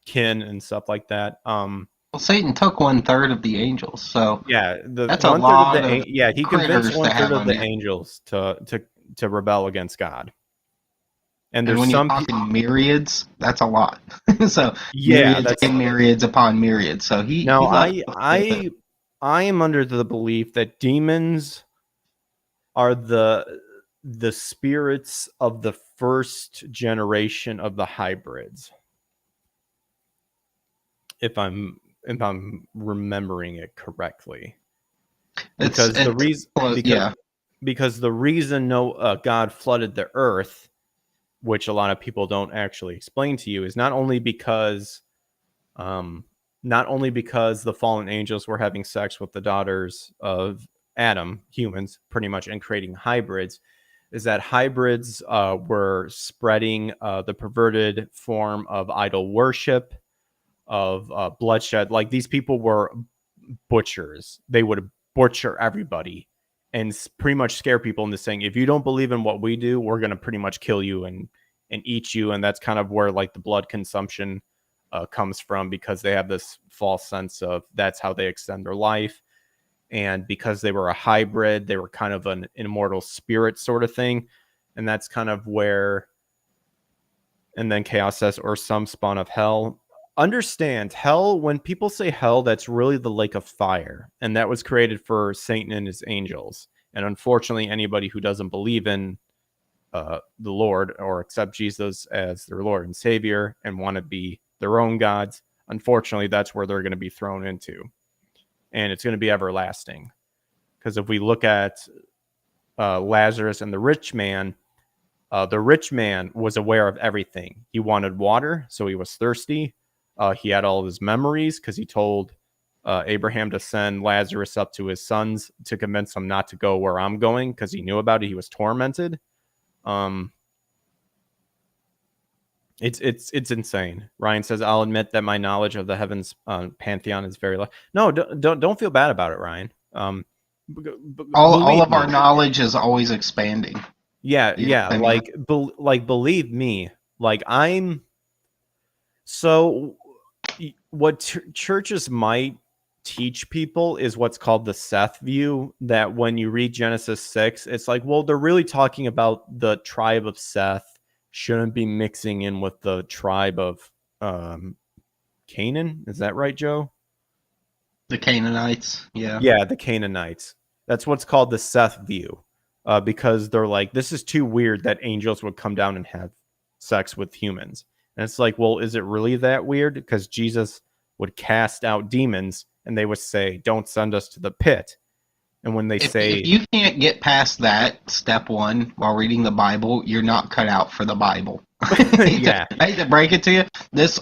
Speaker 1: kin and stuff like that.
Speaker 2: Well, Satan took 1/3 of the angels, so
Speaker 1: Yeah, the
Speaker 2: that's a
Speaker 1: 1/3
Speaker 2: lot
Speaker 1: of
Speaker 2: of
Speaker 1: he convinced
Speaker 2: critters to
Speaker 1: 1/3
Speaker 2: have
Speaker 1: of the
Speaker 2: under.
Speaker 1: angels to rebel against God. And
Speaker 2: And
Speaker 1: there's
Speaker 2: when you're
Speaker 1: some
Speaker 2: talking myriads, that's a lot. So
Speaker 1: yeah,
Speaker 2: myriads
Speaker 1: that's
Speaker 2: and myriads upon myriads. So
Speaker 1: now
Speaker 2: he left with it.
Speaker 1: I am under the belief that demons are the spirits of the first generation of the hybrids. If I'm remembering it correctly. Because the reason because the reason God flooded the earth, which a lot of people don't actually explain to you, is not only because the fallen angels were having sex with the daughters of Adam, humans, pretty much, and creating hybrids, is that hybrids were spreading the perverted form of idol worship, of bloodshed. Like, these people were butchers. They would butcher everybody and pretty much scare people into saying, if you don't believe in what we do, we're going to pretty much kill you and eat you. And that's kind of where like the blood consumption comes from, because they have this false sense of that's how they extend their life. And because they were a hybrid, they were kind of an immortal spirit sort of thing. And that's kind of where, and then Chaos says, or some spawn of hell. Understand, hell, when people say hell, that's really the lake of fire. And that was created for Satan and his angels. And unfortunately, anybody who doesn't believe in the Lord or accept Jesus as their Lord and Savior and want to be their own gods, unfortunately, that's where they're going to be thrown into. And it's going to be everlasting. Because if we look at Lazarus and the rich man was aware of everything. He wanted water, so he was thirsty. He had all of his memories because he told Abraham to send Lazarus up to his sons to convince them not to go where I'm going, because he knew about it. He was tormented. It's insane. Ryan says, I'll admit that my knowledge of the heavens pantheon is very low. No, don't feel bad about it, Ryan.
Speaker 2: All of our knowledge is always expanding.
Speaker 1: Yeah, yeah. I mean, believe me, like I'm. So, what churches might teach people is what's called the Seth view. That when you read Genesis 6, it's like, well, they're really talking about the tribe of Seth shouldn't be mixing in with the tribe of Canaan. Is that right, Joe?
Speaker 2: The Canaanites, yeah.
Speaker 1: Yeah, the Canaanites. That's what's called the Seth view. Because they're like, this is too weird that angels would come down and have sex with humans. And it's like, well, is it really that weird? Because Jesus would cast out demons and they would say, don't send us to the pit. And when they say...
Speaker 2: If you can't get past that, step one, while reading the Bible, you're not cut out for the Bible.
Speaker 1: Yeah.
Speaker 2: I hate to break it to you.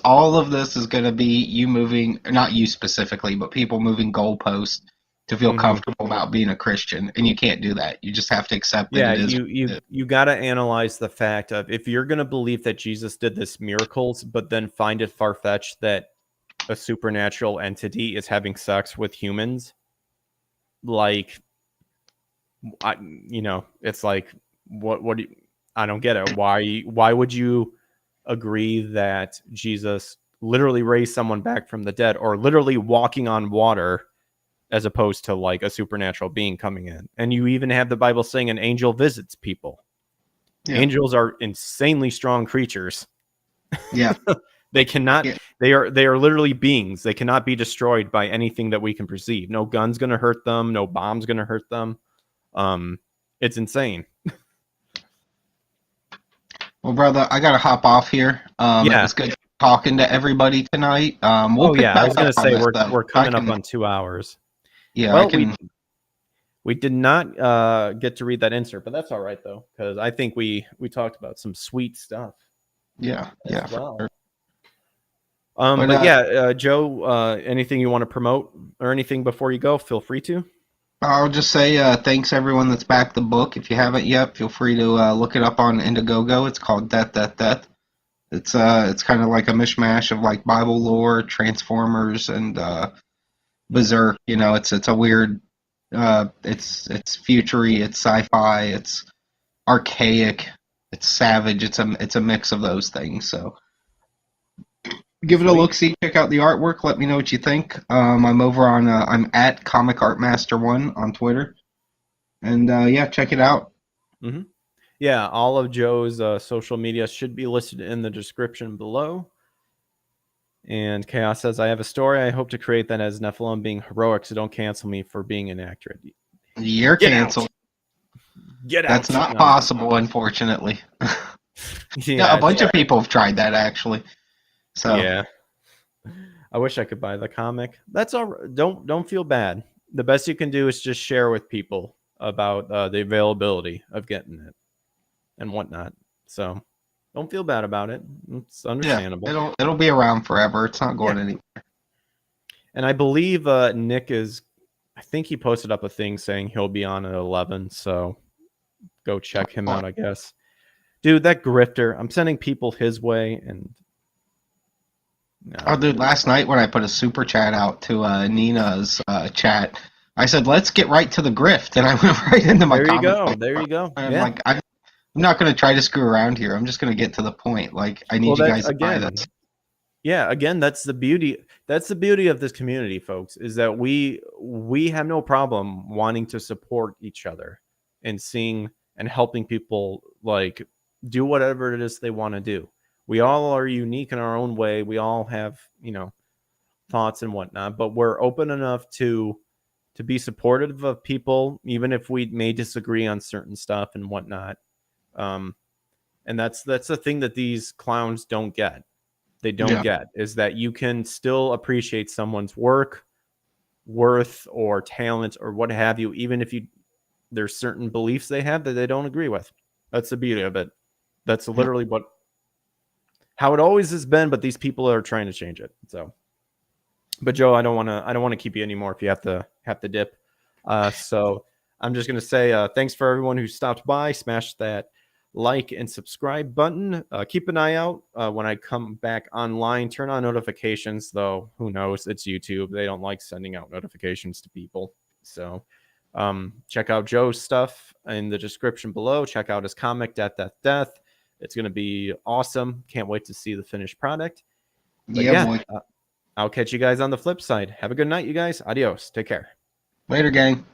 Speaker 2: All of this is going to be you moving, not you specifically, but people moving goalposts to feel comfortable about being a Christian, and you can't do that. You just have to accept that it is.
Speaker 1: You got to analyze the fact of, if you're going to believe that Jesus did this miracles, but then find it far-fetched that a supernatural entity is having sex with humans, like, it's like, what do you, I don't get it. Why would you agree that Jesus literally raised someone back from the dead, or literally walking on water, as opposed to like a supernatural being coming in? And you even have the Bible saying an angel visits people. Yeah. Angels are insanely strong creatures.
Speaker 2: Yeah.
Speaker 1: They cannot, they are literally beings. They cannot be destroyed by anything that we can perceive. No gun's going to hurt them. No bomb's going to hurt them. It's insane.
Speaker 2: Well, brother, I got to hop off here. It was good talking to everybody tonight.
Speaker 1: I was going to say, we're coming up on 2 hours.
Speaker 2: Yeah,
Speaker 1: well, we did not get to read that insert, but that's all right though, because I think we talked about some sweet stuff.
Speaker 2: Yeah, yeah.
Speaker 1: Well. But Joe, anything you want to promote or anything before you go? Feel free to.
Speaker 2: I'll just say thanks everyone that's backed the book. If you haven't yet, feel free to look it up on Indiegogo. It's called Death, Death, Death. It's kind of like a mishmash of like Bible lore, Transformers, and Berserk. You know, it's a weird. It's futury. It's sci-fi. It's archaic. It's savage. It's a mix of those things. So give it a
Speaker 1: Sweet.
Speaker 2: look. See, check out the artwork. Let me know what you think. I'm over on. I'm at Comic Art Master 1 on Twitter, and yeah, check it out.
Speaker 1: Mm-hmm. Yeah, all of Joe's social media should be listed in the description below. And Chaos says, I have a story I hope to create that has Nephilim being heroic, so don't cancel me for being inaccurate.
Speaker 2: You're
Speaker 1: Get
Speaker 2: canceled.
Speaker 1: out. Get out.
Speaker 2: That's not possible, unfortunately. Yeah,
Speaker 1: Yeah,
Speaker 2: a bunch of people have tried that actually. So
Speaker 1: yeah. I wish I could buy the comic. That's all right. Don't feel bad. The best you can do is just share with people about the availability of getting it and whatnot. So don't feel bad about it. It's
Speaker 2: yeah,
Speaker 1: understandable.
Speaker 2: it'll be around forever. It's not going
Speaker 1: Yeah.
Speaker 2: anywhere.
Speaker 1: And I believe Nick is, I think he posted up a thing saying he'll be on at 11. So go check him out, I guess. Dude, that grifter, I'm sending people his way. And
Speaker 2: Oh, dude, last night when I put a super chat out to Nina's chat, I said, let's get right to the grift. And I went right into my
Speaker 1: there you
Speaker 2: comment.
Speaker 1: go. There you go.
Speaker 2: I'm
Speaker 1: Yeah.
Speaker 2: like, I'm not going to try to screw around here. I'm just going to get to the point. Like, I need you guys to buy this.
Speaker 1: Yeah, again, that's the beauty. That's the beauty of this community, folks, is that we have no problem wanting to support each other and seeing and helping people like do whatever it is they want to do. We all are unique in our own way. We all have, thoughts and whatnot, but we're open enough to be supportive of people, even if we may disagree on certain stuff and whatnot. And that's the thing that these clowns don't get. They don't get is that you can still appreciate someone's work, worth, or talent, or what have you, even if there's certain beliefs they have that they don't agree with. That's the beauty of it. That's literally how it always has been, but these people are trying to change it. So, but Joe, I don't want to keep you anymore if you have to dip. So I'm just gonna say thanks for everyone who stopped by. Smash that like and subscribe button. Keep an eye out when I come back online. Turn on notifications, though. Who knows? It's YouTube. They don't like sending out notifications to people. So check out Joe's stuff in the description below. Check out his comic, Death, Death, Death. It's going to be awesome. Can't wait to see the finished product. But yeah, I'll catch you guys on the flip side. Have a good night, you guys. Adios. Take care.
Speaker 2: Later, gang.